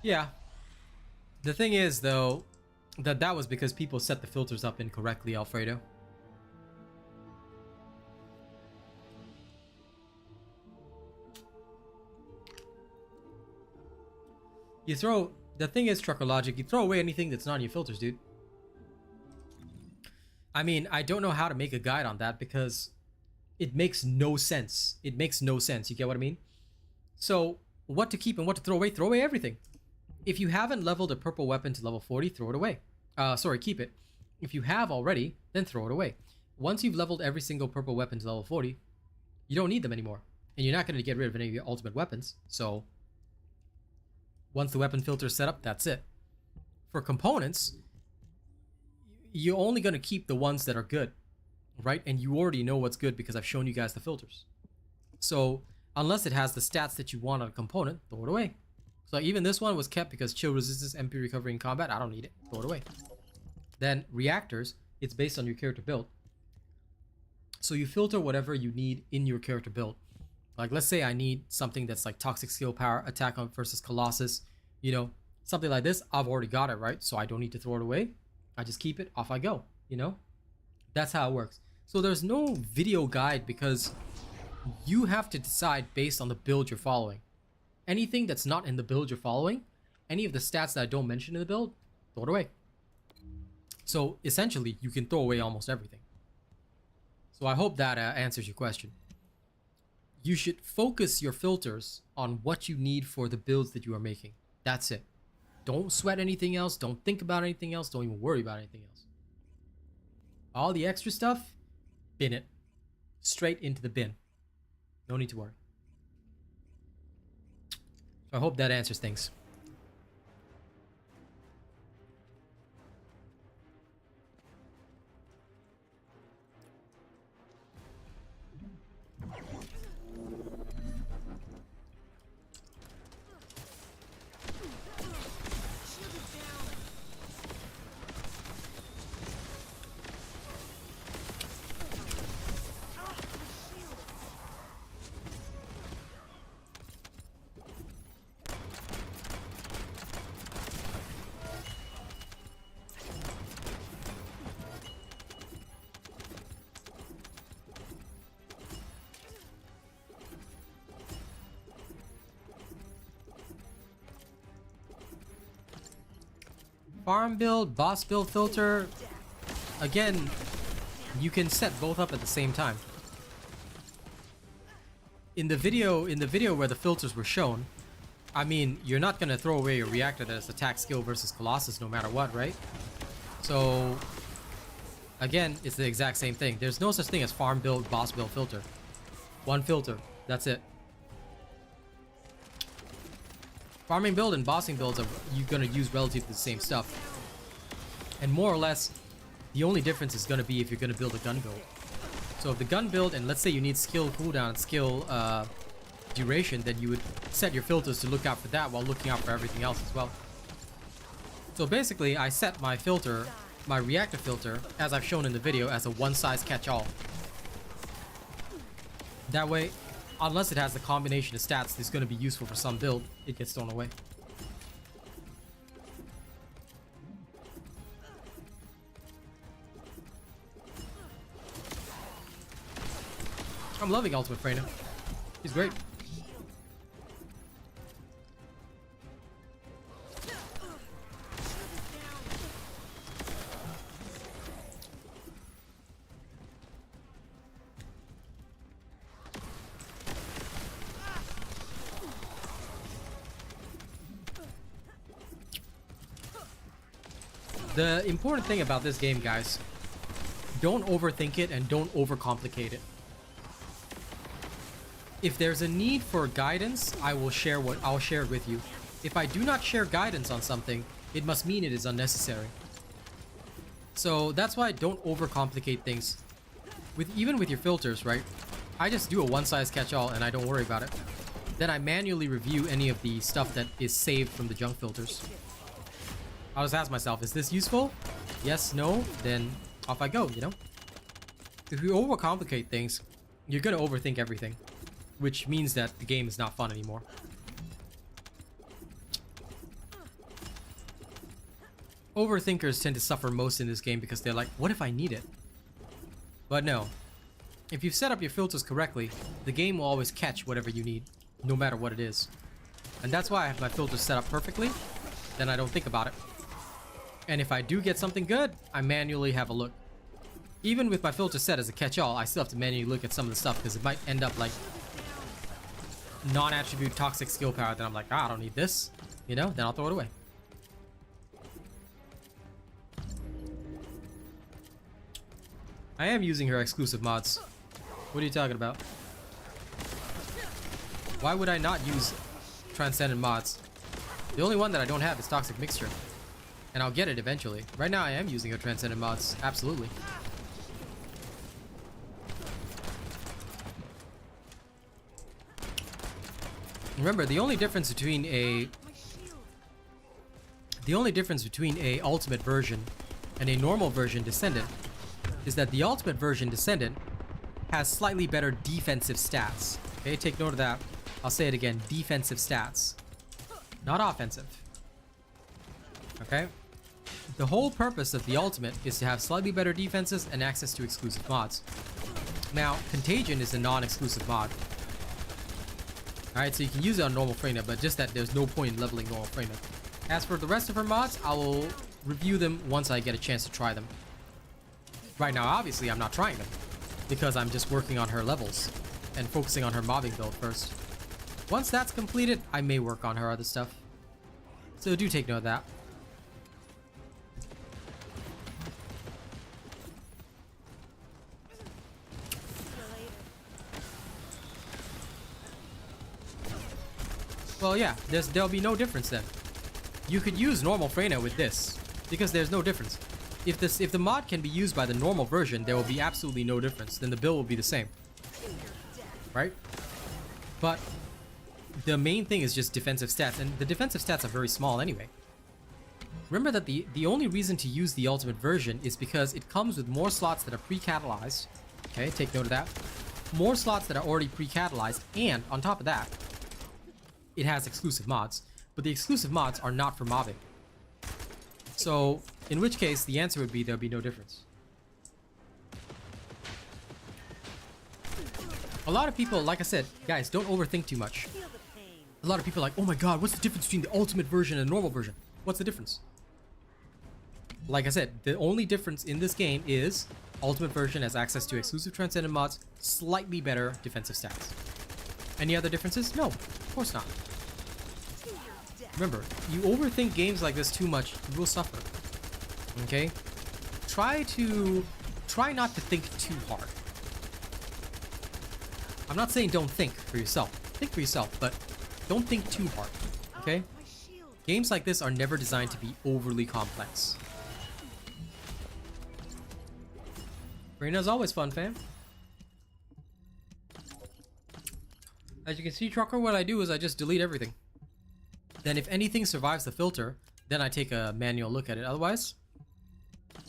Yeah. The thing is, though, that was because people set the filters up incorrectly, Alfredo. The thing is, Trucker Logic, you throw away anything that's not in your filters, dude. I mean, I don't know how to make a guide on that because it makes no sense. It makes no sense. You get what I mean? So, what to keep and what to throw away everything. If you haven't leveled a purple weapon to level 40, throw it away. Sorry, keep it. If you have already, then throw it away. Once you've leveled every single purple weapon to level 40, you don't need them anymore. And you're not going to get rid of any of your ultimate weapons. So, once the weapon filter is set up, that's it. For components, you're only going to keep the ones that are good, right? And you already know what's good because I've shown you guys the filters. So, unless it has the stats that you want on a component, throw it away. So even this one was kept because chill resistance, MP recovery in combat. I don't need it. Throw it away. Then reactors, it's based on your character build. So you filter whatever you need in your character build. Like let's say I need something that's like toxic skill power, attack on versus Colossus, you know, something like this. I've already got it, right? So I don't need to throw it away. I just keep it, off I go, you know? That's how it works. So there's no video guide because you have to decide based on the build you're following. Anything that's not in the build you're following, any of the stats that I don't mention in the build, throw it away. So essentially, you can throw away almost everything. So I hope that answers your question. You should focus your filters on what you need for the builds that you are making. That's it. Don't sweat anything else. Don't think about anything else. Don't even worry about anything else. All the extra stuff, bin it. Straight into the bin. No need to worry. So I hope that answers things. Farm build, boss build filter. Again, you can set both up at the same time. In the video where the filters were shown, I mean, you're not gonna throw away your reactor that is attack skill versus Colossus no matter what, right? So again, it's the exact same thing. There's no such thing as farm build, boss build filter. One filter, that's it. Farming build and bossing builds are you're gonna use relatively the same stuff. And more or less, the only difference is gonna be if you're gonna build a gun build. So if the gun build, and let's say you need skill cooldown and skill duration, then you would set your filters to look out for that while looking out for everything else as well. So basically, I set my filter, my reactor filter, as I've shown in the video, as a one-size-catch-all. That way, unless it has the combination of stats that's going to be useful for some build, it gets thrown away. I'm loving Ultimate Freyna. He's great. The important thing about this game, guys, don't overthink it and don't overcomplicate it. If there's a need for guidance, I'll share it with you. If I do not share guidance on something, it must mean it is unnecessary. So that's why don't overcomplicate things. Even with your filters, right? I just do a one-size-catch-all and I don't worry about it. Then I manually review any of the stuff that is saved from the junk filters. I'll just ask myself, is this useful? Yes, no, then off I go, you know? If you overcomplicate things, you're gonna overthink everything, which means that the game is not fun anymore. Overthinkers tend to suffer most in this game because they're like, what if I need it? But no. If you've set up your filters correctly, the game will always catch whatever you need, no matter what it is. And that's why I have my filters set up perfectly, then I don't think about it. And if I do get something good, I manually have a look. Even with my filter set as a catch-all, I still have to manually look at some of the stuff because it might end up like non-attribute toxic skill power that I'm like, I don't need this, you know, then I'll throw it away. I am using her exclusive mods. What are you talking about? Why would I not use Transcendent mods? The only one that I don't have is Toxic Mixture. And I'll get it eventually. Right now I am using her Transcendent mods. Absolutely. Remember, the only difference between a ultimate version and a normal version Descendant is that the ultimate version Descendant has slightly better defensive stats. Okay, take note of that. I'll say it again, defensive stats, not offensive. Okay? The whole purpose of the ultimate is to have slightly better defenses and access to exclusive mods. Now, Contagion is a non-exclusive mod. Alright, so you can use it on normal Freyna, but just that there's no point in leveling normal Freyna. As for the rest of her mods, I will review them once I get a chance to try them. Right now, obviously, I'm not trying them because I'm just working on her levels and focusing on her mobbing build first. Once that's completed, I may work on her other stuff. So do take note of that. Well, yeah, there'll be no difference then. You could use normal Freyna with this because there's no difference. If the mod can be used by the normal version, there will be absolutely no difference. Then the build will be the same, right? But the main thing is just defensive stats, and the defensive stats are very small anyway. Remember that the only reason to use the ultimate version is because it comes with more slots that are pre-catalyzed. Okay, take note of that. More slots that are already pre-catalyzed, and on top of that, it has exclusive mods, but the exclusive mods are not for mobbing. So, in which case, the answer would be there'll be no difference. A lot of people, like I said, guys, don't overthink too much. A lot of people are like, oh my god, what's the difference between the ultimate version and the normal version? What's the difference? Like I said, the only difference in this game is ultimate version has access to exclusive transcendent mods, slightly better defensive stats. Any other differences? No, of course not. Remember, you overthink games like this too much, you will suffer. Okay? Try not to think too hard. I'm not saying don't think for yourself. Think for yourself, but don't think too hard. Okay? Games like this are never designed to be overly complex. Freyna's always fun, fam. As you can see, Trucker, what I do is I just delete everything. Then if anything survives the filter, then I take a manual look at it. Otherwise,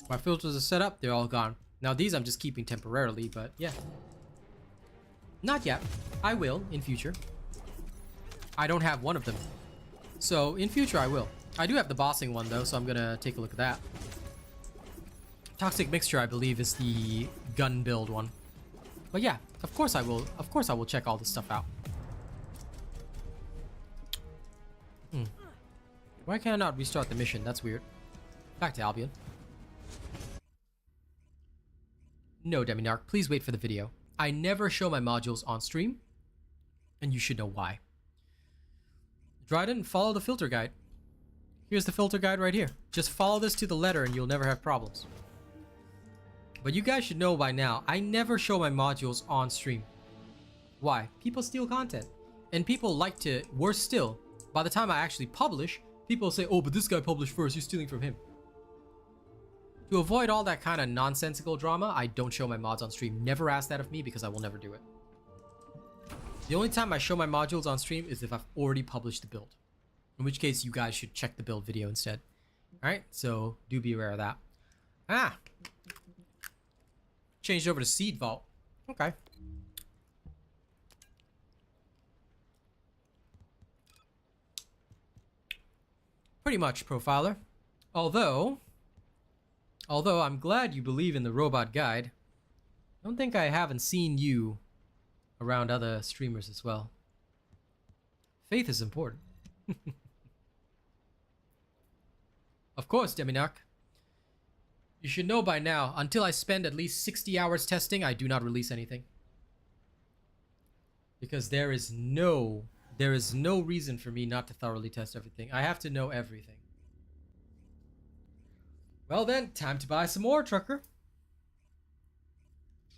my filters are set up, they're all gone. Now these I'm just keeping temporarily, but yeah. Not yet. I will in future. I don't have one of them. So in future I will. I do have the bossing one though, so I'm gonna take a look at that. Toxic Mixture, I believe, is the gun build one. But yeah, of course I will. Of course I will check all this stuff out. Why can I not restart the mission? That's weird. Back to Albion. No, Deminarch, please wait for the video. I never show my modules on stream, and you should know why. Dryden, follow the filter guide. Here's the filter guide right here. Just follow this to the letter and you'll never have problems. But you guys should know by now, I never show my modules on stream. Why? People steal content. And people like to, worse still, by the time I actually publish, people say, oh, but this guy published first, you're stealing from him. To avoid all that kind of nonsensical drama, I don't show my mods on stream. Never ask that of me because I will never do it. The only time I show my modules on stream is if I've already published the build. In which case, you guys should check the build video instead. Alright, so do be aware of that. Ah! Changed over to Seed Vault. Okay. Pretty much, Profiler. Although I'm glad you believe in the robot guide. I don't think I haven't seen you around other streamers as well. Faith is important. Of course, Deminarch. You should know by now, until I spend at least 60 hours testing, I do not release anything. Because there is no reason for me not to thoroughly test everything. I have to know everything. Well then, time to buy some more, Trucker.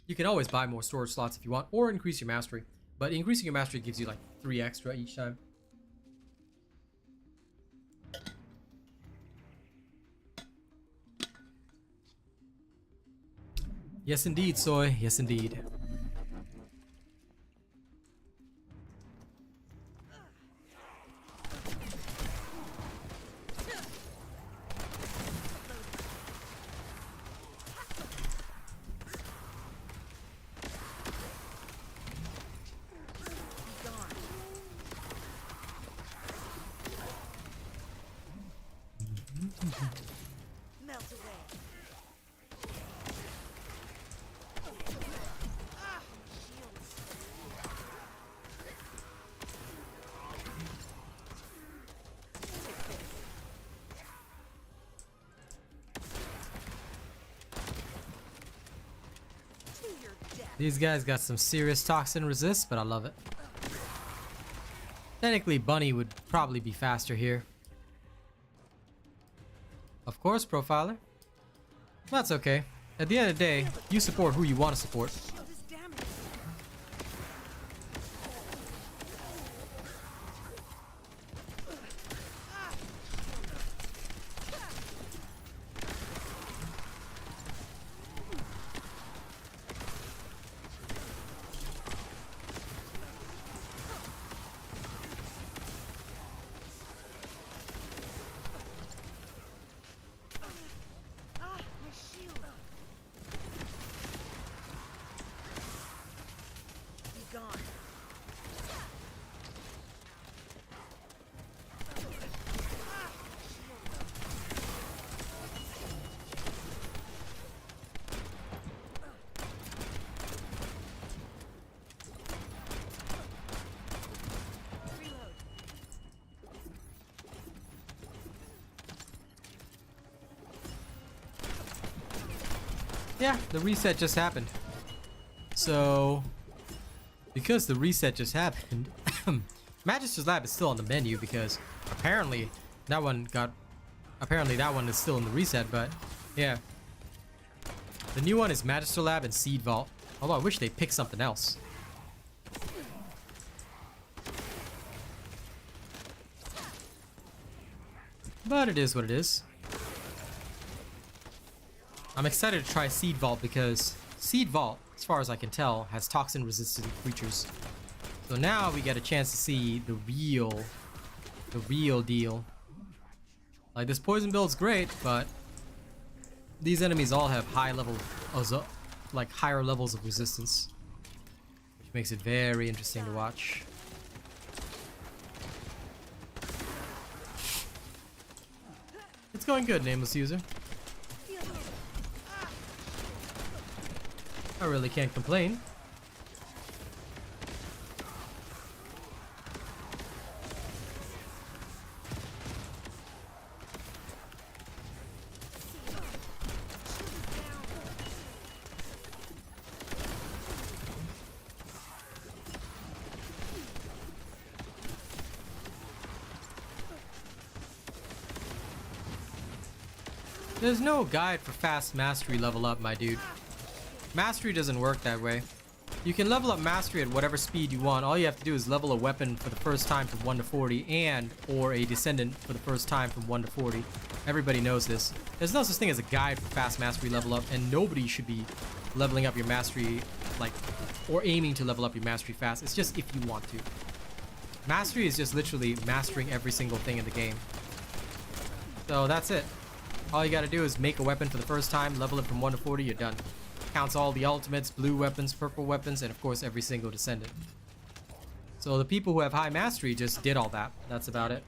You can always buy more storage slots if you want, or increase your mastery. But increasing your mastery gives you like 3 extra each time. Yes indeed, Soy. Yes indeed. Melt away. These guys got some serious toxin resist, but I love it. Technically, Bunny would probably be faster here. Of course, Profiler. That's okay. At the end of the day, you support who you want to support. Shield is damaged. Ah, my shield. Be gone. Reload. Yeah, the reset just happened. So, because the reset just happened, Magister's Lab is still on the menu because apparently that one is still in the reset, but yeah. The new one is Magister Lab and Seed Vault. Although I wish they picked something else. But it is what it is. I'm excited to try Seed Vault because Seed Vault, as far as I can tell, has toxin resistant creatures. So now we get a chance to see the real deal. Like, this poison build's great, but these enemies all have higher levels of resistance, which makes it very interesting to watch. It's going good, nameless user. I really can't complain. There's no guide for fast mastery level up, my dude. Mastery doesn't work that way. You can level up mastery at whatever speed you want. All you have to do is level a weapon for the first time from 1 to 40 or a descendant for the first time from 1 to 40. Everybody knows this. There's no such thing as a guide for fast mastery level up, and nobody should be leveling up your mastery or aiming to level up your mastery fast. It's just if you want to. Mastery is just literally mastering every single thing in the game. So that's it. All you gotta do is make a weapon for the first time, level it from 1 to 40, you're done. Counts all the ultimates, blue weapons, purple weapons, and of course every single descendant. So the people who have high mastery just did all that. That's about it.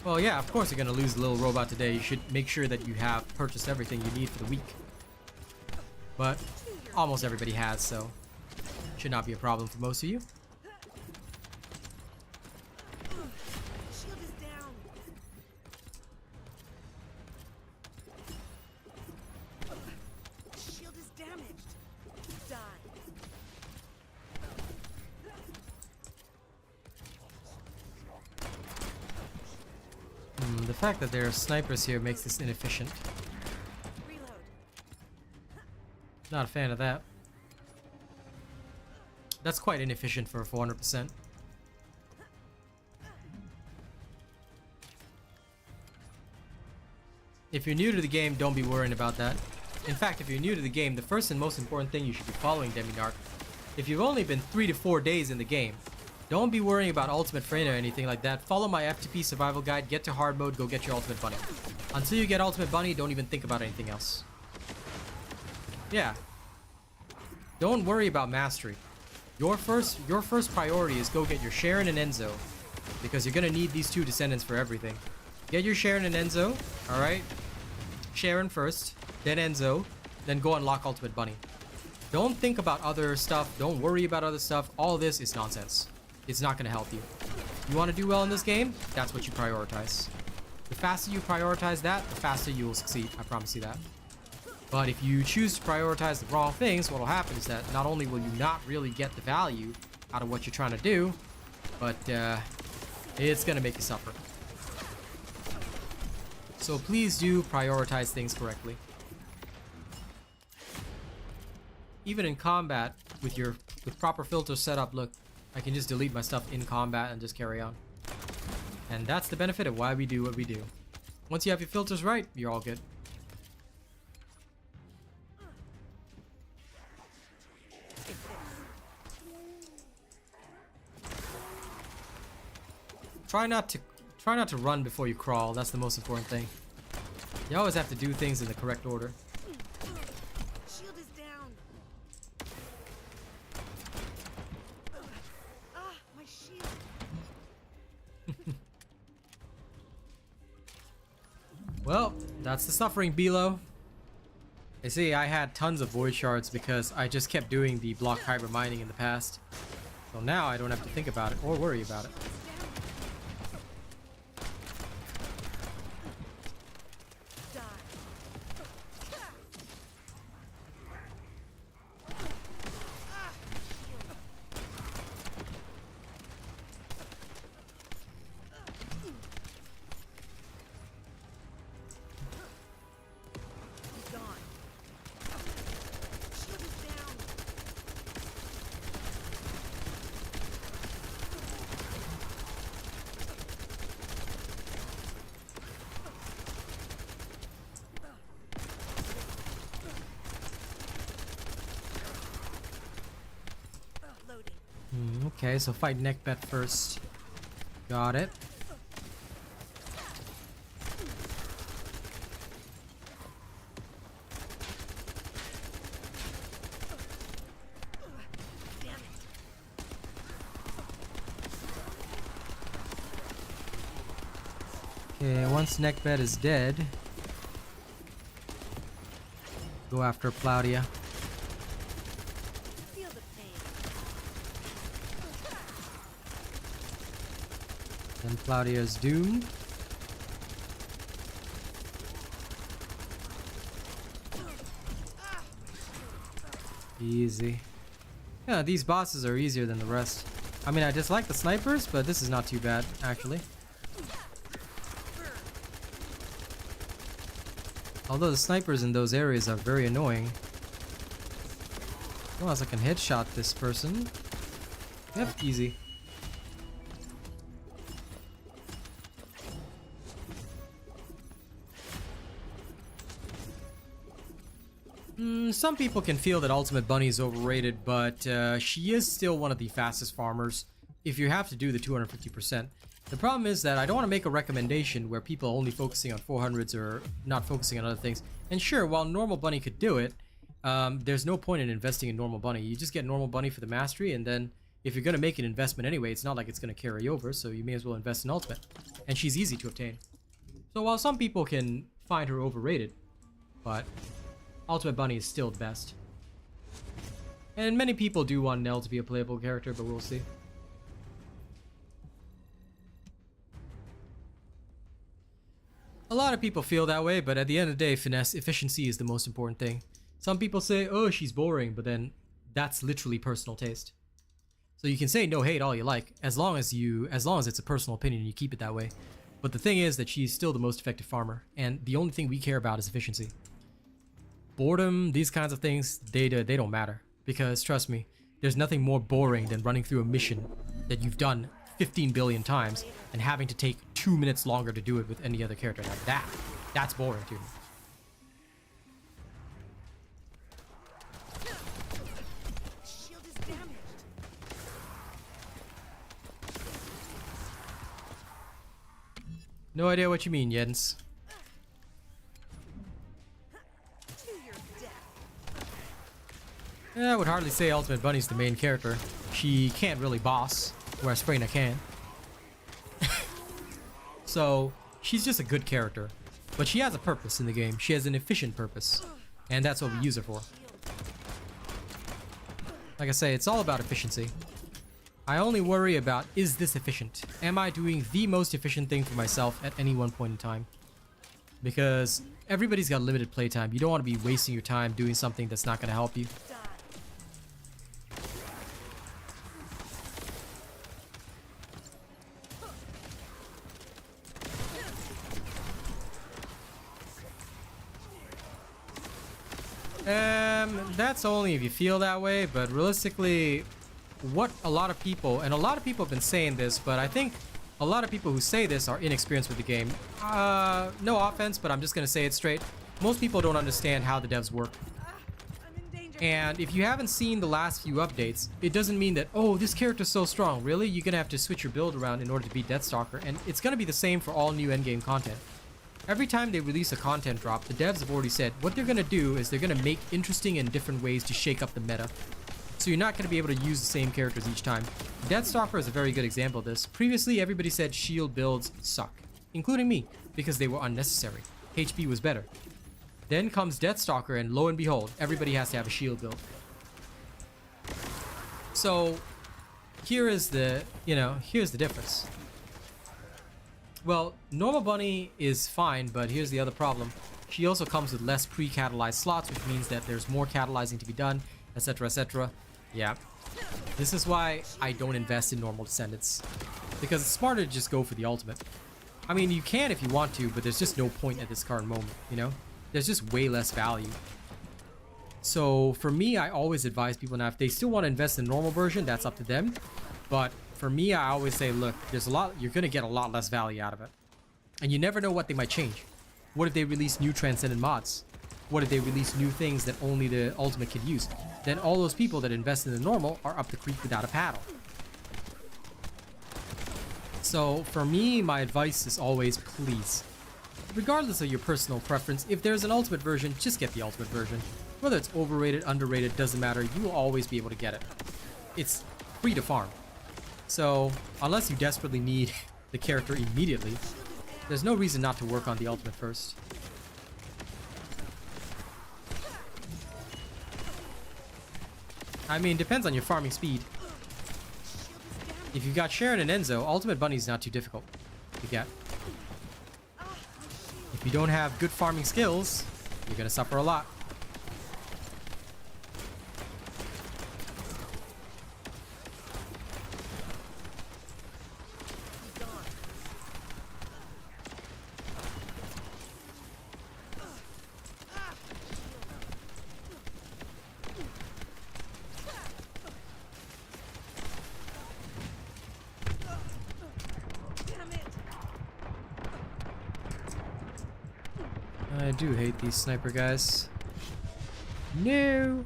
Well, yeah, of course you're gonna lose a little robot today. You should make sure that you have purchased everything you need for the week. But almost everybody has, so should not be a problem for most of you. Shield is down. Shield is damaged. Die. The fact that there are snipers here makes this inefficient. Reload. Not a fan of that. That's quite inefficient for 400%. If you're new to the game, don't be worrying about that. In fact, if you're new to the game, the first and most important thing you should be following, Deminarch. If you've only been 3 to 4 days in the game, don't be worrying about Ultimate Freyna or anything like that. Follow my FTP survival guide, get to hard mode, go get your Ultimate Bunny. Until you get Ultimate Bunny, don't even think about anything else. Yeah. Don't worry about mastery. Your first priority is go get your Sharon and Enzo, because you're gonna need these two descendants for everything. Get your Sharon and Enzo, alright? Sharon first, then Enzo, then go unlock Ultimate Bunny. Don't think about other stuff, don't worry about other stuff. All this is nonsense. It's not gonna help you. You wanna do well in this game? That's what you prioritize. The faster you prioritize that, the faster you will succeed. I promise you that. But if you choose to prioritize the wrong things, what will happen is that not only will you not really get the value out of what you're trying to do, but it's gonna make you suffer. So please do prioritize things correctly. Even in combat, with proper filters set up, look, I can just delete my stuff in combat and just carry on. And that's the benefit of why we do what we do. Once you have your filters right, you're all good. Try not to run before you crawl. That's the most important thing. You always have to do things in the correct order. Shield is down. My shield. Well, that's the suffering below. You see, I had tons of void shards because I just kept doing the block hyper mining in the past. So now I don't have to think about it or worry about it. Okay, so fight Neckbet first. Got it. Okay, once Neckbet is dead, go after Plaudia. Feel the pain. Then Plaudia is doomed. Easy. Yeah, these bosses are easier than the rest. I mean, I dislike the snipers, but this is not too bad, actually. Although the snipers in those areas are very annoying. As long as I can headshot this person. Yep, easy. Some people can feel that Ultimate Bunny is overrated, but she is still one of the fastest farmers if you have to do the 250%. The problem is that I don't want to make a recommendation where people are only focusing on 400s or not focusing on other things. And sure, while Normal Bunny could do it, there's no point in investing in Normal Bunny. You just get Normal Bunny for the mastery, and then if you're going to make an investment anyway, it's not like it's going to carry over, so you may as well invest in Ultimate. And she's easy to obtain. So while some people can find her overrated, but Ultimate Bunny is still the best. And many people do want Nell to be a playable character, but we'll see. A lot of people feel that way, but at the end of the day, finesse, efficiency is the most important thing. Some people say, oh, she's boring, but then that's literally personal taste. So you can say no hate all you like, as long as it's a personal opinion and you keep it that way. But the thing is that she's still the most effective farmer, and the only thing we care about is efficiency. Boredom, these kinds of things, they don't matter. Because trust me, there's nothing more boring than running through a mission that you've done 15 billion times and having to take 2 minutes longer to do it with any other character. Now that's boring to me. Shield is damaged. No idea what you mean, Jens. To your death. Yeah, I would hardly say Ultimate Bunny's the main character. She can't really boss, whereas Freyna can. So, she's just a good character. But she has a purpose in the game. She has an efficient purpose. And that's what we use her for. Like I say, it's all about efficiency. I only worry about, is this efficient? Am I doing the most efficient thing for myself at any one point in time? because everybody's got limited playtime. You don't want to be wasting your time doing something that's not going to help you. That's only if you feel that way, but realistically, what a lot of people, and a lot of people have been saying this, but I think a lot of people who say this are inexperienced with the game. No offense, but I'm just gonna say it straight. Most people don't understand how the devs work. I'm in danger. And if you haven't seen the last few updates, it doesn't mean that, oh, this character's so strong. Really? You're gonna have to switch your build around in order to beat Deathstalker, and it's gonna be the same for all new endgame content. Every time they release a content drop, the devs have already said what they're gonna do is they're gonna make interesting and different ways to shake up the meta. So you're not gonna be able to use the same characters each time. Deathstalker is a very good example of this. Previously, everybody said shield builds suck, including me, because they were unnecessary. HP was better. Then comes Deathstalker, and lo and behold, everybody has to have a shield build. So here is the, here's the difference. Well, normal bunny is fine, but here's the other problem. She also comes with less pre-catalyzed slots, which means that there's more catalyzing to be done, etc, etc. Yeah. This is why I don't invest in normal descendants, because it's smarter to just go for the ultimate. I mean, you can if you want to, but there's just no point at this current moment, There's just way less value. So for me, I always advise people, now if they still want to invest in the normal version, that's up to them. But for me, I always say, look, you're going to get a lot less value out of it. And you never know what they might change. What if they release new Transcendent mods? What if they release new things that only the ultimate can use? Then all those people that invest in the normal are up the creek without a paddle. So for me, my advice is always, please, regardless of your personal preference, if there's an ultimate version, just get the ultimate version. Whether it's overrated, underrated, doesn't matter. You will always be able to get it. It's free to farm. So unless you desperately need the character immediately, there's no reason not to work on the ultimate first. I mean, depends on your farming speed. If you've got Sharon and Enzo, Ultimate Bunny's not too difficult to get. If you don't have good farming skills, you're gonna suffer a lot. I do hate these sniper guys. No!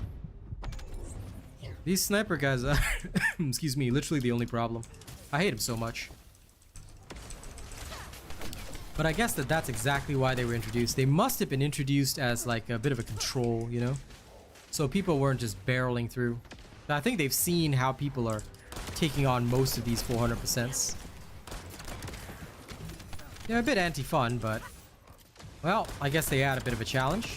These sniper guys are, excuse me, literally the only problem. I hate them so much. But I guess that's exactly why they were introduced. They must have been introduced as like a bit of a control, So people weren't just barreling through. But I think they've seen how people are taking on most of these 400%. They're a bit anti-fun, but... well, I guess they add a bit of a challenge.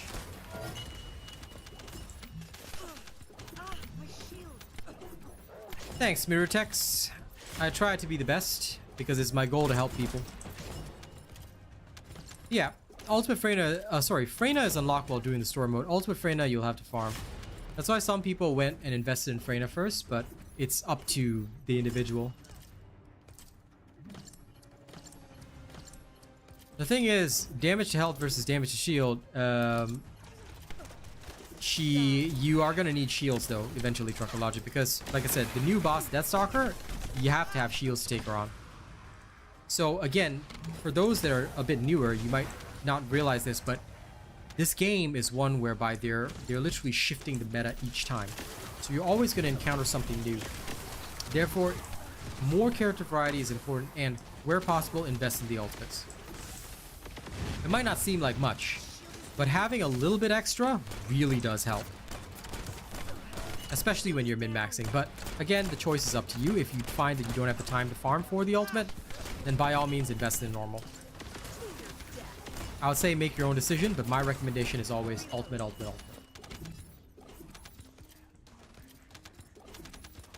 Thanks, Mirrortex. I try to be the best, because it's my goal to help people. Yeah, Ultimate Freyna, Freyna is unlocked while doing the story mode. Ultimate Freyna, you'll have to farm. That's why some people went and invested in Freyna first, but it's up to the individual. The thing is, damage to health versus damage to shield, you are going to need shields though, eventually, Trucker Logic, because, like I said, the new boss, Deathstalker, you have to have shields to take her on. So again, for those that are a bit newer, you might not realize this, but this game is one whereby they're literally shifting the meta each time. So you're always going to encounter something new. Therefore, more character variety is important, and where possible, invest in the ultimates. It might not seem like much, but having a little bit extra really does help. Especially when you're min-maxing. But again, the choice is up to you. If you find that you don't have the time to farm for the ultimate, then by all means invest in normal. I would say make your own decision, but my recommendation is always ultimate, ultimate, ultimate.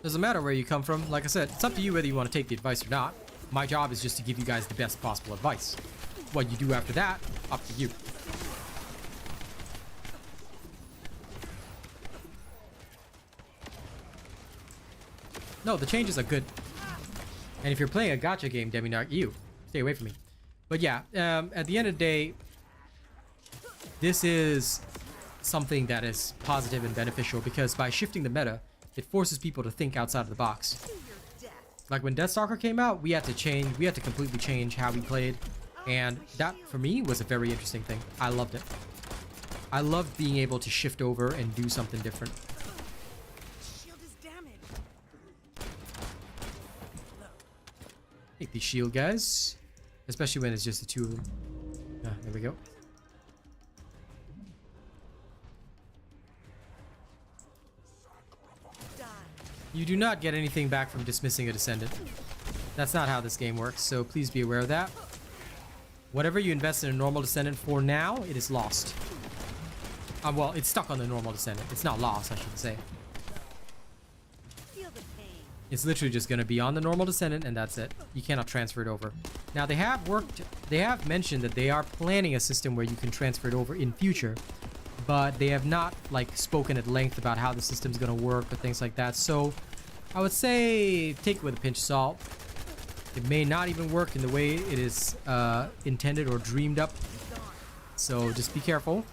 Doesn't matter where you come from. Like I said, it's up to you whether you want to take the advice or not. My job is just to give you guys the best possible advice. what you do after that, up to you. No, the changes are good. And if you're playing a gacha game, Deminarch, stay away from me. But yeah, at the end of the day, this is something that is positive and beneficial because by shifting the meta, it forces people to think outside of the box. Like when Deathstalker came out, we had to completely change how we played. And that, for me, was a very interesting thing. I loved it. I loved being able to shift over and do something different. Shield is damaged. Take the shield, guys. Especially when it's just the two of them. Ah, there we go. You do not get anything back from dismissing a Descendant. That's not how this game works, so please be aware of that. Whatever you invest in a normal Descendant for now, it is lost. Well, it's stuck on the normal Descendant. It's not lost, I should say. Feel the pain. It's literally just going to be on the normal Descendant, and that's it. You cannot transfer it over. Now, they have mentioned that they are planning a system where you can transfer it over in future, but they have not, like, spoken at length about how the system's going to work or things like that. So, I would say take it with a pinch of salt. It may not even work in the way it is intended or dreamed up. So, just be careful.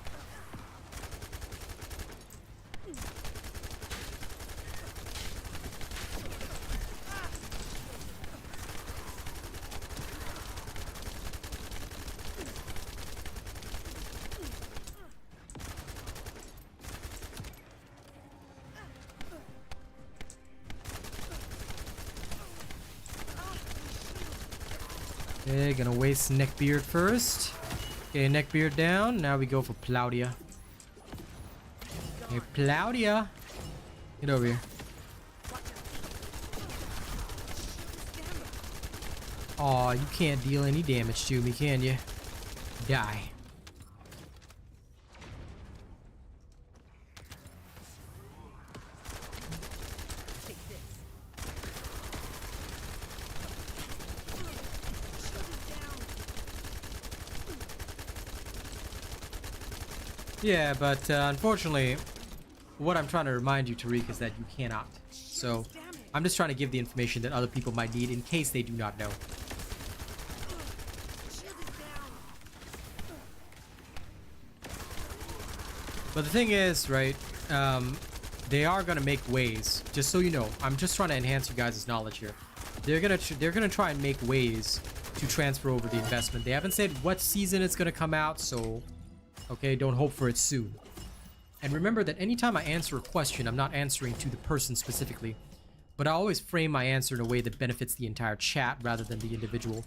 Okay, gonna waste Neckbeard first. Okay, Neckbeard down. Now we go for Plaudia. Hey, Plaudia! Get over here. Aw, you can't deal any damage to me, can you? Die. Yeah, but unfortunately, what I'm trying to remind you, Tariq, is that you cannot. So, I'm just trying to give the information that other people might need in case they do not know. But the thing is, right, they are gonna make ways. Just so you know, I'm just trying to enhance you guys' knowledge here. They're gonna try and make ways to transfer over the investment. They haven't said what season it's gonna come out, so okay, don't hope for it soon. And remember that anytime I answer a question, I'm not answering to the person specifically, but I always frame my answer in a way that benefits the entire chat rather than the individual.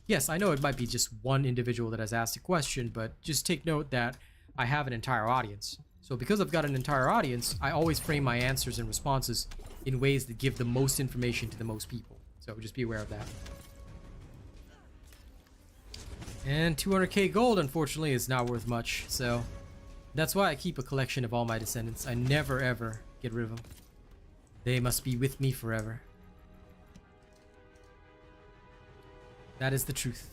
Yes, I know it might be just one individual that has asked a question, but just take note that I have an entire audience. So because I've got an entire audience, I always frame my answers and responses in ways that give the most information to the most people. So just be aware of that. And 200k gold, unfortunately, is not worth much, so that's why I keep a collection of all my Descendants. I never ever get rid of them. They must be with me forever. That is the truth.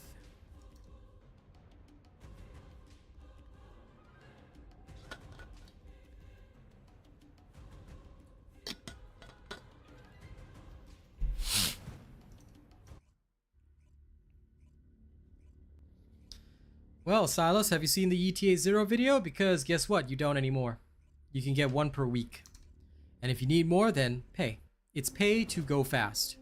Well, Silos, have you seen the ETA 0 video? Because guess what? You don't anymore. You can get one per week. And if you need more, then pay. It's pay to go fast.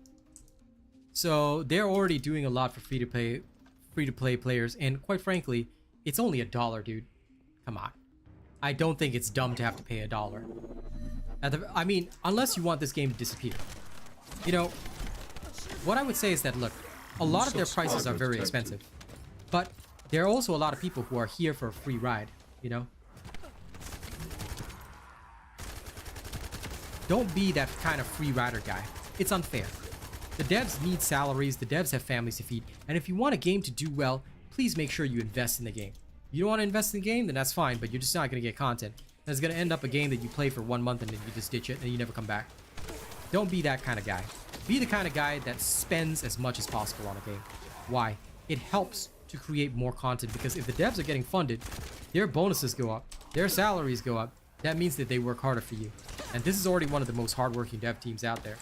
So they're already doing a lot for free-to-play players, and quite frankly, it's only $1, dude. Come on. I don't think it's dumb to have to pay $1. I mean, unless you want this game to disappear. You know, what I would say is that, look, a lot of their prices are very expensive. But there are also a lot of people who are here for a free ride, you know? Don't be that kind of free rider guy. It's unfair. The devs need salaries, the devs have families to feed, and if you want a game to do well, please make sure you invest in the game. You don't want to invest in the game, then that's fine, but you're just not going to get content. And it's going to end up a game that you play for 1 month and then you just ditch it and you never come back. Don't be that kind of guy. Be the kind of guy that spends as much as possible on a game. Why? It helps to create more content, because if the devs are getting funded, their bonuses go up, their salaries go up. That means that they work harder for you. And this is already one of the most hardworking dev teams out there.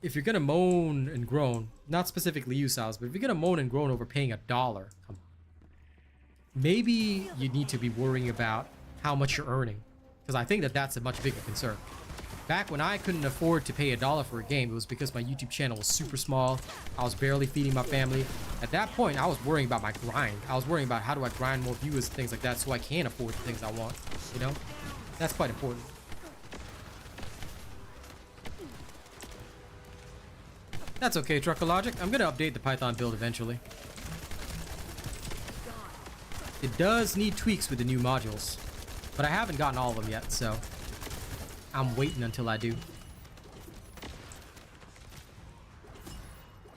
If you're gonna moan and groan, not specifically you, Silas, but if you're gonna moan and groan over paying $1, come on. Maybe you need to be worrying about how much you're earning, because I think that that's a much bigger concern. Back when I couldn't afford to pay $1 for a game, it was because my YouTube channel was super small. I was barely feeding my family. At that point, I was worrying about my grind. I was worrying about how do I grind more viewers and things like that so I can afford the things I want, you know? That's quite important. That's okay, Trucker Logic. I'm gonna update the Python build eventually. It does need tweaks with the new modules, but I haven't gotten all of them yet, so I'm waiting until I do.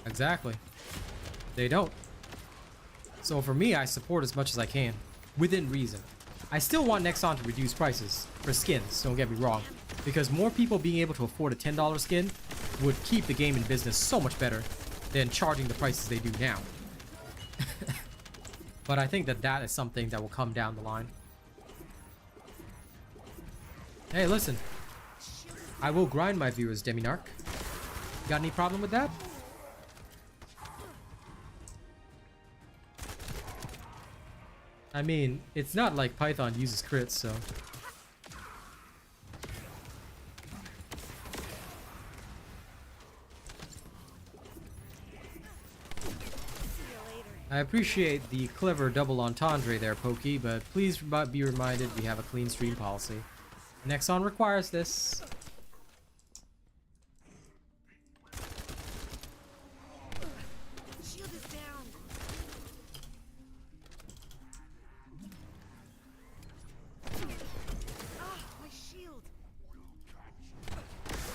Exactly. They don't. So for me, I support as much as I can, within reason. I still want Nexon to reduce prices for skins, don't get me wrong, because more people being able to afford a $10 skin would keep the game in business so much better than charging the prices they do now. But I think that that is something that will come down the line. Hey, listen. I will grind my viewers, Deminarch. Got any problem with that? I mean, it's not like Python uses crits, so... I appreciate the clever double entendre there, Pokey, but please be reminded we have a clean stream policy. Nexon requires this. Shield is down. Ah, my shield.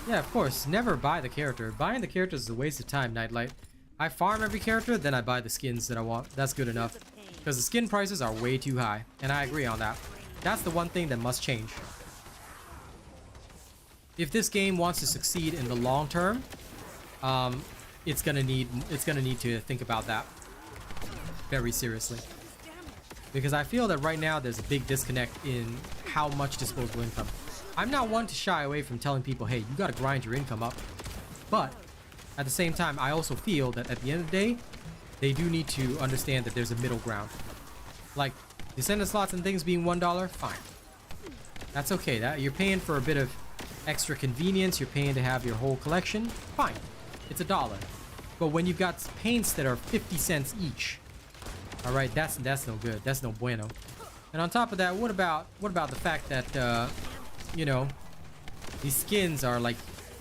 Yeah, of course. Never buy the character. Buying the characters is a waste of time, Nightlight. I farm every character, then I buy the skins that I want. That's good enough. Because the skin prices are way too high. And I agree on that. That's the one thing that must change. If this game wants to succeed in the long term, it's gonna need to think about that very seriously. Because I feel that right now there's a big disconnect in how much disposable income. I'm not one to shy away from telling people, hey, you gotta grind your income up. But at the same time, I also feel that at the end of the day, they do need to understand that there's a middle ground. Like, Descendant slots and things being $1, fine. That's okay. That you're paying for a bit of extra convenience, you're paying to have your whole collection, fine. It's $1. But when you've got paints that are 50 cents each, alright, that's no good. That's no bueno. And on top of that, what about the fact that, you know, these skins are like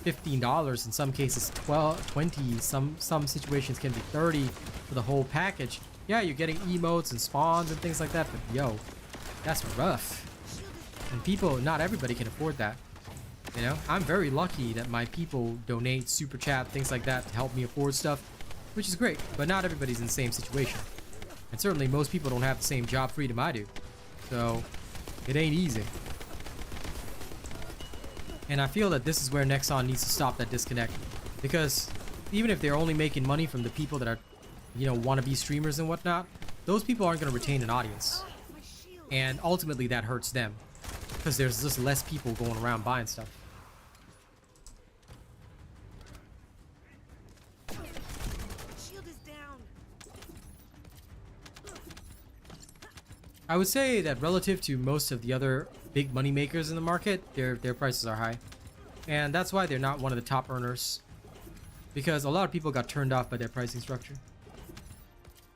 $15, in some cases 20, some situations can be 30 for the whole package. Yeah, you're getting emotes and spawns and things like that, but yo, that's rough. And people, not everybody can afford that. You know, I'm very lucky that my people donate, super chat, things like that to help me afford stuff, which is great, but not everybody's in the same situation. And certainly most people don't have the same job freedom I do. So, it ain't easy. And I feel that this is where Nexon needs to stop that disconnect. Because even if they're only making money from the people that are, you know, wannabe streamers and whatnot, those people aren't going to retain an audience. And ultimately that hurts them. Because there's just less people going around buying stuff. Shield is down. I would say that relative to most of the other big money makers in the market, their prices are high. And that's why they're not one of the top earners. Because a lot of people got turned off by their pricing structure.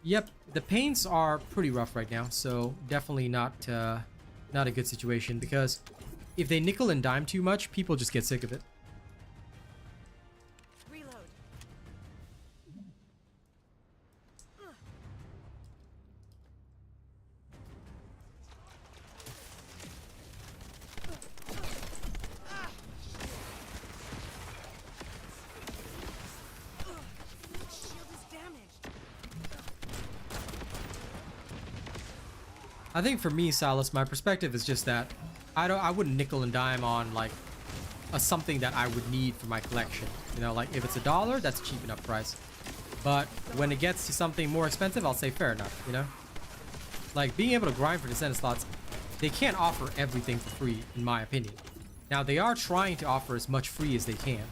Yep, the paints are pretty rough right now, so definitely not a good situation, because if they nickel and dime too much, people just get sick of it. Reload. Shield is damaged. I think for me, Silas, my perspective is just that I wouldn't nickel and dime on like a something that I would need for my collection. You know, like if it's $1, that's a cheap enough price. But when it gets to something more expensive, I'll say fair enough, you know? Like being able to grind for Descendant slots, they can't offer everything for free, in my opinion. Now, they are trying to offer as much free as they can.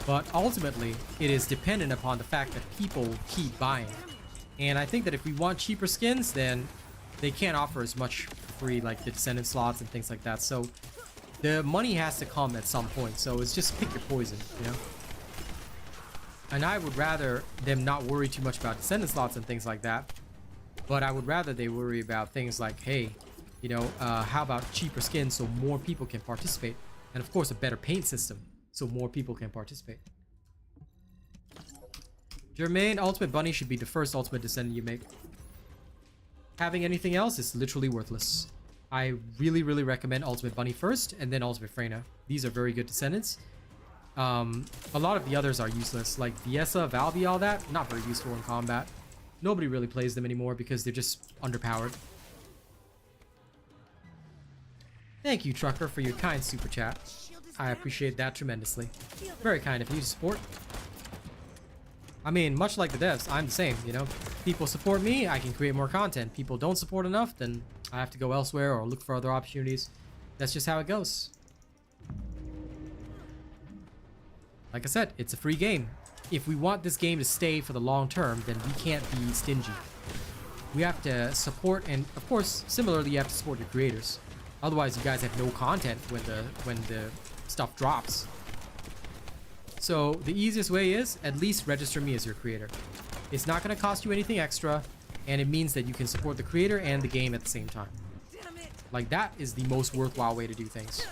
But ultimately, it is dependent upon the fact that people keep buying. And I think that if we want cheaper skins, then they can't offer as much for free, like the Descendant slots and things like that. So the money has to come at some point. So it's just pick your poison, you know? And I would rather them not worry too much about Descendant slots and things like that. But I would rather they worry about things like, hey, you know, how about cheaper skins so more people can participate? And of course, a better paint system so more people can participate. Jermaine, Ultimate Bunny should be the first Ultimate Descendant you make. Having anything else is literally worthless. I really, really recommend Ultimate Bunny first, and then Ultimate Freyna. These are very good Descendants. A lot of the others are useless, like Viessa, Valby, all that, not very useful in combat. Nobody really plays them anymore because they're just underpowered. Thank you, Trucker, for your kind super chat. I appreciate that tremendously. Very kind of you to support. I mean, much like the devs, I'm the same, you know? People support me, I can create more content. People don't support enough, then I have to go elsewhere or look for other opportunities. That's just how it goes. Like I said, it's a free game. If we want this game to stay for the long term, then we can't be stingy. We have to support, and of course, similarly, you have to support your creators. Otherwise, you guys have no content when the stuff drops. So the easiest way is at least register me as your creator. It's not going to cost you anything extra, and it means that you can support the creator and the game at the same time. Like, that is the most worthwhile way to do things.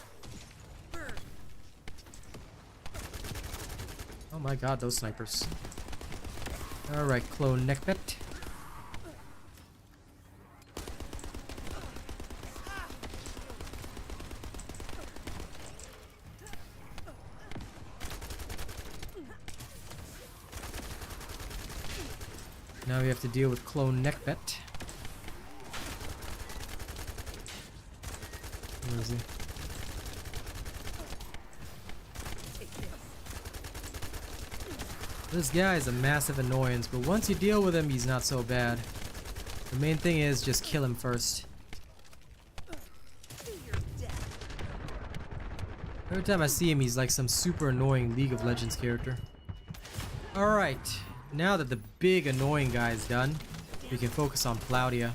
Oh my god, those snipers. Alright, clone neckbet. Now we have to deal with clone neckbet. Where is he? This guy is a massive annoyance, but once you deal with him, he's not so bad. The main thing is just kill him first. Every time I see him, he's like some super annoying League of Legends character. Alright, now that the big annoying guy is done, we can focus on Claudia.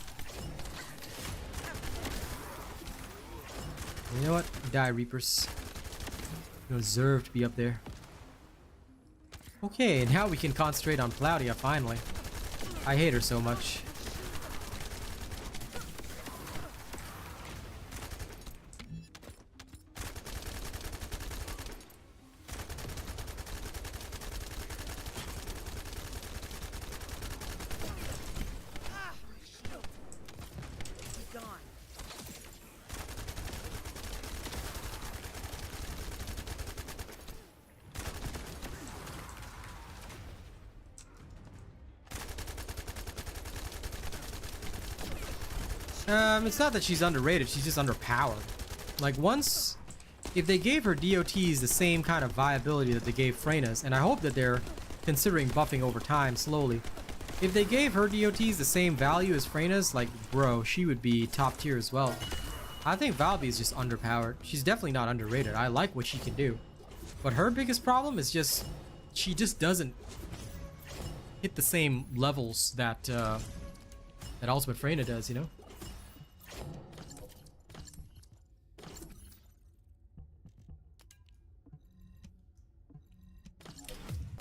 You know what? Die, Reapers. You deserve to be up there. Okay, now we can concentrate on Claudia, finally. I hate her so much. It's not that she's underrated, she's just underpowered. Like, once... If they gave her DOTs the same kind of viability that they gave Freyna's, and I hope that they're considering buffing over time slowly. If they gave her DOTs the same value as Freyna's, like, bro, she would be top tier as well. I think Valby is just underpowered. She's definitely not underrated. I like what she can do. But her biggest problem is just... She just doesn't hit the same levels that, that Ultimate Freyna does, you know?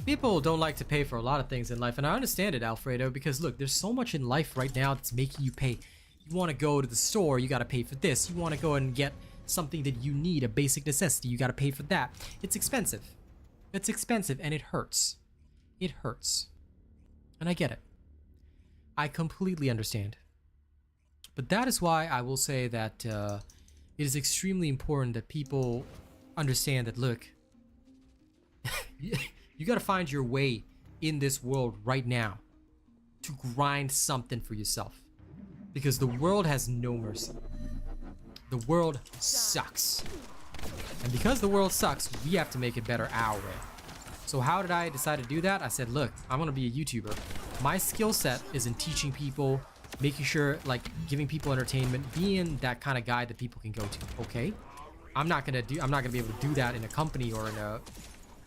People don't like to pay for a lot of things in life, and I understand it, Alfredo, because look, there's so much in life right now that's making you pay. You want to go to the store, you got to pay for this. You want to go and get something that you need, a basic necessity, you got to pay for that. It's expensive. It's expensive, and it hurts. It hurts. And I get it. I completely understand. But that is why I will say that it is extremely important that people understand that, look, you gotta find your way in this world right now to grind something for yourself. Because the world has no mercy. The world sucks. And because the world sucks, we have to make it better our way. So how did I decide to do that? I said, look, I'm gonna be a YouTuber. My skill set is in teaching people, making sure, like, giving people entertainment, being that kind of guy that people can go to. Okay, I'm not gonna be able to do that in a company or in a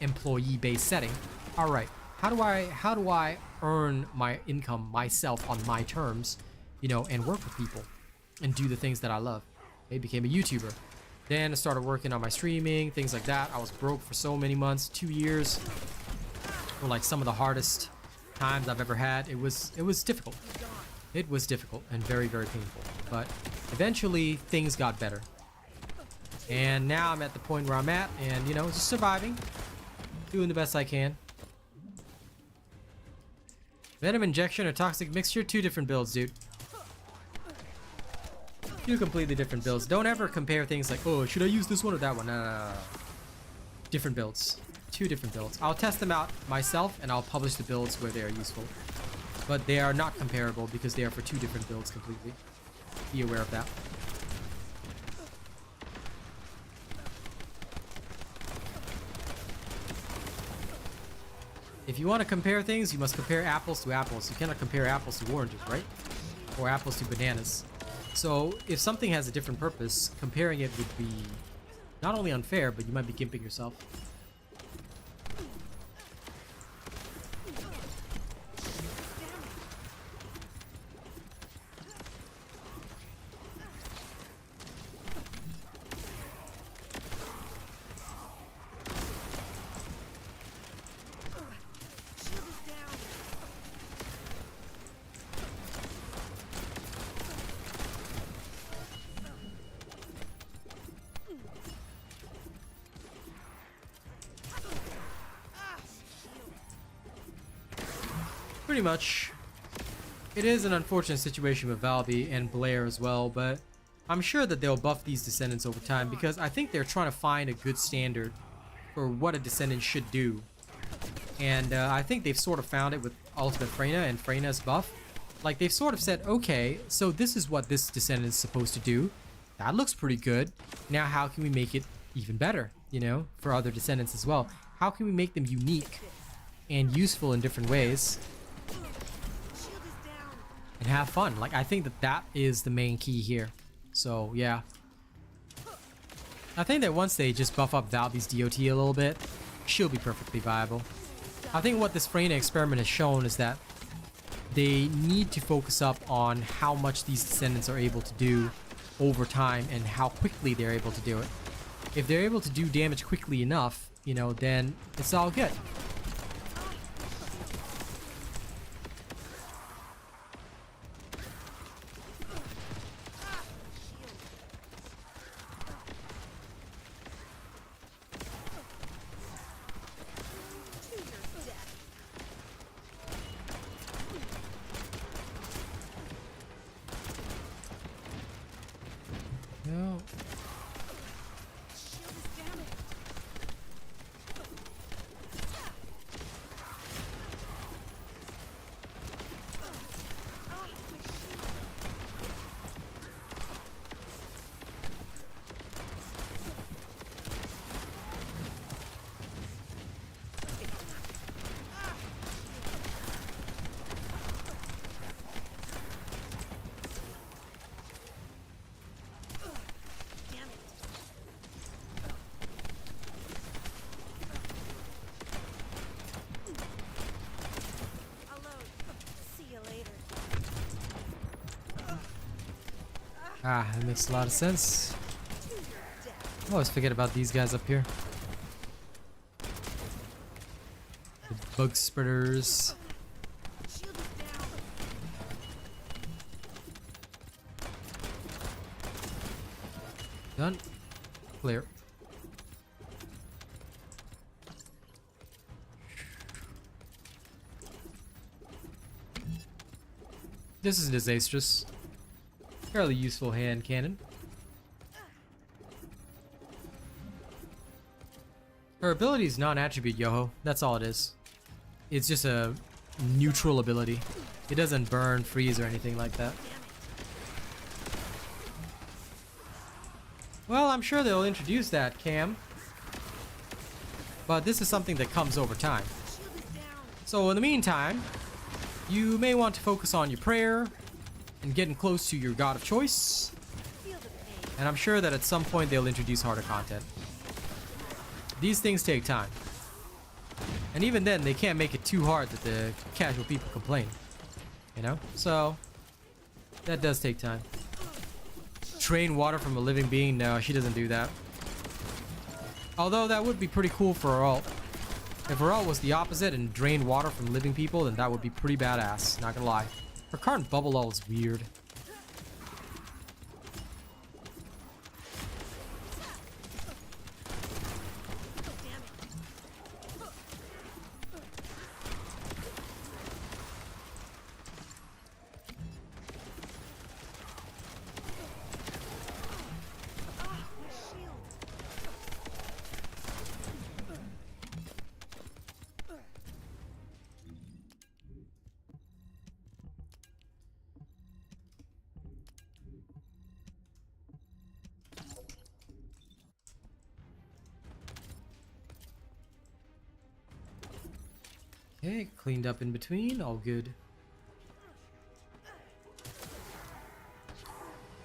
employee-based setting. All right, how do I earn my income myself on my terms, you know, and work with people and do the things that I love? I became a YouTuber. Then I started working on my streaming, things like that. I was broke for so many months, 2 years, were like some of the hardest times I've ever had. It was difficult. It was difficult and very, very painful. But eventually things got better. And now I'm at the point where I'm at, and you know, just surviving, doing the best I can. Venom injection or toxic mixture, 2 different builds, dude. 2 completely different builds. Don't ever compare things like, oh, should I use this one or that one? No. Different builds. 2 different builds. I'll test them out myself and I'll publish the builds where they are useful. But they are not comparable because they are for 2 different builds completely. Be aware of that. If you want to compare things, you must compare apples to apples. You cannot compare apples to oranges, right? Or apples to bananas. So if something has a different purpose, comparing it would be not only unfair, but you might be gimping yourself. Pretty much. It is an unfortunate situation with Valby and Blair as well, but I'm sure that they'll buff these Descendants over time because I think they're trying to find a good standard for what a Descendant should do. And I think they've sort of found it with Ultimate Freyna and Freyna's buff. Like, they've sort of said, okay, so this is what this Descendant is supposed to do. That looks pretty good. Now how can we make it even better, you know, for other Descendants as well? How can we make them unique and useful in different ways? And have fun. Like, I think that is the main key here. So yeah, I think that once they just buff up Valby's DoT a little bit, she'll be perfectly viable. I think what this Freyna experiment has shown is that they need to focus up on how much these Descendants are able to do over time and how quickly they're able to do it. If they're able to do damage quickly enough, you know, then it's all good. No. Ah, that makes a lot of sense. I always forget about these guys up here. The bug spreaders. Done. Clear. This is disastrous. Fairly useful hand cannon. Her ability is non-attribute, Yoho. That's all it is. It's just a neutral ability. It doesn't burn, freeze, or anything like that. Well, I'm sure they'll introduce that, Cam. But this is something that comes over time. So in the meantime, you may want to focus on your prayer and getting close to your god of choice. And I'm sure that at some point they'll introduce harder content. These things take time. And even then, they can't make it too hard that the casual people complain. You know? So, that does take time. Drain water from a living being? No, she doesn't do that. Although that would be pretty cool for her ult. If her ult was the opposite and drained water from living people, then that would be pretty badass. Not gonna lie. Her current bubble ult is weird. Okay, cleaned up in between, all good.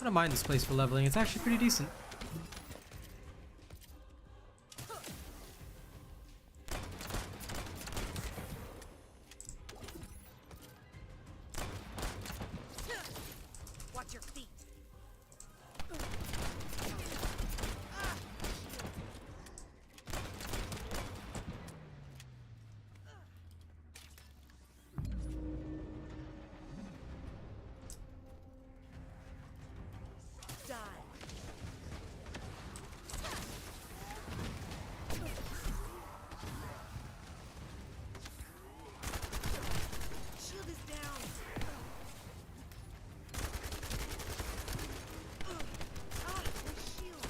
I don't mind this place for leveling, it's actually pretty decent. Watch your feet. Die. Shield is down. Ah, my shield.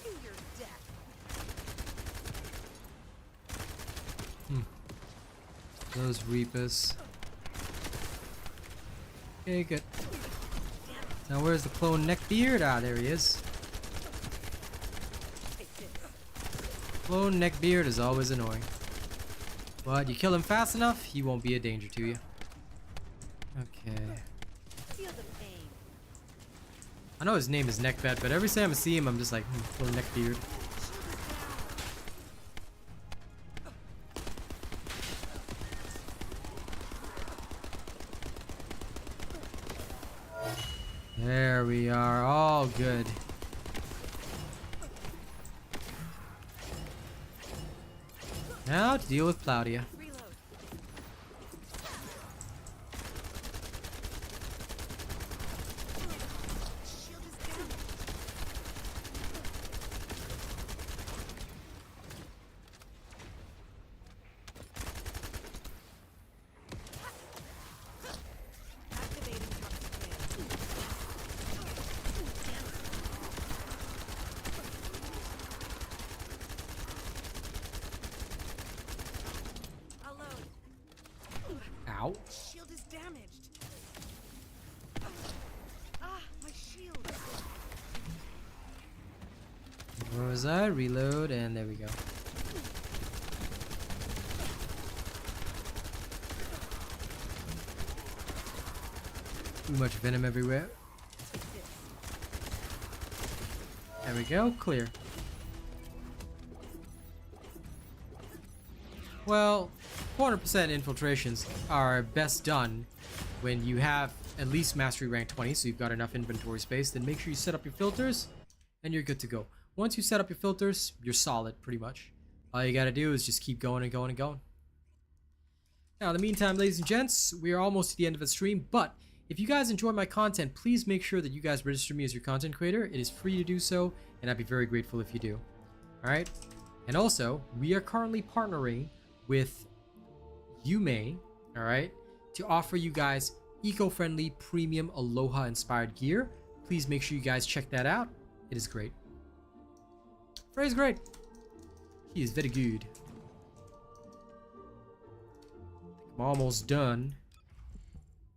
To your death. Those Reapers. Okay, good. Now where's the clone neckbeard? Ah, there he is. Take this. Clone neckbeard is always annoying. But you kill him fast enough, he won't be a danger to you. Okay. Feel the pain. I know his name is Neckbed, but every time I see him, I'm just like, clone neckbeard. There we are, all good. Now to deal with Claudia. Reload. Shield is down. Activating toxic AoE. I'll load. Ow. Shield is damaged. Ah, my shield. Where was I? Reload, and there we go. Too much venom everywhere. Take this. There we go, clear. Well, 400% infiltrations are best done when you have at least mastery rank 20, so you've got enough inventory space. Then make sure you set up your filters, and you're good to go. Once you set up your filters, you're solid, pretty much. All you gotta do is just keep going and going and going. Now, in the meantime, ladies and gents, we are almost to the end of the stream, but if you guys enjoy my content, please make sure that you guys register me as your content creator. It is free to do so, and I'd be very grateful if you do. Alright? And also, we are currently partnering with Yume, alright, to offer you guys eco-friendly premium Aloha inspired gear. Please make sure you guys check that out. It is great. Frey is great. He is very good. I'm almost done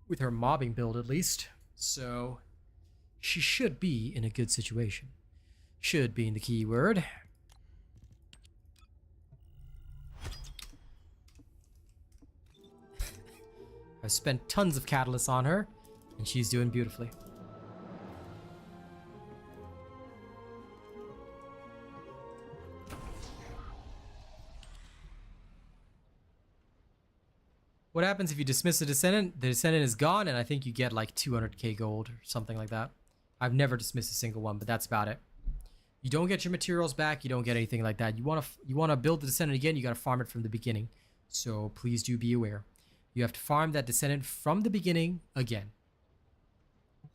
with her mobbing build, at least. So she should be in a good situation. Should be in the keyword. I've spent tons of catalysts on her, and she's doing beautifully. What happens if you dismiss a Descendant? The Descendant is gone, and I think you get like 200k gold or something like that. I've never dismissed a single one, but that's about it. You don't get your materials back. You don't get anything like that. You want to build the Descendant again. You got to farm it from the beginning. So please do be aware. You have to farm that Descendant from the beginning again.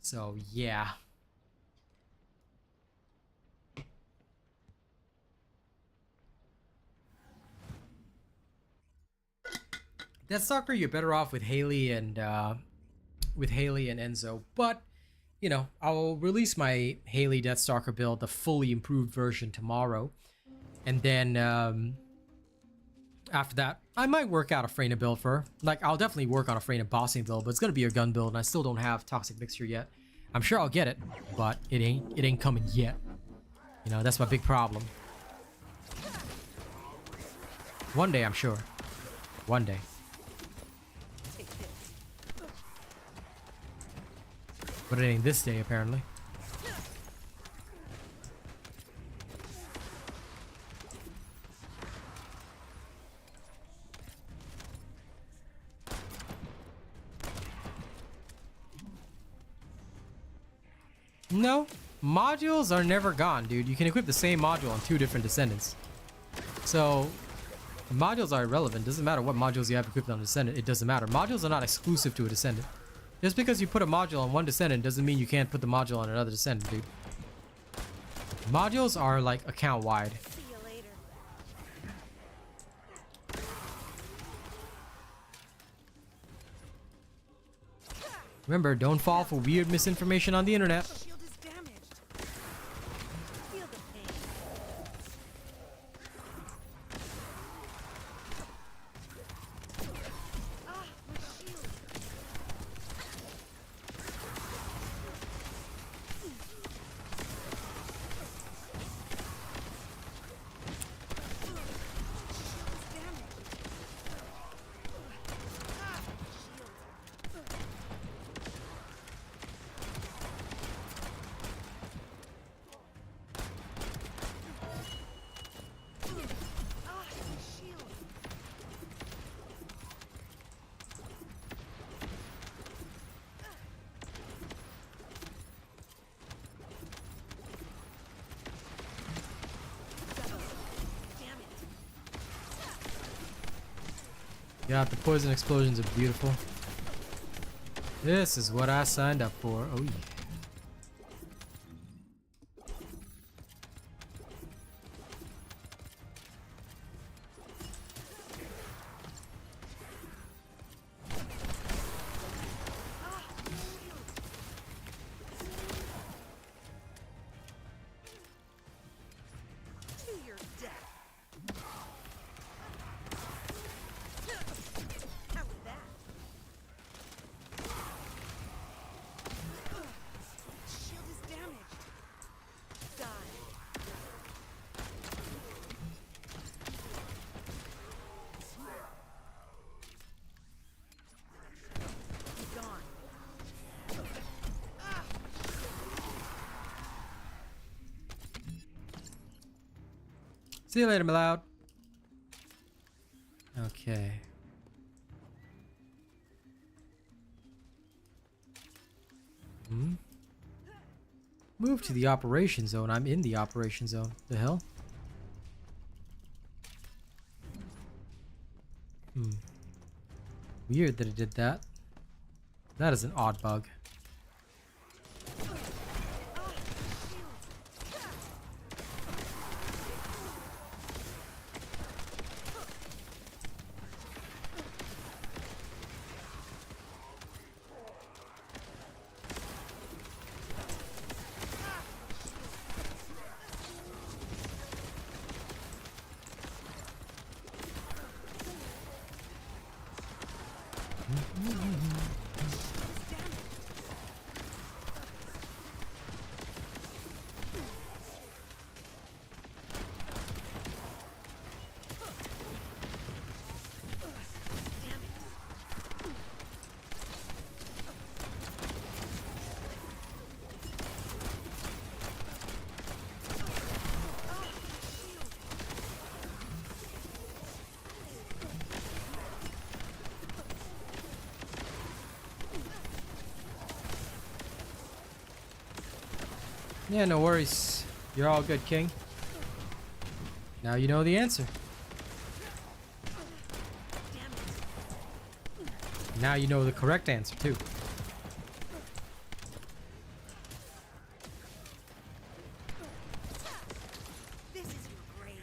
So yeah. Deathstalker, you're better off with Haley and Enzo, but you know, I'll release my Haley Deathstalker build, the fully improved version, tomorrow, and then after that, I might work out a Freyna build for her. Like, I'll definitely work on a Freyna bossing build, but it's gonna be a gun build, and I still don't have Toxic Mixture yet. I'm sure I'll get it, but it ain't coming yet. You know, that's my big problem. One day, I'm sure. One day. But it ain't this day, apparently. No, modules are never gone, dude. You can equip the same module on 2 different Descendants. So, modules are irrelevant. Doesn't matter what modules you have equipped on a Descendant. It doesn't matter. Modules are not exclusive to a Descendant. Just because you put a module on one Descendant doesn't mean you can't put the module on another Descendant, dude. Modules are like account wide. See you later. Remember, don't fall for weird misinformation on the internet. Shield is damaged. Feel the pain. Ah, my shield. Yeah, the poison explosions are beautiful. This is what I signed up for. Oh yeah. To your death. How was that? Shield is damaged. Die. Gone. Ah! See you later, my loud. Okay. Move to the operation zone. I'm in the operation zone. The hell? Weird that it did that. That is an odd bug. Yeah, no worries. You're all good, King. Now you know the answer. Now you know the correct answer, too. This is your grave.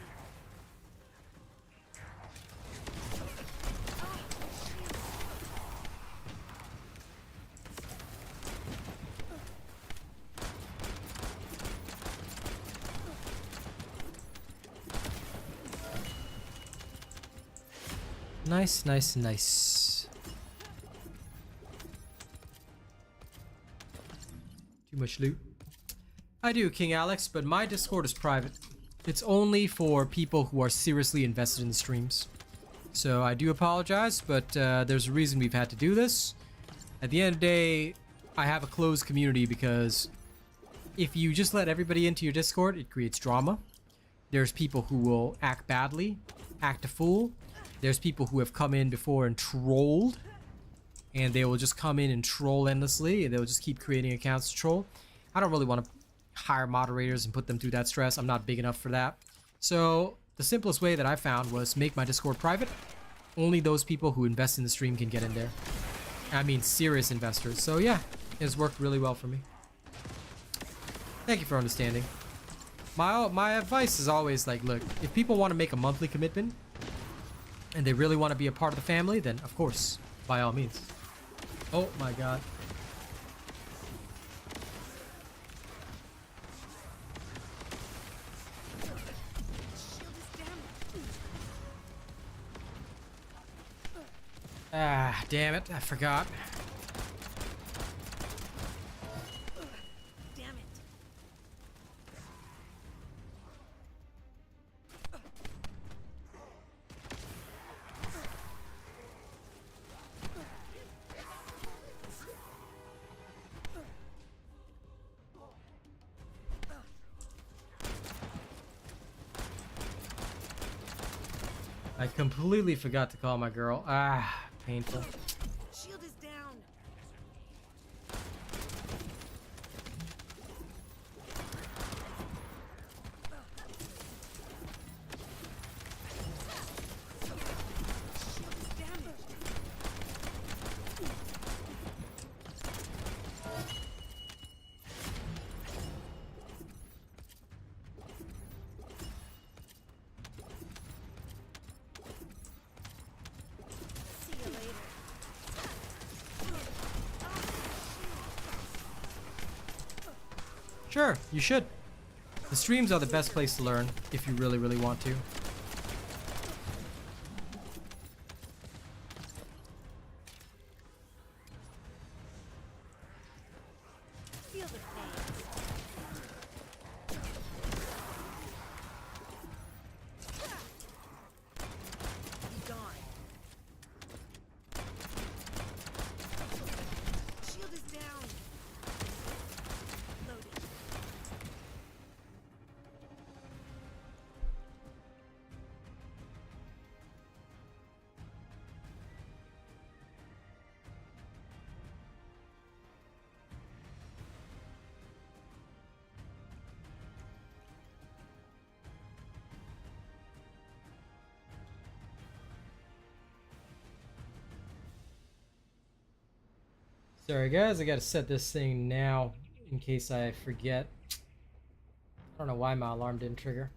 Nice, nice, nice. Too much loot. I do, King Alex, but my Discord is private. It's only for people who are seriously invested in the streams. So I do apologize, but there's a reason we've had to do this. At the end of the day, I have a closed community because if you just let everybody into your Discord, it creates drama. There's people who will act badly, act a fool. There's people who have come in before and trolled, and they will just come in and troll endlessly, and they'll just keep creating accounts to troll. I don't really want to hire moderators and put them through that stress. I'm not big enough for that. So the simplest way that I found was make my Discord private. Only those people who invest in the stream can get in there. I mean serious investors. So yeah, it's worked really well for me. Thank you for understanding. My advice is always like, look, if people want to make a monthly commitment and they really want to be a part of the family, then of course, by all means. Oh my god. Ah, damn it, I forgot. Damn it. I completely forgot to call my girl. Ah, painful. Shield is down. Shield is damaged. See you later. Sure, you should. The streams are the best place to learn if you really, really want to. Feel the pain. Be gone. Shield is down. Loaded. Sorry guys, I gotta set this thing now in case I forget. I don't know why my alarm didn't trigger.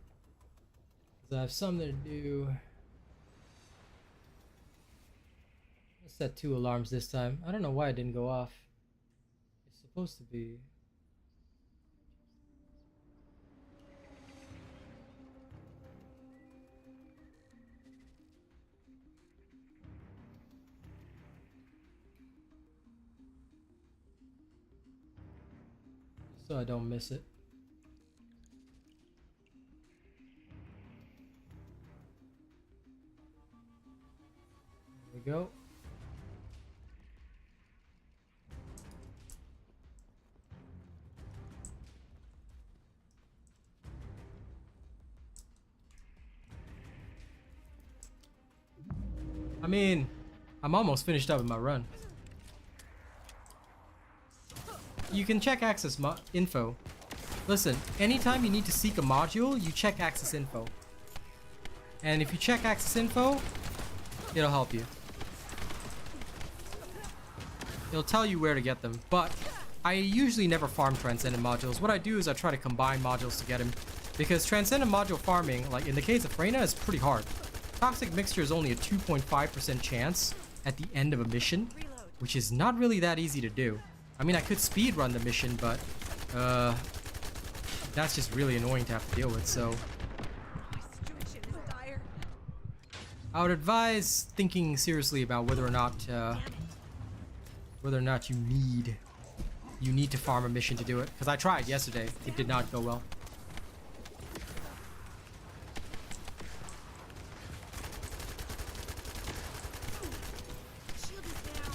'Cause I have something to do. I set 2 alarms this time. I don't know why it didn't go off. It's supposed to be. So I don't miss it. There we go. I mean, I'm almost finished up with my run. You can check access info Listen, anytime you need to seek a module, you check access info. And if you check access info, it'll help you. It'll tell you where to get them. But I usually never farm Transcendent modules. What I do is I try to combine modules to get them. Because Transcendent module farming, like in the case of Freyna, is pretty hard. Toxic Mixture is only a 2.5% chance at the end of a mission, which is not really that easy to do. I mean, I could speed run the mission, but that's just really annoying to have to deal with, so My situation is dire. I would advise thinking seriously about whether or not you need to farm a mission to do it. Because I tried yesterday, it did not go well. Shield is down.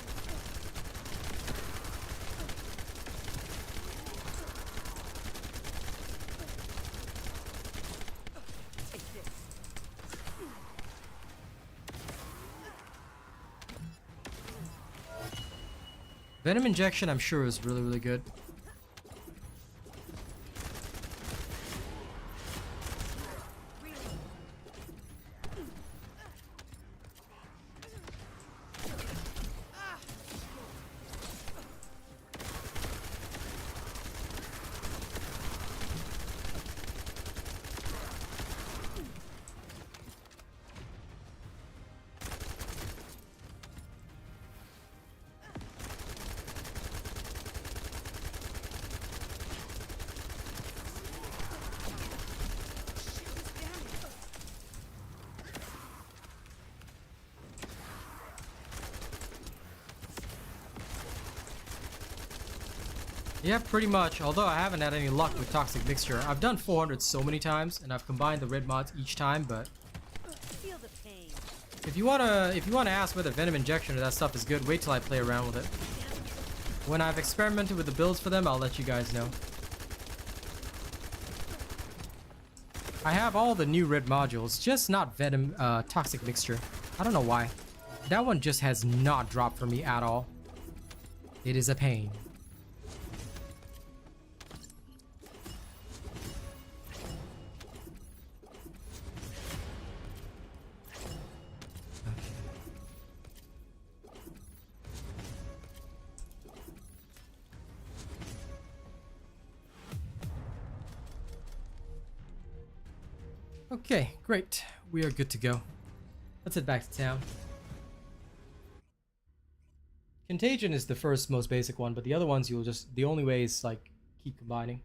Take this. Venom injection, I'm sure, is really, really good. Yeah, pretty much. Although I haven't had any luck with Toxic Mixture. I've done 400 so many times, and I've combined the red mods each time. But Feel the pain. if you wanna ask whether Venom Injection or that stuff is good, wait till I play around with it. When I've experimented with the builds for them, I'll let you guys know. I have all the new red modules, just not Venom Toxic Mixture. I don't know why. That one just has not dropped for me at all. It is a pain. Okay, great. We are good to go. Let's head back to town. Contagion is the first most basic one, but the other ones you'll just... The only way is, like, keep combining.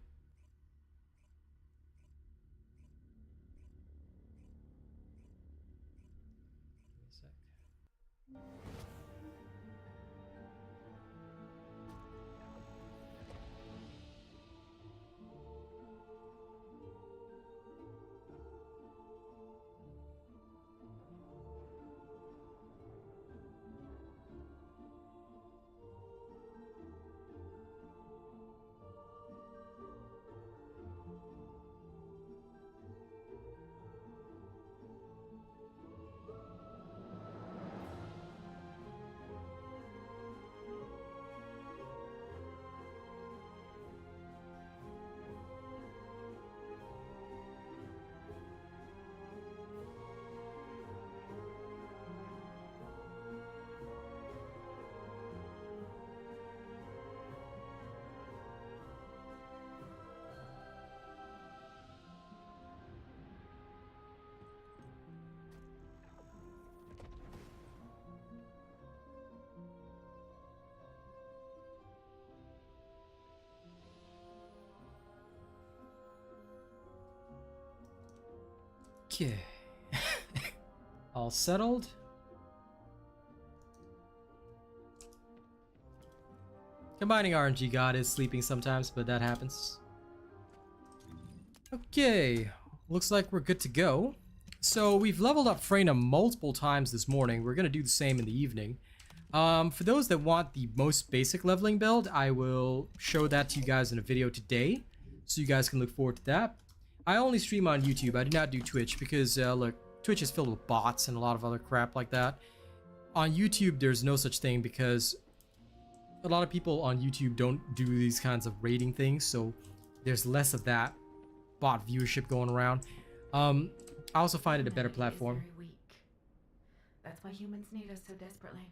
Okay. All settled. Combining RNG God is sleeping sometimes, but that happens. Okay, looks like we're good to go. So we've leveled up Freyna multiple times this morning. We're gonna do the same in the evening. For those that want the most basic leveling build, I will show that to you guys in a video today, so you guys can look forward to that. I only stream on YouTube. I do not do Twitch because, look, Twitch is filled with bots and a lot of other crap like that. On YouTube, there's no such thing because a lot of people on YouTube don't do these kinds of rating things, so there's less of that bot viewership going around. I also find it a better Humanity is platform. very weak. That's why humans need us so desperately.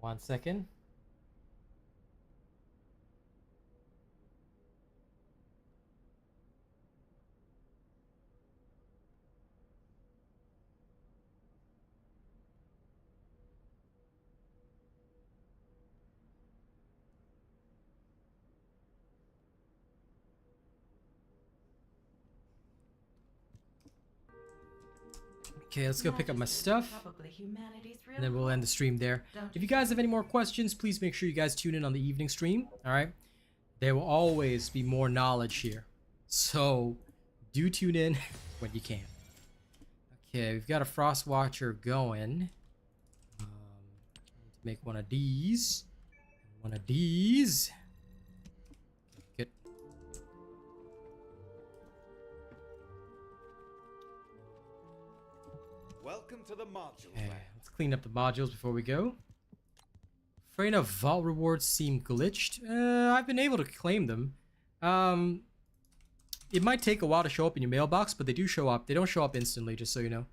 One second. Okay, let's go pick up my stuff, Probably humanity's real and then we'll end the stream there. Don't If you you guys have any more questions, please make sure you guys tune in on the evening stream. All right, there will always be more knowledge here, so do tune in when you can. Okay, we've got a Frost Watcher going. Make one of these. One of these. Good. Welcome to the modules Okay, lab. let's clean up the modules before we go. Freyna vault rewards seem glitched. I've been able to claim them. It might take a while to show up in your mailbox, but they do show up. They don't show up instantly, just so you know.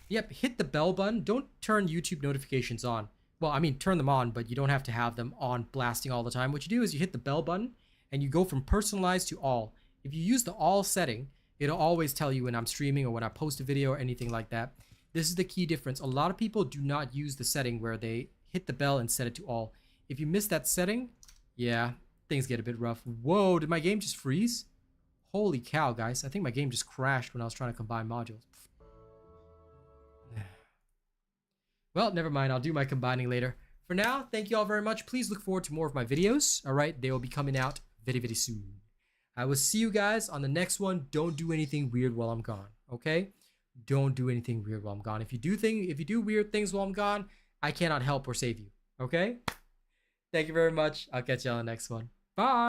Yep, hit the bell button. Don't turn YouTube notifications on. Well, I mean, turn them on, but you don't have to have them on blasting all the time. What you do is you hit the bell button, and you go from personalized to all. If you use the all setting, it'll always tell you when I'm streaming or when I post a video or anything like that. This is the key difference. A lot of people do not use the setting where they hit the bell and set it to all. If you miss that setting, yeah, things get a bit rough. Whoa, did my game just freeze? Holy cow, guys. I think my game just crashed when I was trying to combine modules. Well, never mind. I'll do my combining later. For now, thank you all very much. Please look forward to more of my videos. All right, they will be coming out very, very soon. I will see you guys on the next one. Don't do anything weird while I'm gone, okay? Don't do anything weird while I'm gone. If you do weird things while I'm gone, I cannot help or save you, okay? Thank you very much. I'll catch you on the next one. Bye.